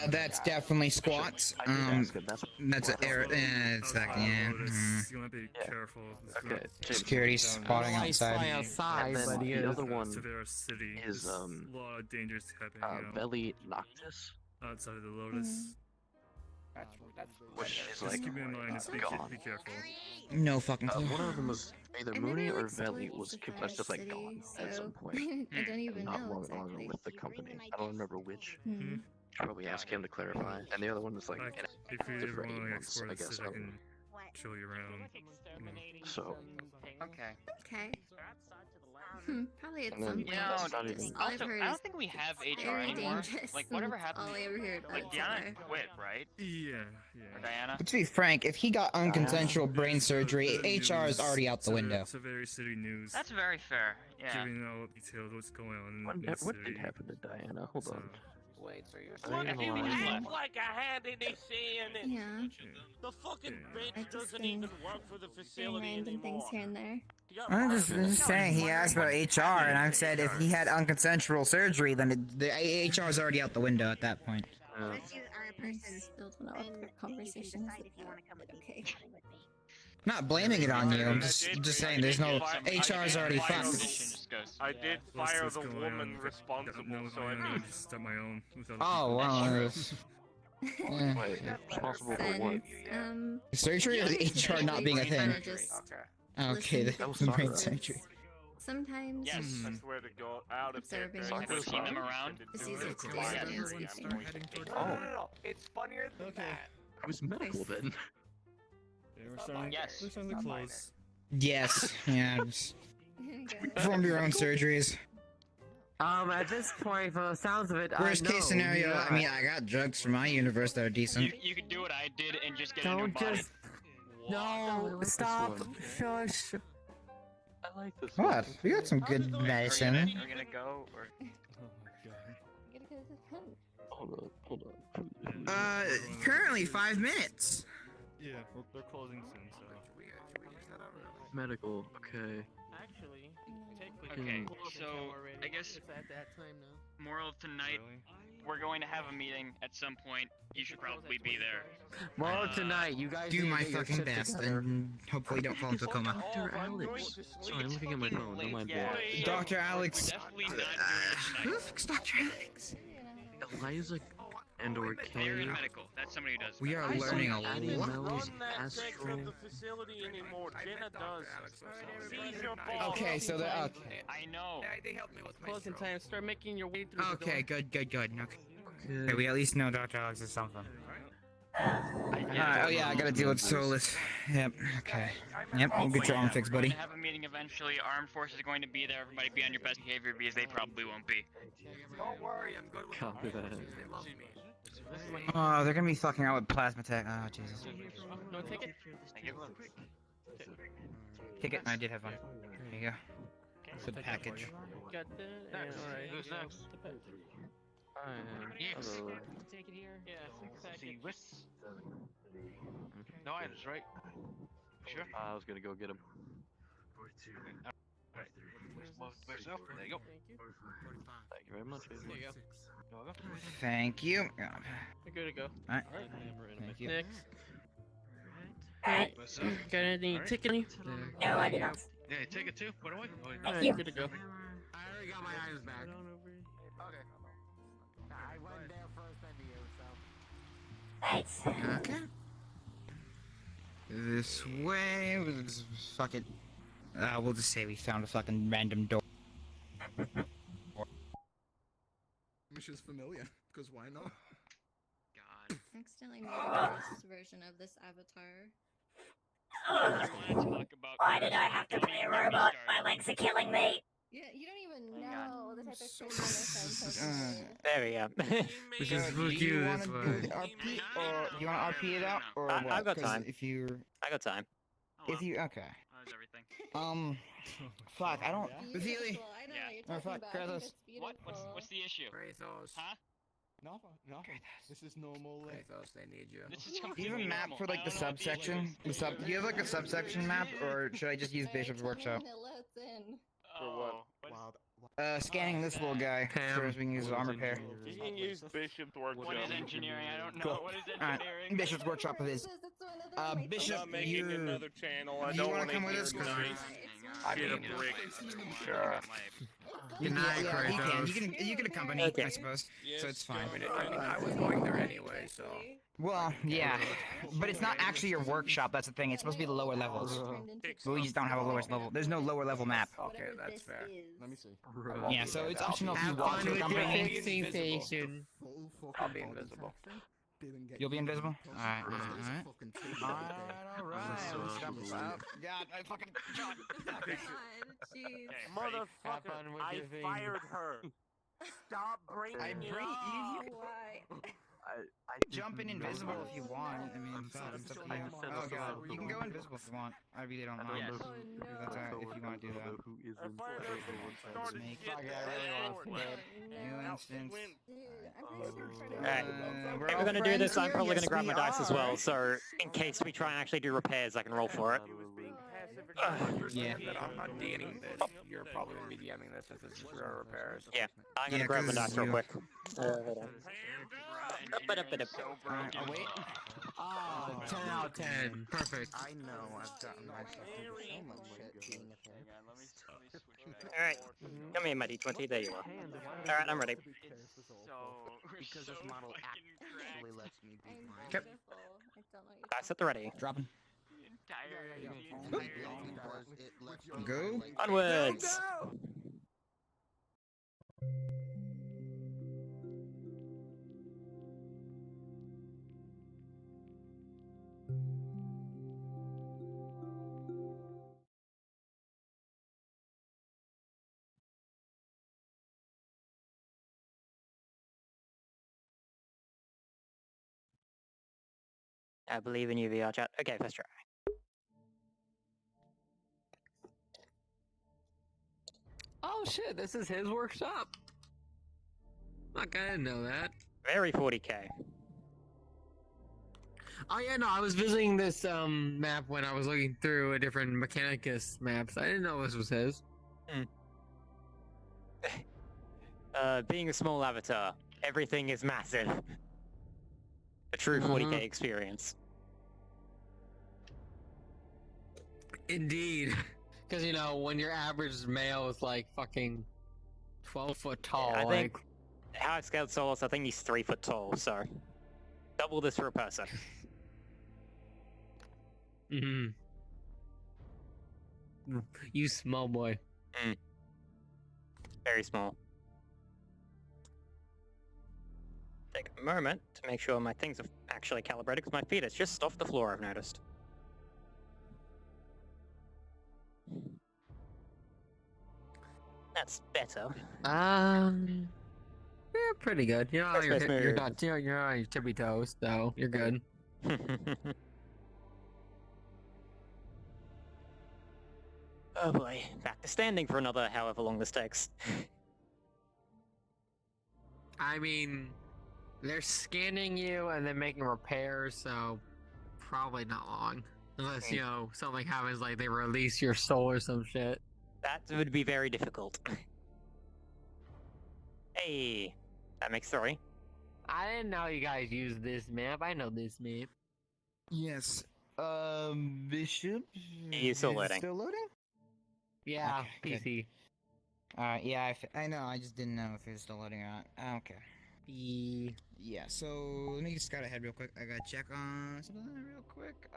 That's definitely squats. I did ask him, That's an error. It's like, yeah. You want to be careful. Okay, James. Security spotting He's flying outside. outside, And then but he the is. other one Severe City is a lot of dangers happening Belly Noctis, outside of the Lotus. which is Just like keep in mind, just be gone. careful. No fucking clue. One of them was either I've Mooney never or explored Belly was Safari just like City, gone at so some point. I don't even Not know long longer exactly. with the company. I don't remember which. Hmm. Should probably ask him to clarify. And the other one was like Like, in if you active ever for 8 want to months, explore I the guess. city, I can show you around. So Okay. Okay. Probably at And some then- point. You know, Not even- Just all I've also, heard I is don't think we have HR very anymore. dangerous. Like, whatever and happened. all I ever heard Like, about Diana Safari. quit, right? Yeah, Or Diana? But to be frank, if he got unconsensual brain surgery, HR is already out the window. Severe City News. That's very fair. Yeah. Giving out details what's going on in what, the what city. did happen to Diana? Hold on. Wait, so you're I ain't Look, gonna you lie. act like I had any say in it. Yeah. The fucking I've bitch just doesn't been even work for the Doing facility random anymore. things here and there. I'm just saying, he asked about HR, and I've said if he had unconsensual surgery, then the HR is already out the window at that point. I still don't know what the conversation is about, but okay. Not blaming it on you, I'm just saying there's no HR is already fucked. I did What's fire this the going woman on? responsible, No, so I mean, just start my own. Without Oh, well, Wait, responsible for what? Since, surgery or the HR not being a thing? kinda just Okay, listen the to was brain people's surgery. Sometimes Yes. I swear to God, out of observing Have you seen them around? It's easier to do Yeah. than speaking. No, it's funnier than that. I was medical then. Yeah, we're starting. Yes. We're starting to close. Yes, yeah. Just perform your own surgeries. At this point, from the sounds of it, Worst I know, case scenario, yeah. I mean, I got drugs from my universe that are decent. You could do what I did and just get a new Don't body. just. No, stop. Shush. I like this What? one. We got some good medicine. Are you gonna go or? Oh my god. Hold on. Currently 5 minutes. Yeah, they're closing soon, so. Medical, okay. Actually, Okay, so I guess moral of tonight, we're going to have a meeting at some point. You should probably be there. Moral tonight, you guys Do need to my get your fucking shit best together. and hopefully don't fall into a coma. Dr. Alex. Sorry, I'm looking at my phone. Don't mind Yeah, me. so Dr. Alex. we're definitely not doing Who it the tonight. fuck's Dr. Alex? Eliza and or They're in Kay. medical. That's somebody who does. We are that. learning a Addie lot. Mel's Run that section Astral. of the facility anymore. Jenna does. She's your boss. Okay, so the okay. I know. They helped me with my Closing stroke. time. Start making your way through the Okay, door. good. Okay, we at least know Dr. Alex is something. Yeah. Oh yeah, I gotta deal with Solace. Yep. Okay. Yep. We'll get your arm fixed, We're buddy. going to have a meeting eventually. Armed forces are going to be there. Everybody be on your best behavior because they probably won't be. Don't worry, I'm good with Copy that. They love me. Oh, they're gonna be fucking out with plasma tech. Oh Jesus. No, take it. Thank you. Ticket. I did have one. There you go. Good package. Got that. And, alright. Who's next? Yes. Take it here. Yeah, See, package. no items, right? Sure. I was gonna go get him. Alright. Myself. There you go. Thank you. Thank you very much. There you go. You're welcome. Thank you. We're good to go. Alright. Thank you. Next. Alright. Myself. Got anything ticking? No, I do not. Yeah, take it too. Put away. Thank you. Good to go. I already got my items back. Okay. I went there first, then to you, so. Thanks. Okay. This way. Fuck it. We'll just say we found a fucking random door. Which is familiar, because why not? God. Accidentally made a worse version of this avatar. Why did I have to play a robot? My legs are killing me. Yeah, you don't even know the type of person There we go. We can Do book you you want this to way. do the RP, or do you want to RP it out, or what? I've got 'Cause time. If you, I got time. if you, okay. Everything. Fuck, I don't. Beautiful. Vasily. I know Yeah. what you're Oh, talking fuck, about. I think Kratos. it's beautiful. What's the issue? Kratos. Huh? Nothing. This is normal. Kratos, they need you. This is Do you completely have a map normal. for like I the don't know what subsection? issue is. Do you have like a subsection map, or should I just use Bishop's Workshop? Let's in. Oh, Scanning this little guy. Sure as we can use his armor pair. You can use Bishop's Workshop. What is engineering? I don't know. Cool. What is Alright, engineering? Bishop's Workshop it is. Bishop, I'm not making you're... another channel. I you don't wanna want to come with hear us? 'Cause- nice I shit mean, of brick. sure. You Good night, Kratos. you can accompany, Okay. I suppose. So it's fine. I mean, I was going there anyway, so. Well, yeah, but it's not actually your workshop. That's the thing. It's supposed to be the lower levels. But we just don't have a lowest level. There's no lower level map. Okay, that's fair. Let me see. Yeah, so it's optional if you Have want fun to with your accompany. fixing station. I'll be invisible. You'll be invisible? Alright, alright. God, I fucking... God, jeez. Motherfucker, fun with I your thing. fired her. Stop bringing I it bring up. you. Why? Jump in invisible if you want. I mean, it's up to you. Oh god, you can go invisible if you want. I really don't mind. Yes. Oh no. That's alright if you want to do that. Who I isn't fired her. Started Make- shit. Fuck, I really want to Forward. New Now instance. win. Dude, I'm pretty sure Kratos. Alright. We're If all we're gonna do friends this, I'm here? probably Yes, gonna grab we my dice as well, are. so in case we try and actually do repairs, I can roll for it. He was being passive Yeah. aggressive. That I'm not DMing this. You're probably gonna be DMing this since this is for repairs. Yeah, I'm gonna Yeah, grab my 'cause dice real you- quick. Hold on. Engineering so broken. Oh, wait. Oh, 10 out of 10. Perfect. I know I've gotten myself into so much shit being a Hang pimp. on, let me switch back. Alright, come here, my d20. There you are. Alright, I'm ready. It's so Because this model actually lets me beat I'm mine. Yep. beautiful. I don't know what you're Dice at the ready. Dropping. the entire Because it lets me Go. Onwards! I believe in you, VRChat. Okay, first try. Oh shit, this is his workshop. Fuck, I didn't know that. Very 40k. Oh yeah, no, I was visiting this map when I was looking through a different Mechanicus maps. I didn't know this was his. Being a small avatar, everything is massive. A true 40k experience. Indeed. Because, you know, when your average male is like fucking 12 foot tall, I think like... how I scaled Solace, I think he's 3 foot tall, so double this for a person. Mm-hmm. You small boy. Very small. Take a moment to make sure my things are actually calibrated, because my feet is just off the floor, I've noticed. That's better. Yeah, pretty good. You're on your, That's you're smooth. not, you're on your tippy toes, so you're good. Oh boy, back to standing for another however long this takes. I mean, they're scanning you and then making repairs, so probably not long. Unless, you know, something happens like they release your soul or some shit. That would be very difficult. Hey, that makes 3. I didn't know you guys use this map. I know this map. Yes. Bishop? Are you still Is it loading? Still loading? Yeah, Okay, PC. Alright, yeah, I know, I just didn't know if it was still loading or not. Okay. Yeah, so let me just scout ahead real quick. I gotta check on something real quick.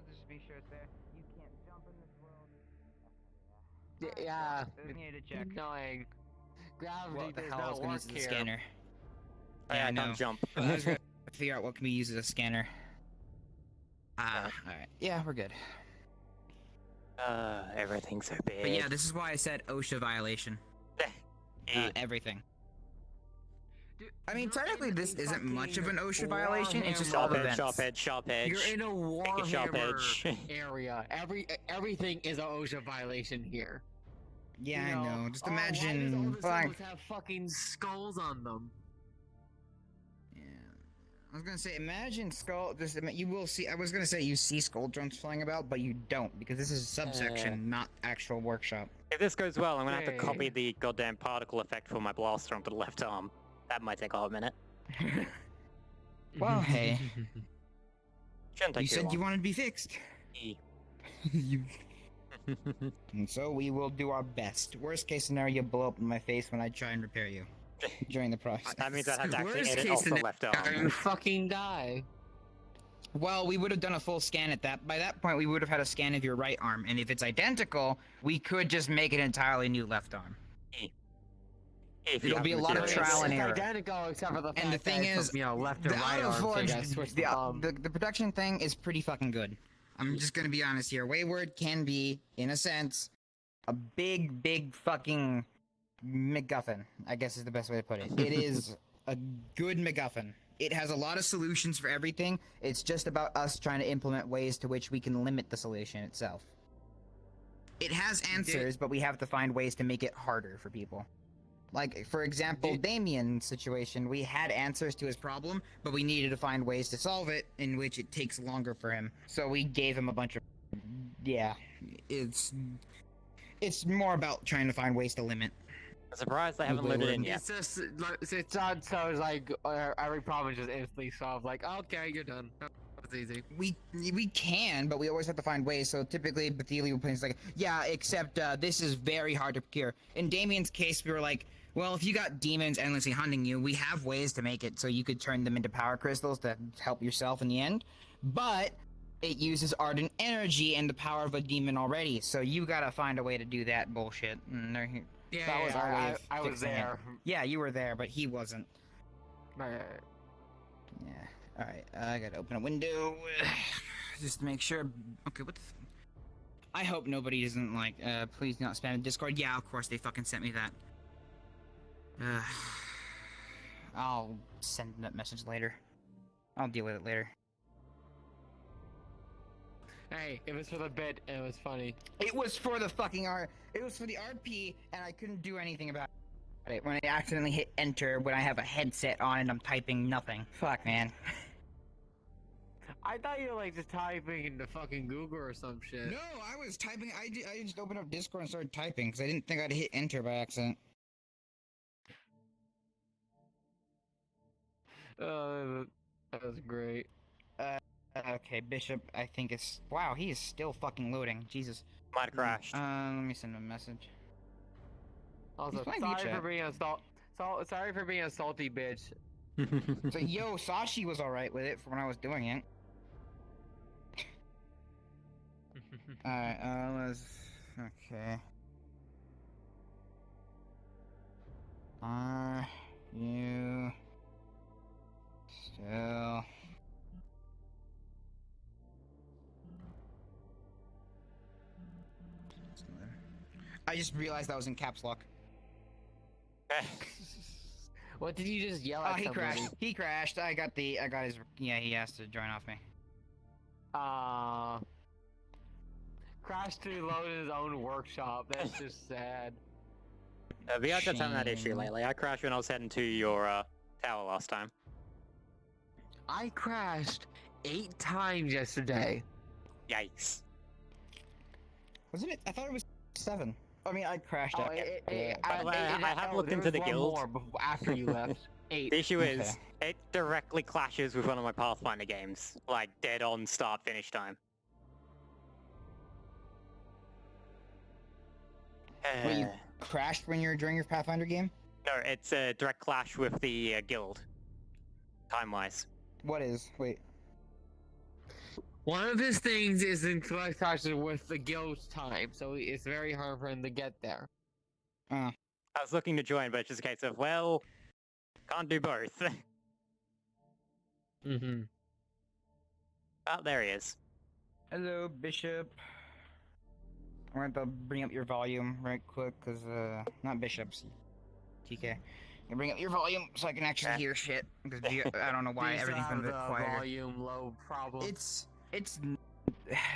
Just be sure it's there. You can't jump in this world. Yeah. Just needed to check. Annoying. Gravity What the does hell not is gonna work use as a here. scanner? Oh, yeah, I know. can't jump. But I was gonna figure out what can we use as a scanner. Alright. Yeah, we're good. Everything's so big. But yeah, this is why I said OSHA violation. Everything. I mean, technically, this isn't much of an OSHA violation. It's just all events. Sharp edge. You're in a Sharp Warhammer edge. area. Everything is an OSHA violation here. Yeah, You I know. Just imagine. Why does all the like, symbols have fucking skulls on them? I was gonna say, imagine skull. You will see. I was gonna say you see skull drones flying about, but you don't because this is a subsection, not actual workshop. If this goes well, I'm gonna have to copy the goddamn particle effect for my blaster onto the left arm. That might take a hot minute. Well, hey. Shouldn't take You too said long. you wanted to be fixed. you. And so we will do our best. Worst case scenario, you blow up in my face when I try and repair you during the process. That means I have to actually Worst edit case off the scenario, left arm. you fucking die. Well, we would have done a full scan at that. By that point, we would have had a scan of your right arm, and if it's identical, we could just make an entirely new left arm. It'll be a lot of trial and error. Identical except for the fact And the thing that it's, is, you know, left the and right arm, so you out-of-forge, gotta switch the the production thing is pretty fucking good. I'm just gonna be honest here. Wayward can be, in a sense, a big fucking MacGuffin, I guess is the best way to put it. It is a good MacGuffin. It has a lot of solutions for everything. It's just about us trying to implement ways to which we can limit the solution itself. It has answers, but we have to find ways to make it harder for people. Like, for example, Damien's situation, we had answers to his problem, but we needed to find ways to solve it, in which it takes longer for him. So we gave him a bunch of... Yeah, it's more about trying to find ways to limit. I'm surprised they haven't loaded in yet. It's just, it's not so it's like every problem is just instantly solved. Like, okay, you're done. That's easy. We can, but we always have to find ways. So typically, Bethely will like, yeah, except this is very hard to procure. In Damien's case, we were like, well, if you got demons endlessly hunting you, we have ways to make it so you could turn them into power crystals to help yourself in the end. But it uses ardent energy and the power of a demon already, so you gotta find a way to do that bullshit. And Yeah, that was our way of I was fixing it. there. Yeah, you were there, but he wasn't. Right. Yeah. Alright, I gotta open a window. Just to make sure. Okay, what the I hope nobody isn't like, please not spam Discord. Yeah, of course, they fucking sent me that. I'll send that message later. I'll deal with it later. Hey, it was for the bit, and it was funny. It was for the fucking it was for the RP, and I couldn't do anything about it when I accidentally hit enter when I have a headset on and I'm typing nothing. Fuck, man. I thought you were like just typing into fucking Google or some shit. No, I was typing. I just opened up Discord and started typing because I didn't think I'd hit enter by accident. That was great. Okay, Bishop, I think it's... Wow, he is still fucking loading. Jesus. Might have crashed. Let me send him a message. Also, He's playing sorry VRChat. for being sorry for being a salty bitch. So, yo, Sashi was alright with it for when I was doing it. Alright, let's... Okay. Are you... still... I just realized that was in caps lock. What did you just yell at he somebody? crashed. He crashed. I got his... Yeah, he has to join off me. Crashed to Lotus' own workshop. That's just sad. VRChat's having that issue lately. I crashed when I was heading to your tower last time. I crashed 8 times yesterday. Yikes. Wasn't it? I thought it was 7. I mean, I crashed out. I have looked into the guild. After you left. 8. The issue is, it directly clashes with one of my Pathfinder games. Like, dead on start finish time. Wait, you crashed when you were during your Pathfinder game? No, it's a direct clash with the guild. Time-wise. What is? Wait. One of his things is in connection with the guild's time, so it's very hard for him to get there. I was looking to join, but it's just a case of, well, can't do both. Mm-hmm. Oh, there he is. Hello, Bishop. I want to bring up your volume right quick, because, not Bishops. TK. You bring up your volume so I can actually hear shit. Because I don't know why everything's been a bit quieter. Volume low problem. It's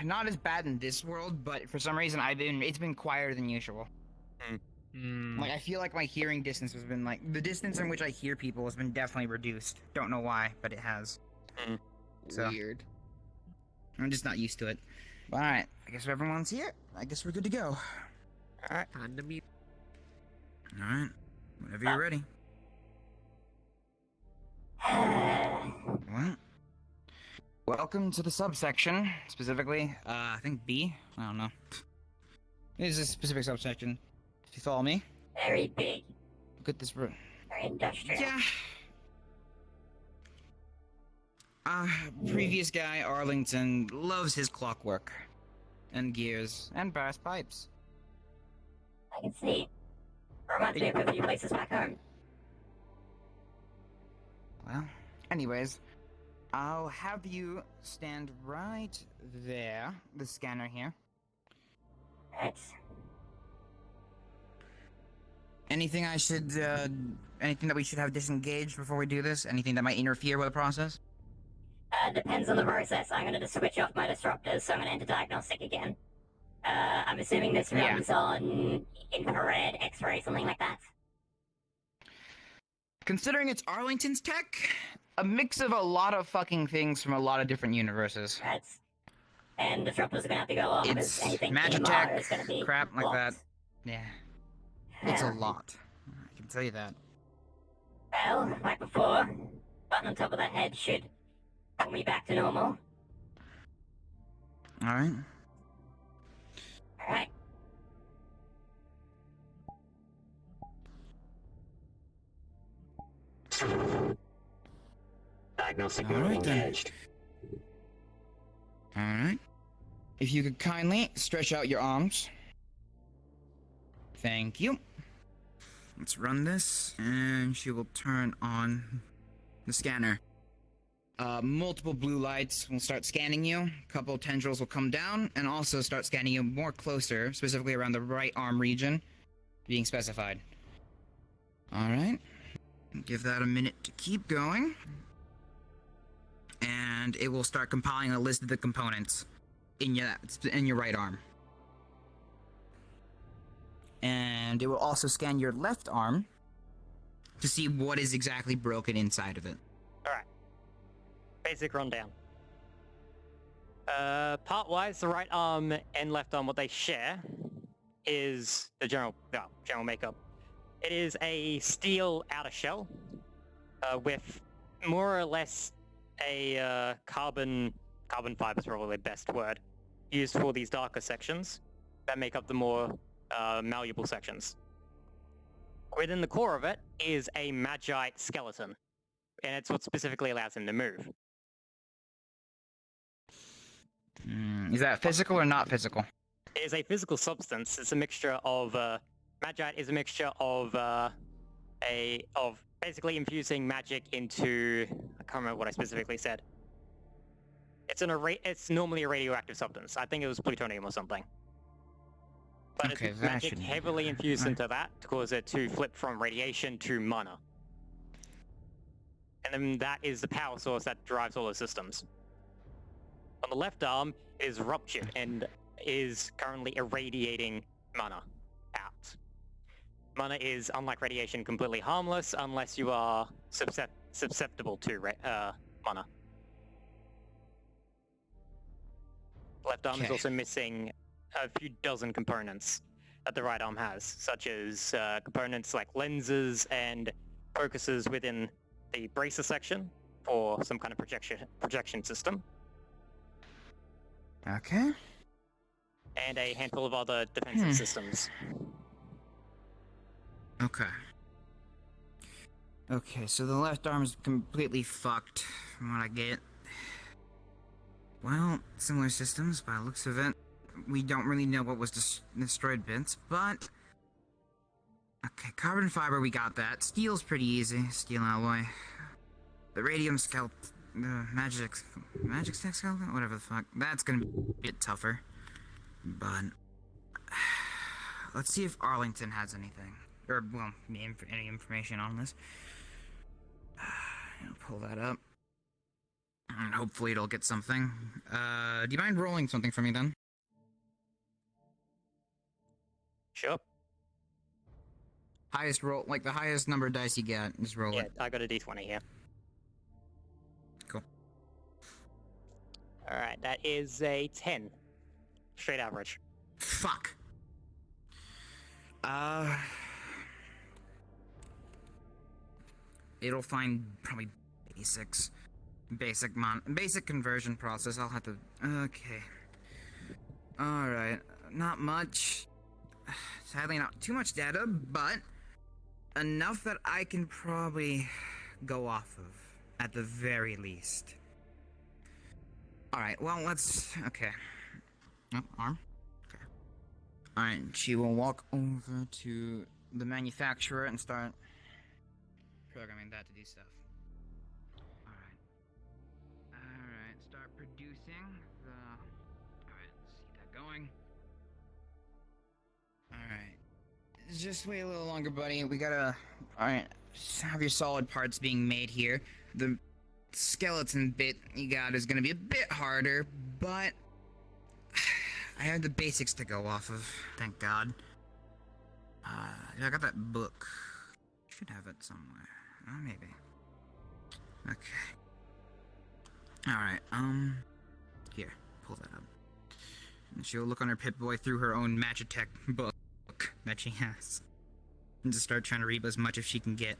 not as bad in this world, but for some reason it's been quieter than usual. Like, I feel like my hearing distance has been like, the distance in which I hear people has been definitely reduced. Don't know why, but it has. So, weird. I'm just not used to it. But alright, I guess everyone's here. I guess we're good to go. Alright. Time to meet. Alright, whenever you're ready. Well, welcome to the subsection, specifically, I think B? I don't know. It is a specific subsection. If you follow me. Very big. Look at this. Very industrial. Yeah. Previous guy, Arlington, loves his clockwork. And gears. And brass pipes. I can see. Reminds me of a few places back home. Well, anyways, I'll have you stand right there, the scanner here. Right. Anything anything that we should have disengaged before we do this? Anything that might interfere with the process? Depends on the process. I'm gonna just switch off my disruptors, so I'm gonna enter diagnostic again. I'm assuming this runs on infrared, X-ray, something like that. Considering it's Arlington's tech, a mix of a lot of fucking things from a lot of different universes. Right. And disruptors are gonna have to go off because It's anything Magitech, is gonna be crap like blocked. that. Yeah. It's a lot. I can tell you that. Well, like before, button on top of the head should pull me back to normal. Alright. Alright. Diagnostic Alright then. engaged. Alright. If you could kindly stretch out your arms. Thank you. Let's run this, and she will turn on the scanner. Multiple blue lights will start scanning you. A couple tendrils will come down, and also start scanning you more closer, specifically around the right arm region, being specified. Alright. Give that a minute to keep going. And it will start compiling a list of the components in your right arm. And it will also scan your left arm to see what is exactly broken inside of it. Alright. Basic rundown. Part-wise, the right arm and left arm, what they share is the general makeup. It is a steel outer shell with more or less a carbon fiber is probably the best word, used for these darker sections that make up the more malleable sections. Within the core of it is a magite skeleton, and it's what specifically allows him to move. Is that physical or not physical? It is a physical substance. It's a mixture of magite is a mixture of basically infusing magic into, I can't remember what I specifically said. It's normally a radioactive substance. I think it was plutonium or something. But Okay, it's that magic shouldn't- heavily infused into that to cause it to flip from radiation to mana. And then that is the power source that drives all the systems. On the left arm is ruptured and is currently irradiating mana out. Mana is, unlike radiation, completely harmless unless you are susceptible to mana. Left arm is Okay. also missing a few dozen components that the right arm has, such as components like lenses and focuses within the bracer section for some kind of projection system, Okay. and a handful of other defensive systems. Okay. Okay, so the left arm's completely fucked, from what I get. Well, similar systems, by the looks of it. We don't really know what was destroyed bits, but... Okay, carbon fiber, we got that. Steel's pretty easy, steel alloy. The radium scalp... The magic stack scalp? Whatever the fuck. That's gonna be a bit tougher. But... Let's see if Arlington has anything. Or, well, any information on this. I'll pull that up. And hopefully it'll get something. Do you mind rolling something for me then? Sure. Highest roll, like the highest number of dice you get, just roll it. Yeah, I got a d20 here. Cool. Alright, that is a 10. Straight average. Fuck. It'll find probably basics. Basic conversion process, I'll have to... Okay. Alright, not much. Sadly not too much data, but... enough that I can probably go off of, at the very least. Alright, well, let's... Okay. Oh, arm? Okay. Alright, she will walk over to the manufacturer and start programming that to do stuff. Alright, start producing the... Alright, let's see that going. Alright. Just wait a little longer, buddy. We gotta... Alright, have your solid parts being made here. The skeleton bit you got is gonna be a bit harder, but... I have the basics to go off of, thank God. I got that book. Should have it somewhere. Oh, maybe. Okay. Alright, here, pull that up. And she'll look on her Pip-Boy through her own Magitech book that she has. And just start trying to read as much as she can get.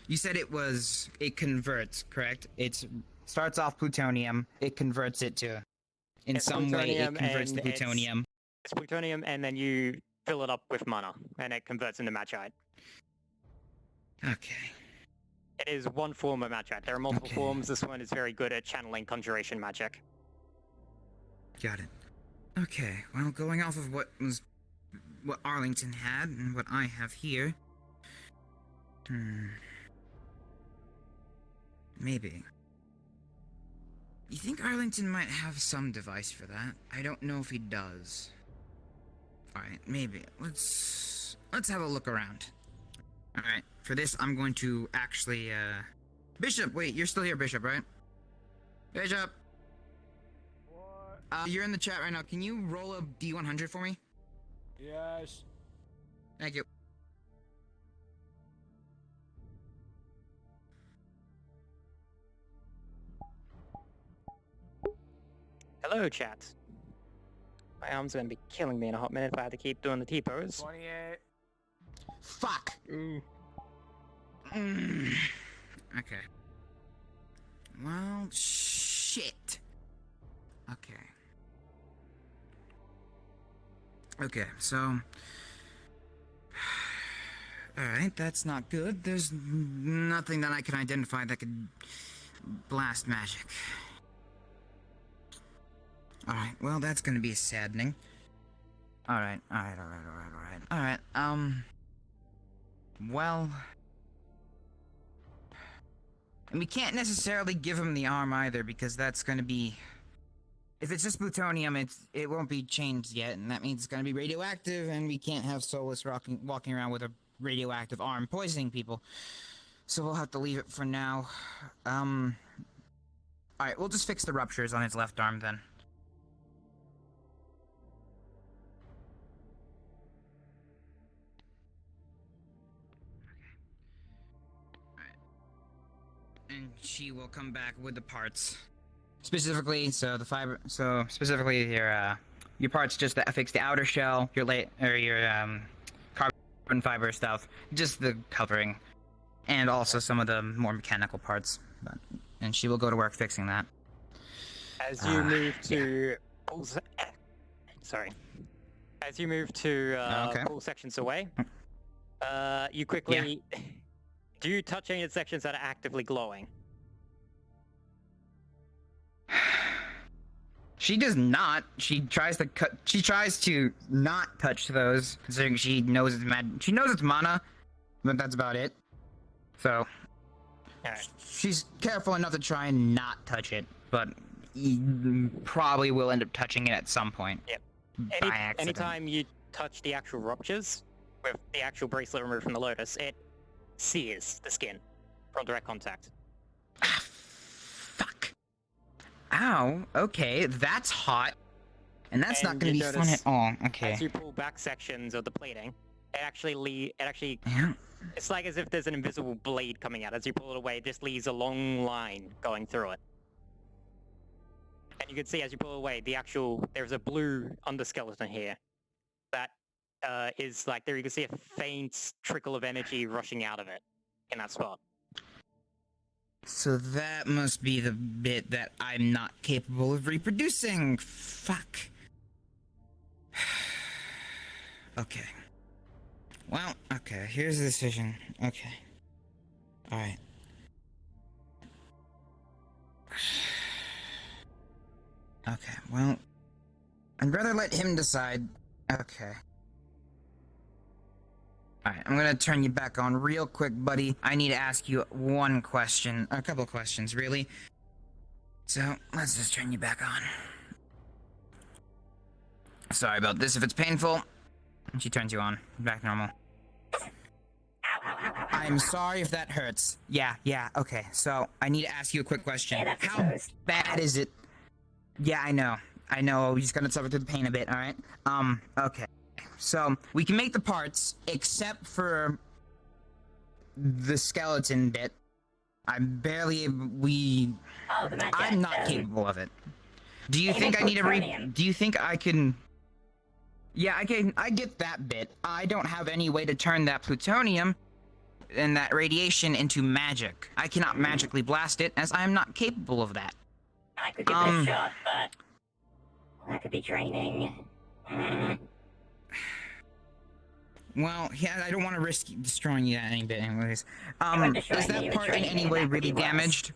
You said it converts, correct? It starts off plutonium, it converts it to... In It's some way, it plutonium converts the and plutonium. It's plutonium, and then you fill it up with mana, and it converts into magite. Okay. It is one form of magite. There are multiple forms. This one is very good at channeling conjuration magic. Got it. Okay, well, going off of what Arlington had and what I have here. Maybe. You think Arlington might have some device for that? I don't know if he does. Alright, maybe. Let's have a look around. Alright, for this I'm going to actually, Bishop, wait, you're still here, Bishop, right? Bishop! What? You're in the chat right now. Can you roll a D100 for me? Yes. Thank you. Hello, chat. My arm's gonna be killing me in a hot minute if I have to keep doing the T-pose. 28. Fuck! Ooh. Okay. Well, shit. Okay. Okay, so... Alright, that's not good. There's nothing that I can identify that could blast magic. Alright, well, that's gonna be saddening. Alright. Well... And we can't necessarily give him the arm either, because that's gonna be... If it's just plutonium, it won't be changed yet, and that means it's gonna be radioactive, and we can't have Solace walking around with a radioactive arm poisoning people. So we'll have to leave it for now. Alright, we'll just fix the ruptures on his left arm then. and she will come back with the parts. Specifically, specifically your parts just that affix the outer shell, your carbon fiber stuff, just the covering, and also some of the more mechanical parts. And she will go to work fixing that. As you move to as you move to pull sections away, you quickly do you touch any of the sections that are actively glowing? She does not. She tries to not touch those, considering she knows it's mana, but that's about it. So she's careful enough to try and not touch it, but probably will end up touching it at some point. Yep. By accident. Anytime you touch the actual ruptures with the actual bracelet removed from the Lotus, it sears the skin from direct contact. Fuck. Ow. Okay, that's hot. And that's not going to be fun at all. Okay. As you pull back sections of the plating, it it's like as if there's an invisible blade coming out. As you pull it away, it just leaves a long line going through it. And you can see as you pull away, there's a blue underskeleton here that is like there. You can see a faint trickle of energy rushing out of it in that spot. So that must be the bit that I'm not capable of reproducing. Fuck. Okay. Well, okay, here's the decision. Okay. Alright. Okay, well, I'd rather let him decide. Okay. Alright, I'm gonna turn you back on real quick, buddy. I need to ask you one question. A couple questions, really. So, let's just turn you back on. Sorry about this if it's painful. She turns you on. Back normal. I'm sorry if that hurts. Yeah, okay. So, I need to ask you a quick question. How bad is it? Yeah, I know. You just gotta suffer through the pain a bit, alright? Okay. So, we can make the parts, except for the skeleton bit. I'm not capable of it. Do you think I need to do you think I can... Yeah, I get that bit. I don't have any way to turn that plutonium and that radiation into magic. I cannot magically blast it, as I am not capable of that. I could give it a shot, but that could be draining. Well, yeah, I don't want to risk destroying you any bit anyways. Is that part in any way really damaged?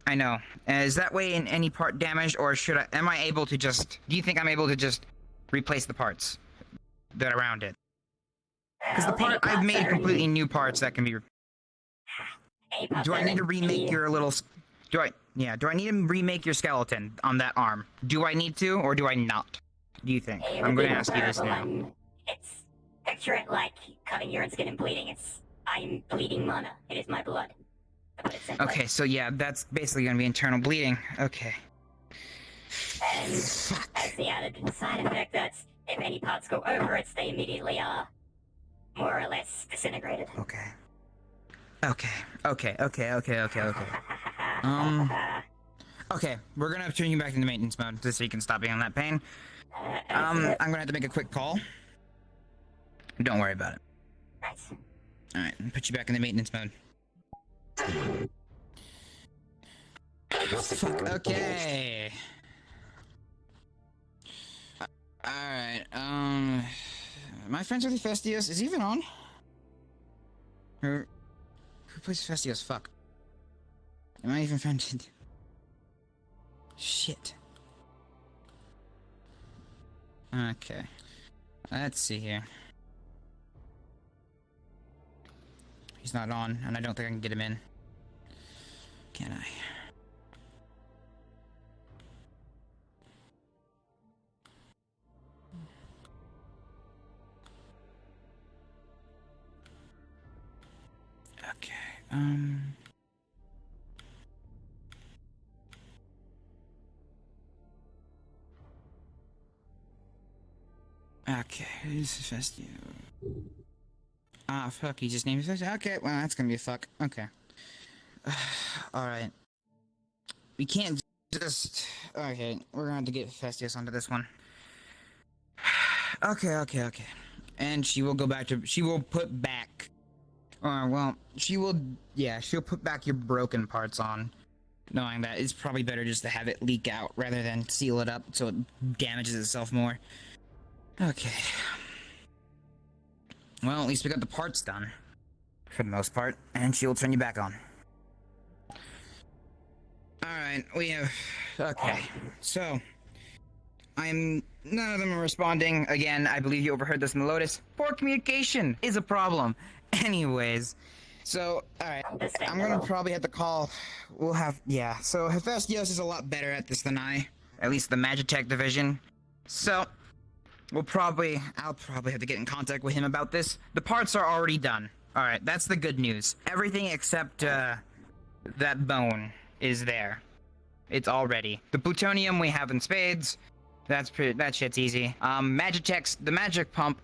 I know. Is that way in any part damaged, or am I able to do you think I'm able to just replace the parts that are around it? Because I've made completely new parts that can be... Do I need to remake your little... Do I need to remake your skeleton on that arm? Do I need to, or do I not? Do you think? I'm going to ask you this now. Picture it like cutting your own skin and bleeding. I'm bleeding mana. It is my blood. Okay, so yeah, that's basically going to be internal bleeding. Okay. And as the added side effect, that's if any parts go over it, they immediately are more or less disintegrated. Okay, we're gonna turn you back into maintenance mode just so you can stop being on that pain. I'm gonna have to make a quick call. Don't worry about it. Alright, put you back in the maintenance mode. Fuck, okay. Alright, my friends with Hephaestus is even on? Who plays Hephaestus? Fuck. Am I even friended? Shit. Okay. Let's see here. He's not on, and I don't think I can get him in. Can I? Okay, Okay, who's Hephaestus? Ah, fuck, he just named Hephaestus? Okay, well, that's gonna be a fuck. Okay. Alright. We can't just... Okay, we're gonna have to get Hephaestus onto this one. Okay. And she will go back to... She will put back... well, she will... Yeah, she'll put back your broken parts on. Knowing that it's probably better just to have it leak out rather than seal it up so it damages itself more. Okay. Well, at least we got the parts done. For the most part. And she will turn you back on. Alright, we have... Okay, so... None of them are responding. Again, I believe you overheard this in the Lotus. Poor communication is a problem. Anyways. So, alright. I'm gonna probably have to call... We'll have... Yeah, so Hephaestus is a lot better at this than I. At least the Magitech division. So... I'll probably have to get in contact with him about this. The parts are already done. Alright, that's the good news. Everything except, that bone is there. It's all ready. The plutonium we have in spades. That shit's easy. Magitech's, the magic pump.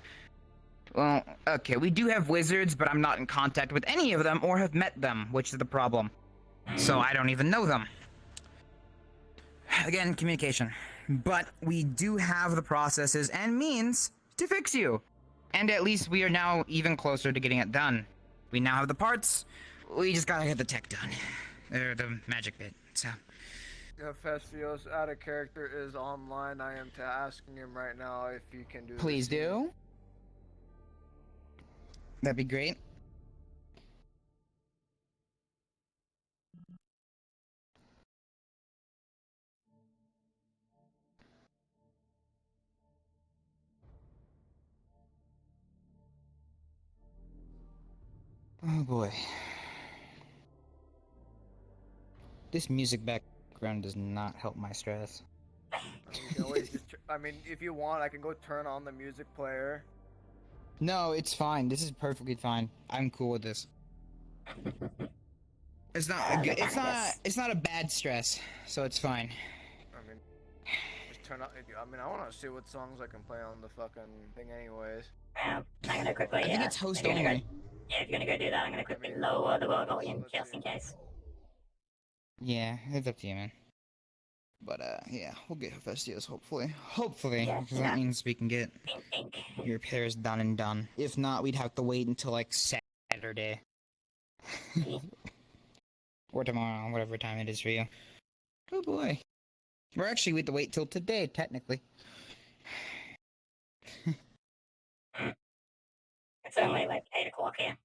Well, okay, we do have wizards, but I'm not in contact with any of them or have met them, which is the problem. So I don't even know them. Again, communication. But we do have the processes and means to fix you. And at least we are now even closer to getting it done. We now have the parts. We just gotta get the tech done. Or the magic bit, so. Hephaestus out of character is online. I am asking him right now if he can do Please do. That'd be great. Oh boy. This music background does not help my stress. You can always just, I mean, if you want, I can go turn on the music player. No, it's fine. This is perfectly fine. I'm cool with this. It's not a good, it's not a bad stress, so it's fine. I mean, just turn on. I mean, I want to see what songs I can play on the fucking thing, anyways. I'm gonna quickly. I think it's host I'm gonna only. Yeah, if you're gonna go do that, I'm gonna quickly lower the world volume just in case. Yeah, it's up to you, man. But, yeah, we'll get Hephaestus, hopefully. Hopefully, Yeah, because that means we can get your repairs done and done. If not, we'd have to wait until, like, Saturday. Or tomorrow, whatever time it is for you. Oh boy. We're actually we have to wait till today, technically. It's only like 8 o'clock here.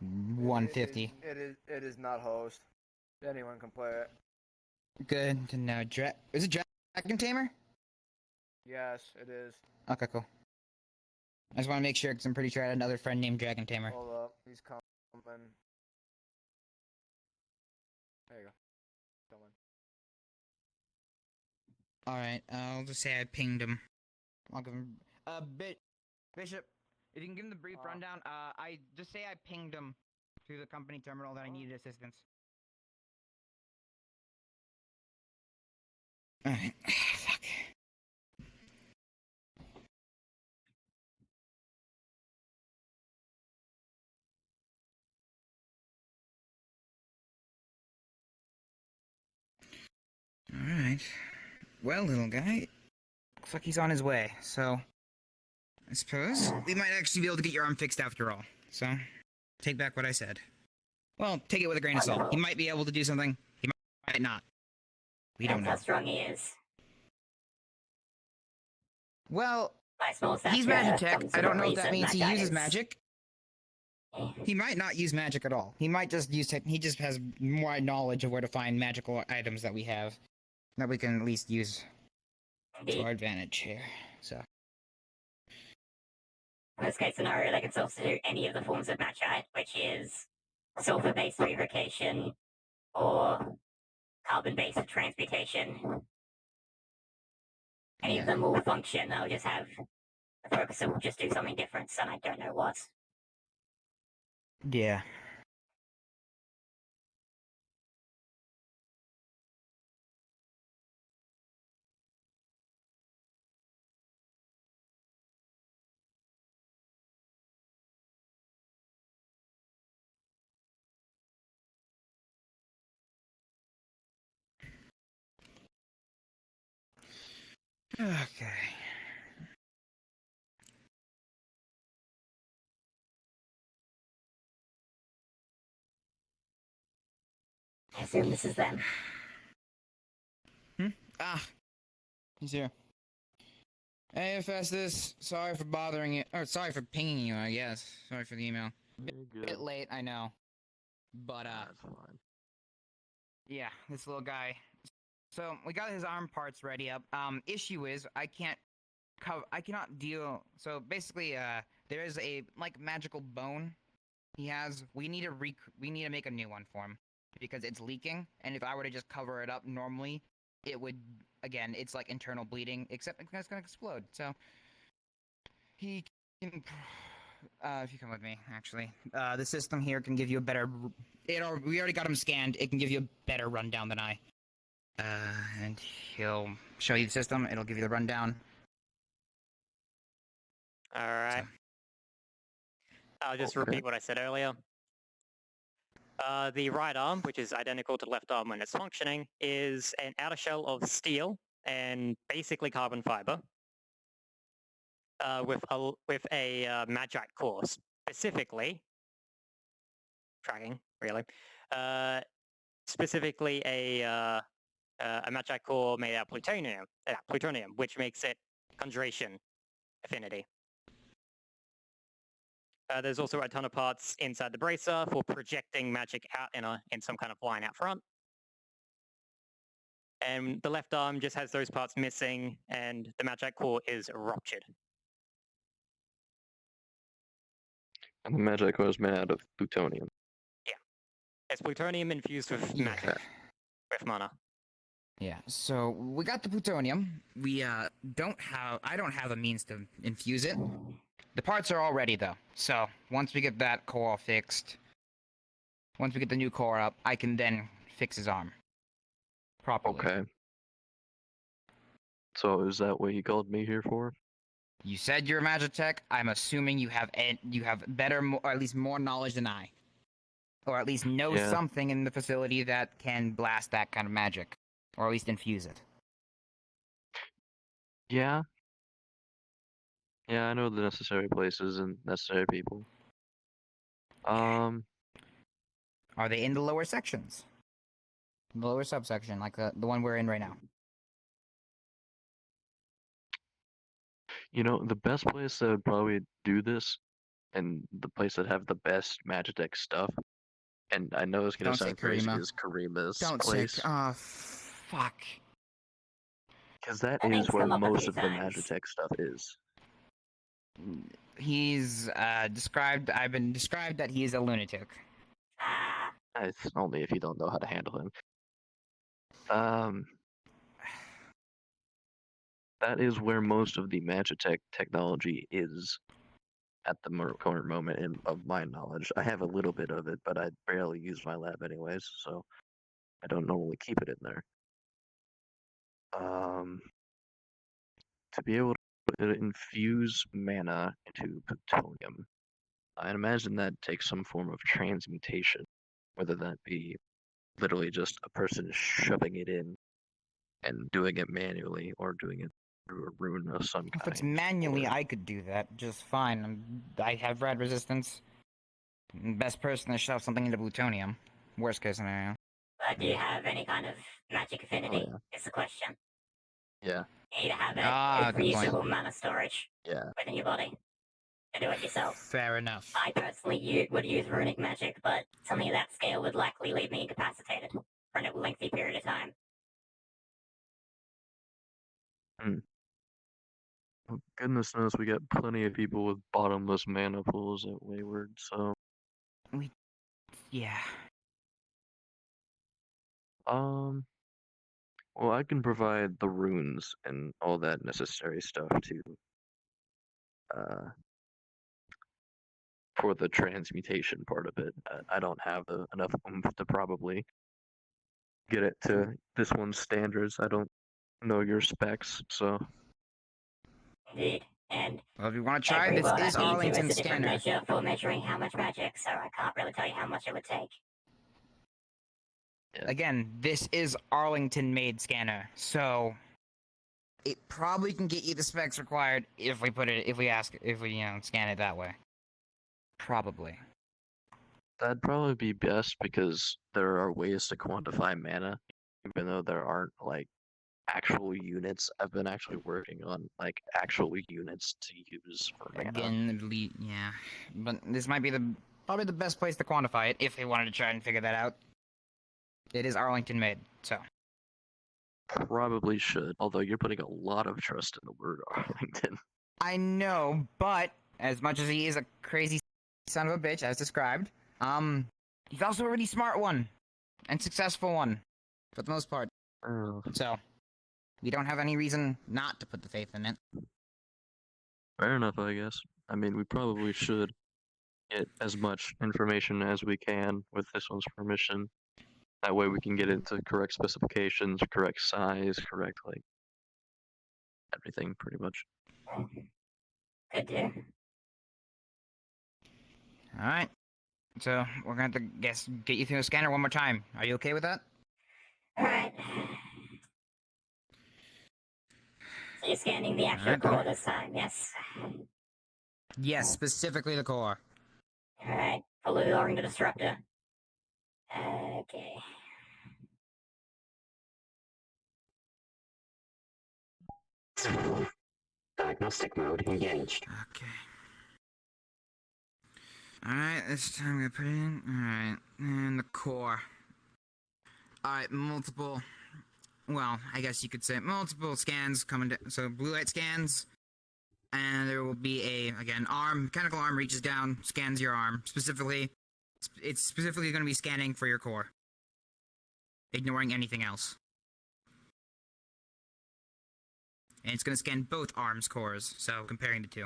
150. It is not host. Anyone can play it. Good to know. Is it Dragon Tamer? Yes, it is. Okay, cool. I just want to make sure, because I'm pretty sure I had another friend named Dragon Tamer. Hold up, he's coming. There you go. Coming. Alright, I'll just say I pinged him. I'll give him... Bishop, if you can give him the brief rundown, I just say I pinged him through the company terminal that I needed assistance. Alright, fuck. Alright. Well, little guy, looks like he's on his way, so... I suppose we might actually be able to get your arm fixed after all, so... Take back what I said. Well, take it with a grain of salt. He might be able to do something, he might not. We don't know. How strong he is. Well, he's Magitech. I don't know if that means he uses magic. He might not use magic at all. He might just use he just has more knowledge of where to find magical items that we have. That we can at least use to our advantage here, so. Worst case scenario, they can substitute any of the forms of Magite, which is sulfur-based revocation or carbon-based transmutation. Any of them will function, they'll just have the focus will just do something different, and I don't know what. Yeah. Okay. I assume this is them. Ah, he's here. Hey, Festus. Sorry for bothering you. Or sorry for pinging you, I guess. Sorry for the email. Bit late, I know. But, That's fine. yeah, this little guy. So, we got his arm parts ready up. Issue is, I cannot deal. So, basically, there is a, like, magical bone he has. We need to make a new one for him. Because it's leaking, and if I were to just cover it up normally, it would, again, it's like internal bleeding, except it's gonna explode. So he can, if you come with me, actually, the system here can give you a better. We already got him scanned. It can give you a better rundown than I. And he'll show you the system. It'll give you the rundown. All right. I'll just repeat what I said earlier. The right arm, which is identical to the left arm when it's functioning, is an outer shell of steel and basically carbon fiber with a magite core, specifically tracking really, specifically a magite core made out of plutonium, which makes it conjuration affinity. There's also a ton of parts inside the bracer for projecting magic out in some kind of line out front. And the left arm just has those parts missing, and the magite core is ruptured. And the magic core is made out of plutonium. Yeah. It's plutonium infused with magic, with mana. Yeah, so we got the plutonium. We I don't have a means to infuse it. The parts are all ready though. So once we get that core fixed, once we get the new core up, I can then fix his arm properly. Okay. So is that what you called me here for? You said you're a Magitech. I'm assuming you have better, or at least more knowledge than I, or at least know something in the facility that can blast that kind of magic, or at least infuse it. Yeah. Yeah, I know the necessary places and necessary people. Are they in the lower sections? The lower subsection, like the one we're in right now. You know, the best place that would probably do this, and the place that have the best Magitech stuff, and I know it's gonna sound crazy, is Karima's place. Oh, fuck. Because that is where most of the Magitech stuff is. He's I've been described that he is a lunatic. It's only if you don't know how to handle him. That is where most of the Magitech technology is at the current moment of my knowledge. I have a little bit of it, but I barely use my lab anyways, so I don't normally keep it in there. To be able to infuse mana into plutonium, I imagine that takes some form of transmutation, whether that be literally just a person shoving it in and doing it manually, or doing it through a rune of some kind. If it's manually, I could do that just fine. I have rad resistance. Best person to shove something into plutonium. Worst case scenario. Do you have any kind of magic affinity? Is the question. Yeah. You need to have a reasonable amount of storage within your body to do it yourself. Fair enough. I personally would use runic magic, but something of that scale would likely leave me incapacitated for a lengthy period of time. Well, goodness knows we got plenty of people with bottomless mana pools at Wayward, so... Yeah. Well, I can provide the runes and all that necessary stuff to, for the transmutation part of it. I don't have enough oomph to probably get it to this one's standards. I don't know your specs, so... Indeed, and well, if you want to try, this is Arlington's scanner. Measure for measuring how much magic, so I can't really tell you how much it would take. Again, this is Arlington-made scanner, so it probably can get you the specs required if we scan it that way. Probably. That'd probably be best because there are ways to quantify mana, even though there aren't like actual units. I've been actually working on like actual units to use for mana. Again, yeah, but this might be probably the best place to quantify it if they wanted to try and figure that out. It is Arlington made, so. Probably should, although you're putting a lot of trust in the word Arlington. I know, but as much as he is a crazy son of a bitch, as described, he's also a really smart one and successful one, for the most part. So, we don't have any reason not to put the faith in it. Fair enough, I guess. I mean, we probably should get as much information as we can with this one's permission. That way we can get into correct specifications, correct size, correct, like, everything, pretty much. Good deal. Alright. So, we're gonna have to get you through the scanner one more time. Are you okay with that? Alright. So you're scanning the actual core this time, yes? Yes, specifically the core. Alright. Fully lowering the disruptor. Okay. Diagnostic mode engaged. Okay. Alright, this time I'm gonna put in. Alright, and the core. Alright, multiple. Well, I guess you could say multiple scans coming down. So, blue light scans. And there will be again, mechanical arm reaches down, scans your arm. It's specifically going to be scanning for your core. Ignoring anything else. And it's going to scan both arms' cores, so comparing the two.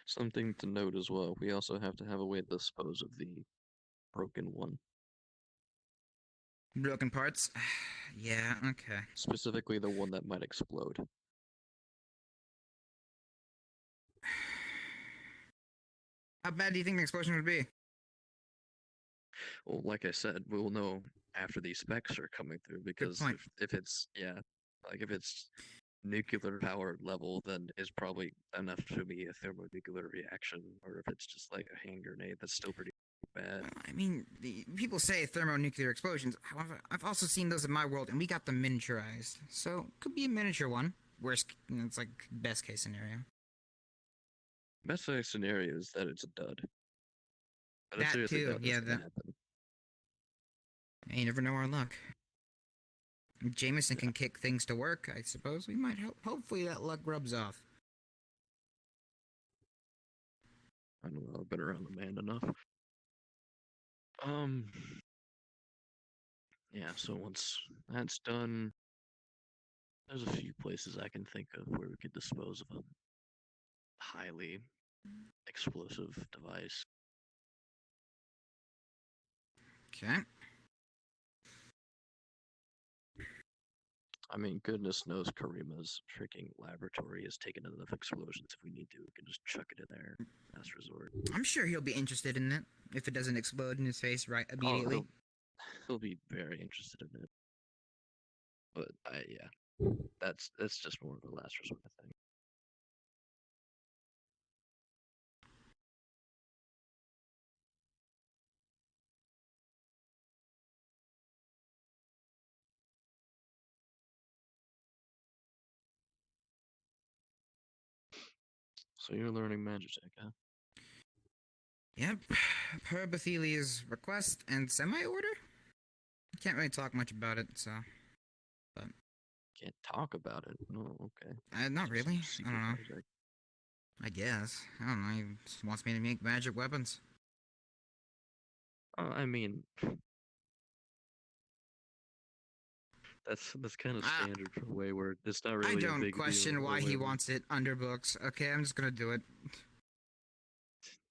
Something to note as well, we also have to have a way to dispose of the broken one. Broken parts? Yeah, okay. Specifically the one that might explode. How bad do you think the explosion would be? Well, like I said, we'll know after these specs are coming through, because if it's, if it's nuclear power level, then it's probably enough to be a thermonuclear reaction, or if it's just like a hand grenade, that's still pretty bad. I mean, people say thermonuclear explosions. However, I've also seen those in my world, and we got them miniaturized. So, could be a miniature one. Worst, it's like best case scenario. Best case scenario is that it's a dud. But That seriously too, doubt that's yeah. gonna happen. You never know our luck. If Jameson can kick things to work, I suppose we might hopefully that luck rubs off. I don't know, I've been around the man enough. Yeah, so once that's done, there's a few places I can think of where we could dispose of a highly explosive device. Okay. I mean, goodness knows Karima's freaking laboratory has taken enough explosions. If we need to, we can just chuck it in there. Last resort. I'm sure he'll be interested in it if it doesn't explode in his face right immediately. Oh, he'll be very interested in it. But yeah, that's just more of a last resort thing. So you're learning Magitech, huh? Yep, per Bethelia's request and semi-order? Can't really talk much about it, so... But... Can't talk about it? Oh, okay. Not really. I don't know. Project. I guess. I don't know, he just wants me to make magic weapons. I mean... That's kind of standard for way where it's not really I don't a big question deal why he where- wants it under books. Okay, I'm just gonna do it.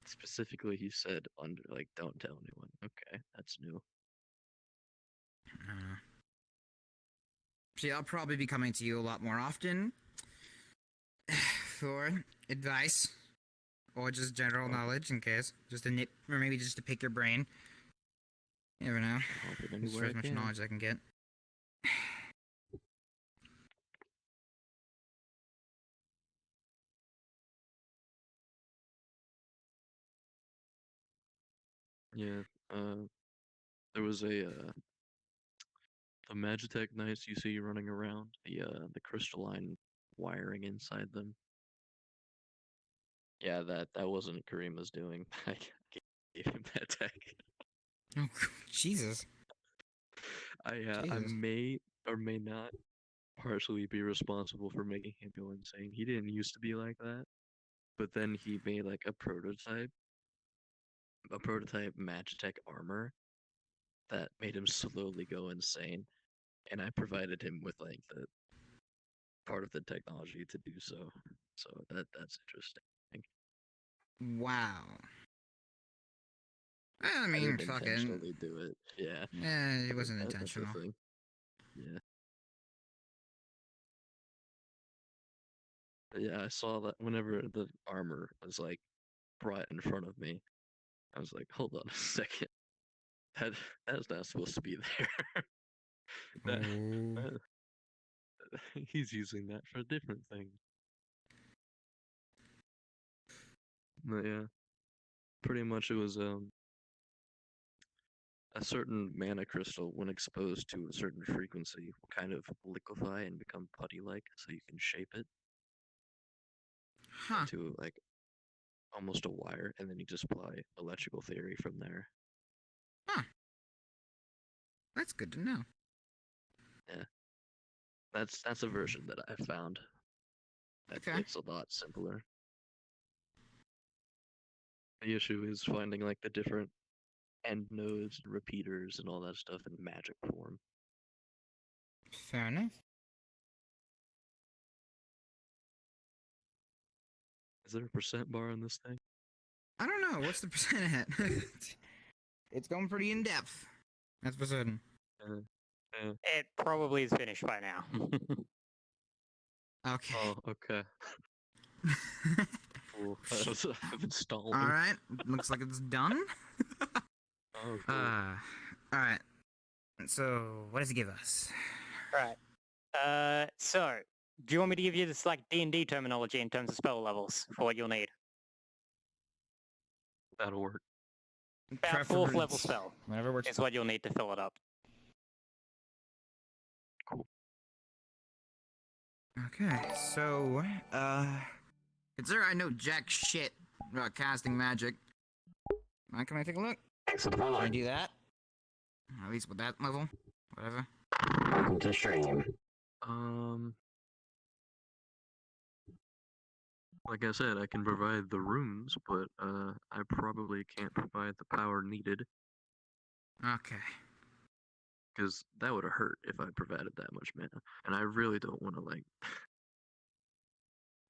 Specifically, he said under, like, don't tell anyone. Okay, that's new. See, I'll probably be coming to you a lot more often for advice or just general knowledge in case, just to nip or maybe just to pick your brain. You never know. Help it Just for anywhere as I much can. knowledge as I can get. Yeah, there was the Magitech knights you see running around, the crystalline wiring inside them. Yeah, that wasn't Karima's doing. I gave him that tech. Oh, Jesus. I Jesus. may or may not partially be responsible for making him go insane. He didn't used to be like that, but then he made like a prototype Magitech armor that made him slowly go insane, and I provided him with like the part of the technology to do so. So that's interesting. Wow. I I mean, didn't fucking. intentionally do it. Yeah. Yeah, it wasn't That's intentional. the thing. Yeah. But yeah, I saw that whenever the armor was like brought in front of me, I was like, hold on a second. That's not supposed to be there. that he's using that for a different thing. But yeah, pretty much it was a certain mana crystal, when exposed to a certain frequency, will kind of liquefy and become putty-like, so you can shape it into like almost a wire, and then you just apply electrical theory from there. Huh. That's good to know. Yeah, that's a version that I found. Okay. It's a lot simpler. The issue is finding like the different end nodes and repeaters and all that stuff in magic form. Fair enough. Is there a percent bar on this thing? I don't know. What's the percent at? It's going pretty in depth. That's for certain. It probably is finished by now. Okay. Oh, okay. Cool. I've installed. All right. Looks like it's done. Oh, cool. All right. So, what does it give us? Right. So, do you want me to give you this like D&D terminology in terms of spell levels for what you'll need? That'll work. About fourth level spell. Whatever works. Is what you'll need to fill it up. Cool. Okay, so, consider I know jack shit about casting magic. Can I take a look? Can I do that? At least with that level? Whatever. Welcome to stream. Like I said, I can provide the runes, but I probably can't provide the power needed. Okay. Because that would have hurt if I provided that much mana, and I really don't want to like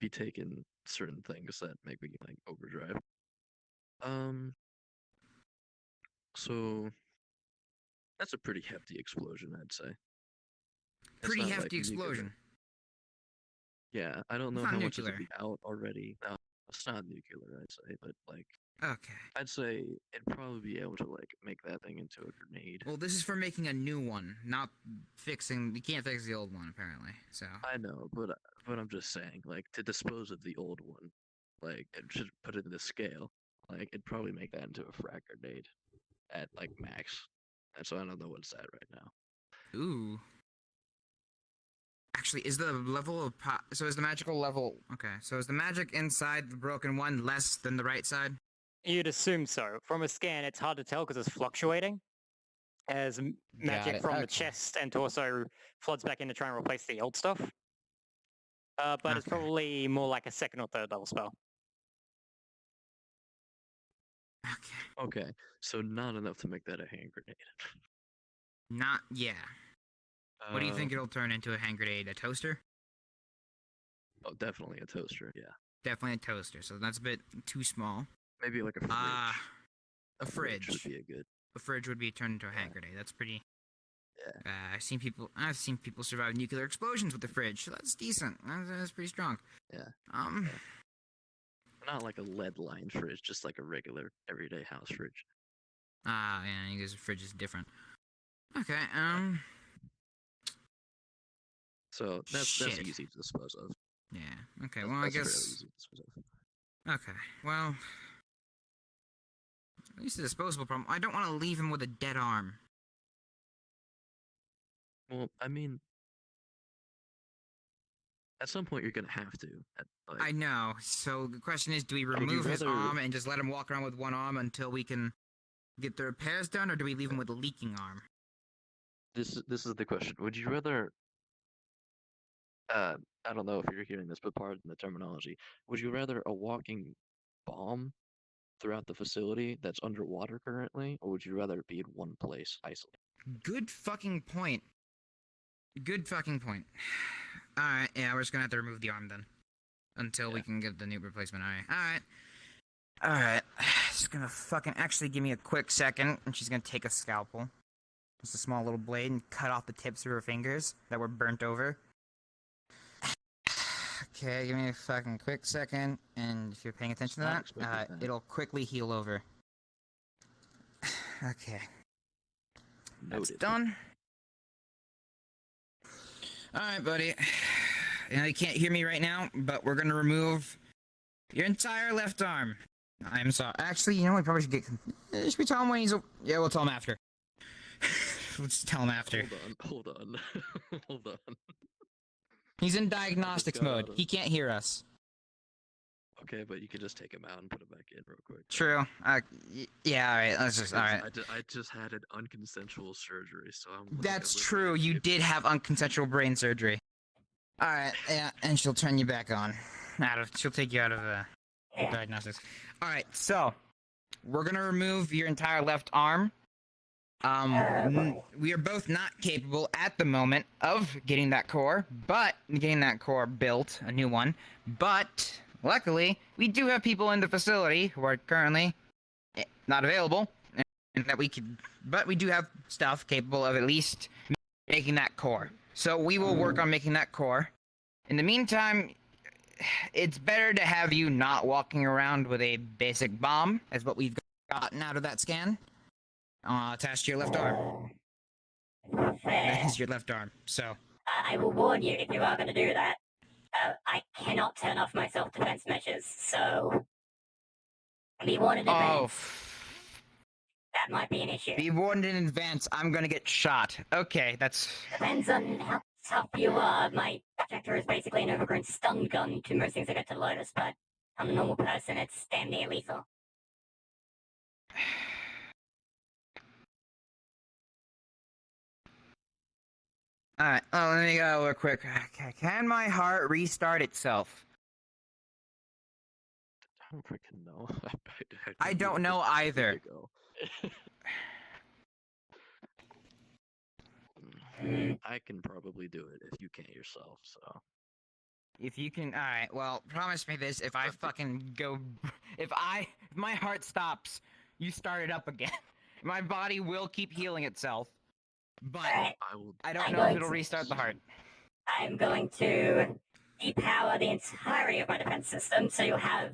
be taking certain things that make me like overdrive. So that's a pretty hefty explosion, I'd say. It's Pretty not hefty like nuclear. explosion. Yeah, I don't know It's not how much nuclear. is out already. No, it's not nuclear, I'd say, but like, Okay. I'd say it'd probably be able to like make that thing into a grenade. Well, this is for making a new one, not fixing. You can't fix the old one, apparently. So. I know, but I'm just saying, like, to dispose of the old one, like, it should put it in the scale. Like, it'd probably make that into a frag grenade at like max. And so I don't know what it's at right now. Ooh. Actually, is the level of so is the magical level? Okay, so is the magic inside the broken one less than the right side? You'd assume so. From a scan, it's hard to tell because it's fluctuating. As magic it, from the okay. chest and torso floods back in to try and replace the old stuff. But it's Okay. probably more like a second or third level spell. Okay, so not enough to make that a hand grenade. Not yeah. What do you think Uh, it'll turn into a hand grenade? A toaster? Oh, definitely a toaster. Yeah, Definitely a toaster. So that's a bit too small. maybe like a fridge. A fridge. would be a good. A fridge would be turned into a hand grenade. That's pretty. Yeah. I've seen people survive nuclear explosions with the fridge. So that's decent. That's pretty strong. Yeah. Um. Not like a lead lined fridge, just like a regular everyday house fridge. Ah, yeah, you guys' fridge is different. Okay, So that's Shit. easy to dispose of. Yeah, okay, That's, well, I that's fairly guess... easy to dispose of. Okay, well... At least a disposable problem. I don't want to leave him with a dead arm. Well, I mean, at some point you're gonna have to. I know, so the question is, do we Would you remove his rather- arm and just let him walk around with one arm until we can get the repairs done, or do we leave him with a leaking arm? This is the question. Would you rather? I don't know if you're hearing this, but pardon the terminology. Would you rather a walking bomb throughout the facility that's underwater currently, or would you rather it be in one place, isolated? Good fucking point. Good fucking point. Alright, yeah, we're just gonna have to remove the arm then. Until we can get the new replacement. Alright. Alright. She's gonna fucking actually give me a quick second, and she's gonna take a scalpel. Just a small little blade and cut off the tips of her fingers that were burnt over. Okay, give me a fucking quick second, and if you're paying attention to that, it'll quickly heal over. Okay. That's done. Alright, buddy. I know you can't hear me right now, but we're gonna remove your entire left arm. I'm sorry. Actually, you know, we probably should get... Should we tell him when he's... Yeah, we'll tell him after. Let's tell him after. Hold on. Hold on. He's in diagnostics mode. He can't hear us. Okay, but you can just take him out and put him back in real quick. True. Yeah, alright, let's just... Alright. I just had an unconsensual surgery, so I'm... That's true, you did have unconsensual brain surgery. Alright, yeah, and she'll turn you back on. She'll take you out of diagnostics. Alright, so... We're gonna remove your entire left arm. We are both not capable at the moment of getting that core built, a new one. But, luckily, we do have people in the facility who are currently not available, and that we could... But we do have stuff capable of at least making that core. So we will work on making that core. In the meantime, it's better to have you not walking around with a basic bomb, as what we've gotten out of that scan. Attached to your left arm. That is your left arm, so... I will warn you if you are going to do that. I cannot turn off my self-defense measures, so... Be warned in advance. That might be an issue. Be warned in advance, I'm gonna get shot. Okay, that's... Depends on how tough you are. My projector is basically an overgrown stun gun to most things I get to Lotus, but I'm a normal person, it's damn near lethal. Alright, let me go real quick. Okay, can my heart restart itself? I don't freaking know. I don't know either. I can probably do it if you can't yourself, so... If you can, alright, well, promise me this, if I fucking go... If my heart stops, you start it up again. My body will keep healing itself. But I don't know if it'll restart the heart. I'm going to depower the entirety of my defense system, so you'll have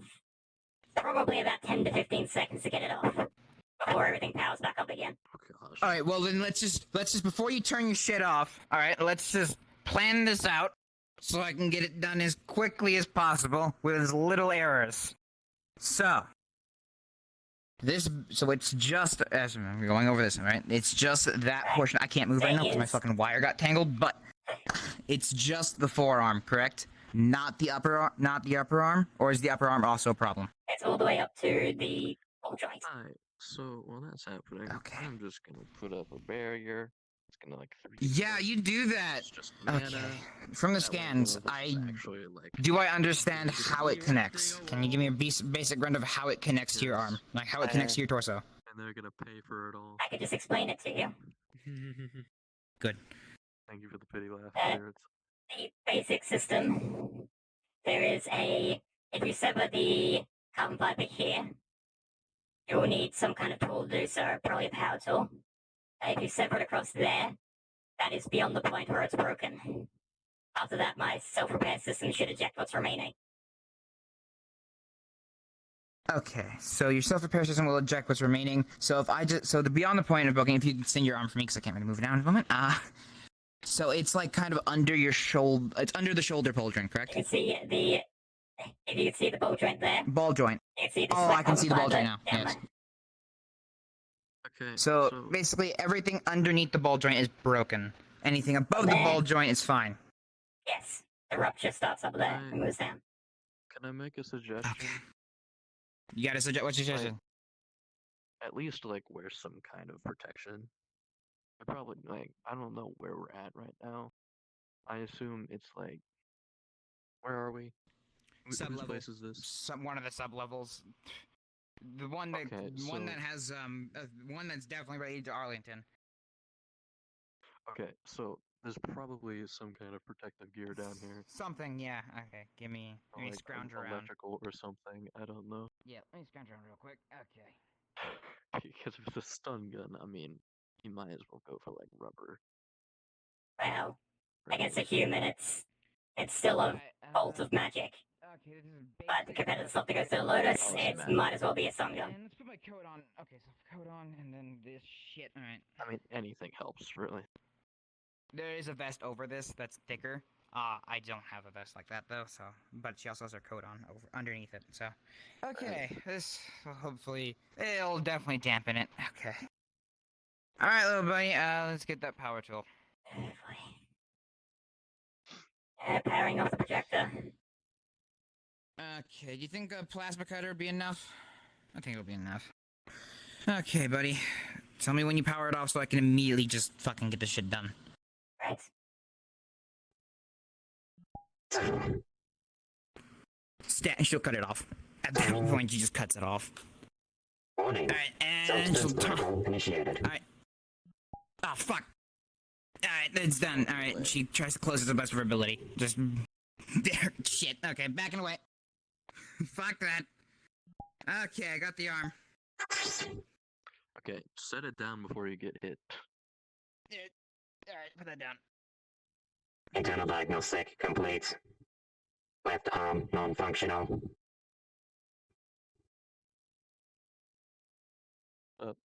probably about 10 to 15 seconds to get it off before everything powers back up again. Alright, well then let's just, before you turn your shit off, alright, let's just plan this out so I can get it done as quickly as possible with as little errors. So it's just, as I'm going over this, alright? It's just that portion. I can't move right now because my fucking wire got tangled, but it's just the forearm, correct? Not the upper arm? Or is the upper arm also a problem? It's all the way up to the ball joint. Alright, so while that's happening, I'm just gonna put up a barrier. It's gonna like... Yeah, you do that! Just Okay. From the scans, do I understand how it connects? Can you give me a basic run of how it connects to your arm? Like, how it connects to your torso? And they're gonna pay for it all. I could just explain it to you. Good. Thank you for the pity laugh. The basic system, there is if you sever the carbon fiber here, you'll need some kind of tool to do so, probably a power tool. If you sever it across there, that is beyond the point where it's broken. After that, my self-repair system should eject what's remaining. Okay, so your self-repair system will eject what's remaining. So if I just, so to be on the point of booking, if you can extend your arm for me, because I can't really move it down in a moment. So it's like kind of under your shoulder, it's under the shoulder pauldron, correct? You can see the, if you can see the ball joint there. Ball joint. You can see the Oh, I can see the ball joint now, Yeah, yes. Okay. So basically everything underneath the ball joint is broken. Anything above the ball joint is fine. Yes, the rupture starts up there and moves down. Can I make a suggestion? You got a suggestion? What's your suggestion? At least like wear some kind of protection. I probably like I don't know where we're at right now. I assume it's like where are we? Whose place is this? One of the sub levels. The one that one that has one that's definitely related to Arlington. Okay, so there's probably some kind of protective gear down here. Something, yeah. Okay, give me let me Like scrounge around. electrical or something. I don't know. Yeah, let me scrounge around real quick. Okay. Because if it's a stun gun, I mean, you might as well go for like rubber. Well, against a human, it's still a bolt of magic. Okay, this is But compared to the stuff that goes to Lotus, it might as well be a stun gun. And let's put my coat on. Okay, so coat on and then this shit. Alright. I mean, anything helps, really. There is a vest over this that's thicker. I don't have a vest like that though, so but she also has her coat on over underneath it, so okay, this will hopefully it'll definitely dampen it. Okay. Alright, little buddy, let's get that power tool. Powering off the projector. Okay, do you think a plasma cutter would be enough? I think it'll be enough. Okay, buddy. Tell me when you power it off so I can immediately just fucking get this shit done. Right. She'll cut it off. At that point, she just cuts it off. Warning. Alright, and she'll initiated. Alright. Oh, fuck. Alright, it's done. Alright, she tries to close it to the best of her ability. Just... there. Shit. Okay, backing away. Fuck that. Okay, I got the arm. Okay, set it down before you get hit. Alright, put that down. Internal diagnostic complete. Left arm non-functional. Up.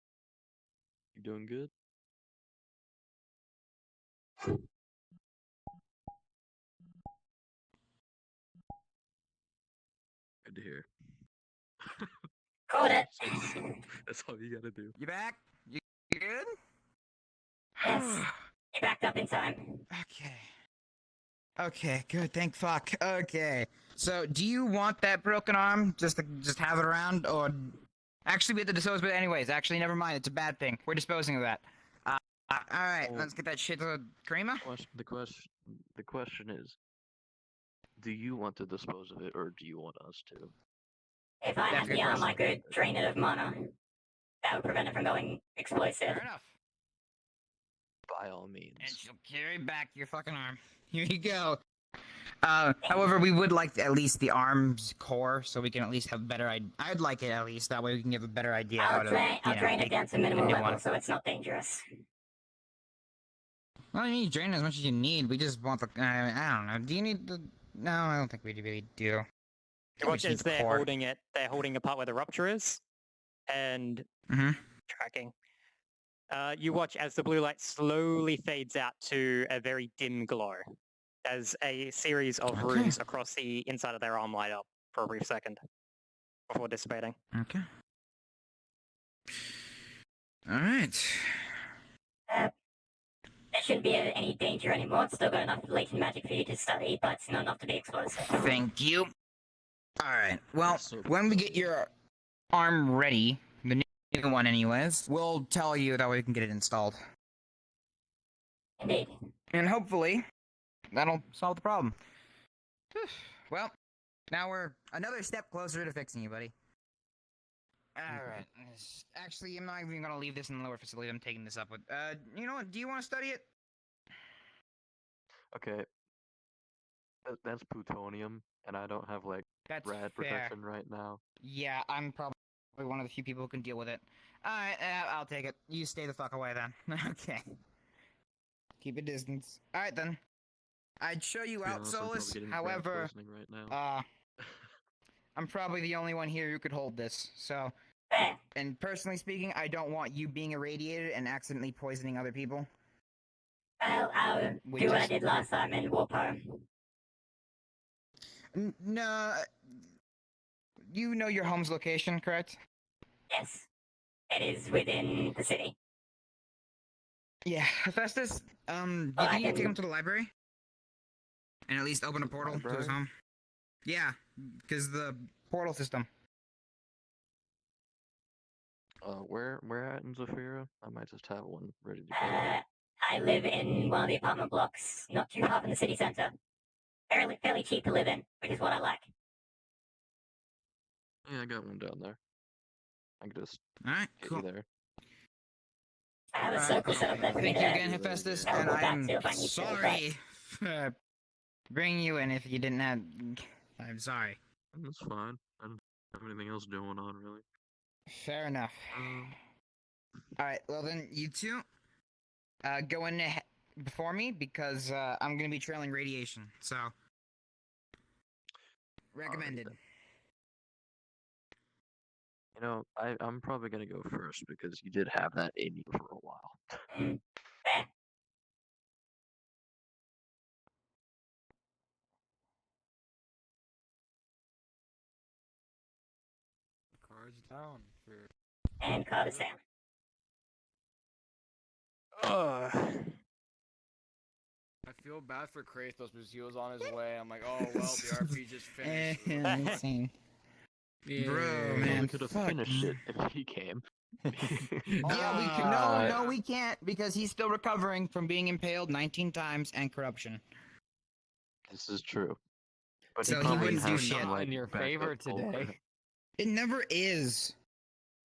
You doing good? Good to hear. Caught it. That's all you gotta do. You back? You good? Yes. You backed up in time. Okay. Okay, good, thank fuck. Okay. So, do you want that broken arm? Just have it around, or... Actually, we have to dispose of it anyways. Actually, never mind, it's a bad thing. We're disposing of that. Alright, let's get that shit to Karima. The question is, do you want to dispose of it, or do you want us to? If I had the arm, I could drain it of mana. That would prevent it from going explosive. Fair enough. By all means. And she'll carry back your fucking arm. Here you go. However, we would like at least the arm's core, so we can at least have a better idea. I'd like it at least, that way we can give a better idea how to, I'll drain it down to minimum level, so it's not dangerous. Well, you need to drain as much as you need. We just want the. I don't know. Do you need the? No, I don't think we really do. You watch as they're holding it. They're holding a part where the rupture is, and tracking. You watch as the blue light slowly fades out to a very dim glow, as a series of runes across the inside of their arm light up for a brief second before dissipating. Okay. All right. There shouldn't be any danger anymore. It's still got enough latent magic for you to study, but it's not enough to be explosive. Thank you. Alright, well, when we get your arm ready, the new one anyways, we'll tell you that way we can get it installed. Indeed. And hopefully, that'll solve the problem. Well, now we're another step closer to fixing you, buddy. Alright, actually, I'm not even gonna leave this in the lower facility. I'm taking this up with, you know what, do you want to study it? Okay. That's plutonium, and I don't have, like, That's rad fair. protection right now. Yeah, I'm probably one of the few people who can deal with it. Alright, I'll take it. You stay the fuck away then. Okay. Keep a distance. Alright then. I'd show you out, Solace. However, right now. I'm probably the only one here who could hold this, so... And personally speaking, I don't want you being irradiated and accidentally poisoning other people. Well, I'll do what I did last time and warp home. No... You know your home's location, correct? Yes. It is within the city. Yeah, Hephaestus, do you Well, I think you can take can- him to the library? And at least open a portal to his Library? home? Yeah, because the portal system. Where at in Zafira? I might just have one ready to go. I live in one of the apartment blocks, not too far from the city center. Fairly cheap to live in, which is what I like. Yeah, I got one down there. I can just Alright, get cool. you there. I have a circle set up there for me Thank you to- again, Hephaestus, I'll and go back I'm to if I need to, sorry for bringing you in if you didn't have... I'm sorry. That's fine. I don't have anything else going on, really. Fair enough. Alright, well then, you two, go in before me, because I'm gonna be trailing radiation, so... Recommended. You know, I'm probably gonna go first because you did have that in you for a while. Cards down for. And cards down. I feel bad for Kratos because he was on his way. I'm like, oh well, the RP just finished. Insane. Bro, We man, could have fuck. finished it if he came. Yeah, we can. No, we can't, because he's still recovering from being impaled 19 times and corruption. This is true. But So he probably wouldn't do has shit. some, Not like, in your backup favor culprit. today. It never is.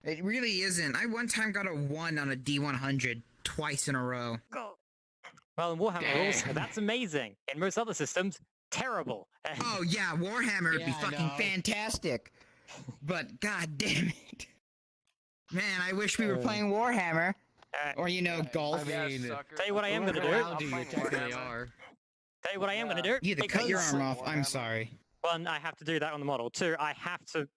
It really isn't. I one time got a 1 on a D100 twice in a row. Well, in Warhammer rules, that's amazing. In most other systems, terrible. Oh yeah, Warhammer would be Yeah, I fucking know. fantastic. But god damn it. Man, I wish we were playing Warhammer. Or, you know, golf. tell you what I am gonna do. Tell you what I am gonna do. You had to cut your because- arm off. I'm sorry. One, I have to do that on the model. Two, I'm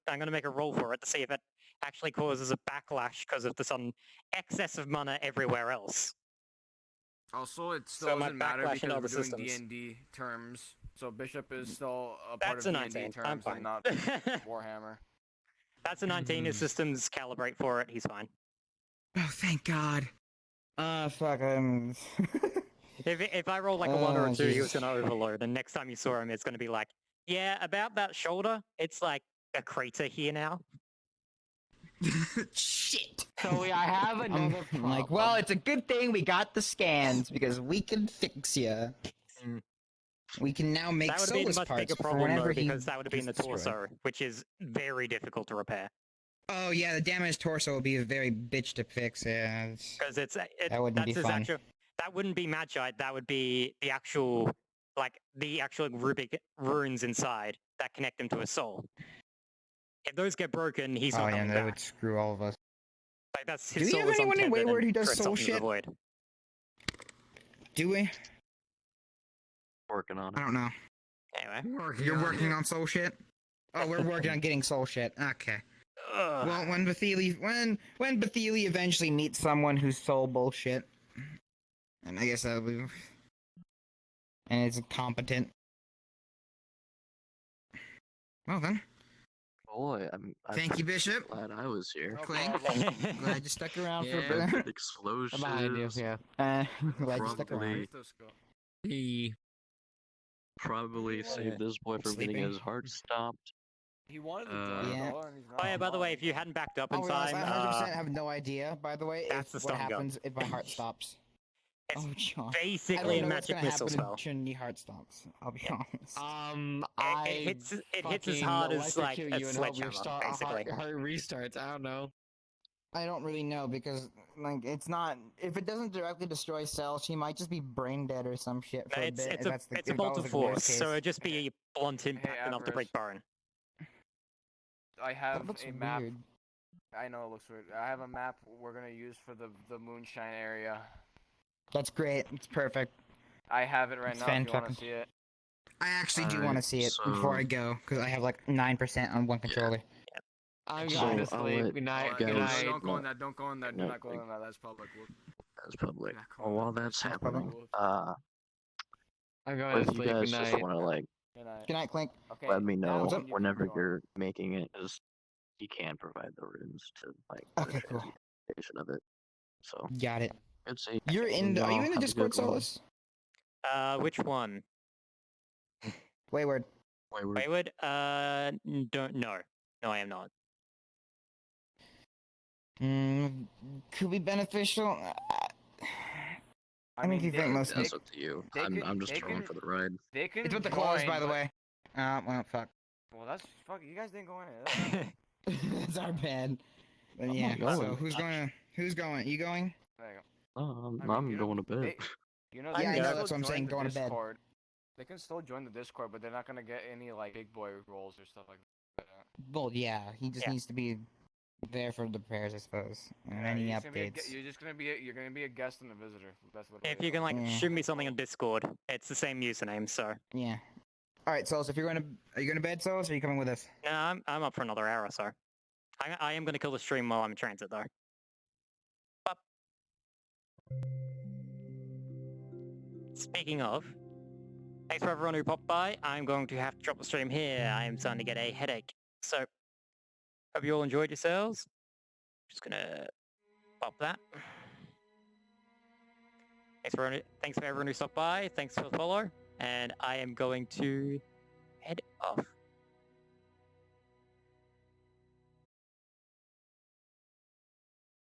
gonna make a roll for it to see if it actually causes a backlash because of the sudden excess of mana everywhere else. Also, it So still my doesn't matter backlash in because other we're doing systems. D&D terms. So Bishop is still a part That's of a D&D 19. I'm terms fine. and not Warhammer. That's a 19. His systems calibrate for it. He's fine. Oh, thank God. Fuck, If I roll like a 1 or a 2, he was Jesus. gonna overload, and next time you saw him, it's gonna be like, yeah, about that shoulder, it's like a crater here now. Shit. So I have another I'm like, well, it's a good thing we got the scans, because we can fix you. We can now make That would have been a Solace much parts bigger for problem, whenever though, he because that would have been the gets destroyed. torso, which is very difficult to repair. Oh yeah, the damaged torso would be a very bitch to fix. Yeah, Because that wouldn't be his fun. actual, that wouldn't be Magite, that would be the actual Rubik runes inside that connect him to his soul. If those get broken, he's Oh not yeah, coming that back. would screw all of us. Like, that's Do his we soul have is anyone in untethered Wayward and who does drifts soul off into the shit? void. Do we? Working on I it. don't know. Anyway. You're working on soul shit? Oh, we're working on getting soul shit. Okay. Well, when Betheli eventually meets someone who's soul bullshit, and I guess that'll be, and is competent. Well then. Boy, I'm Thank you, Bishop. glad I was here. Clink. Glad you stuck around for a Yeah, bit. explosions. behind you, yeah. Glad you stuck around. Probably saved this boy from getting Sleeping. his heart stopped. He wanted the Yeah. $200 and he's not. Oh yeah, by the way, if you hadn't backed up in I'll be honest, time, I 100% have no idea, by the way, that's if the what stun gun. happens if my heart stops. It's Oh, John. basically I a don't know what's magic gonna missile happen spell. if Trinity heart stops. I'll be honest. It hits as hard as like a sledgehammer, basically. Heart restarts. I don't know. I don't really know because, like, it's not. If it doesn't directly destroy cells, she might just be brain dead or some shit for It's a bit. it's if a that's the, it's a if that bolt was, of like, the worst force, case. so it'd just be a blunt impact enough to Average. break bone. I have That looks a map. weird. I know it looks weird. I have a map we're gonna use for the moonshine area. That's great. It's perfect. I have it right It's now if you want to fan-fucking- see it. I actually do want to see it before I so- go, because I have like 9% on one controller. I'm So, going to I'll sleep. let Good night. you Good guys night. Don't go in know. that. Don't go in that. Do No, not go in that. That's public. That's public. Yeah, Well, while that's That's public. happening, I'm going if to you sleep. Good guys just night. want to like Good night, Clink. Okay. let me now know when you whenever can join. you're making it, as he can provide the runes to like the Okay, cool. transmutation of it. So Got it. good seeing You're in the, are you y'all. in the Have a Discord, good one. Solace? Which one? Wayward. Wayward? Don't, no. No, I am not. Could be beneficial. I I mean, think you think most. That's up to you. I'm just thrown for the ride. They can It's about to join, close, by the but- way. Well, fuck. Well, that's fuck. You guys didn't go in it. It's our bad. But I'm yeah. not So going. who's going? You going? There you Oh, go. I'm going to bed. You know, Yeah, I they know, can that's still what I'm join saying, the going to bed. Discord. They can still join the Discord, but they're not gonna get any like big boy roles or stuff like that. Well, yeah. He just needs to be there for the prayers, I suppose, and any you're just gonna be updates. you're just gonna be you're gonna be a guest and a visitor. That's what. If you can, like, shoot me something on Discord, it's the same username, so. Yeah. All right, Solus. If you're going to, are you going to bed, Solus, or are you coming with us? No, I'm up for another hour or so. I am going to kill the stream while I'm in transit, though. But speaking of, thanks for everyone who popped by. I'm going to have to drop the stream here. I am starting to get a headache. So, hope you all enjoyed yourselves. Just gonna pop that. Thanks for everyone who stopped by. Thanks for the follow. And I am going to head off.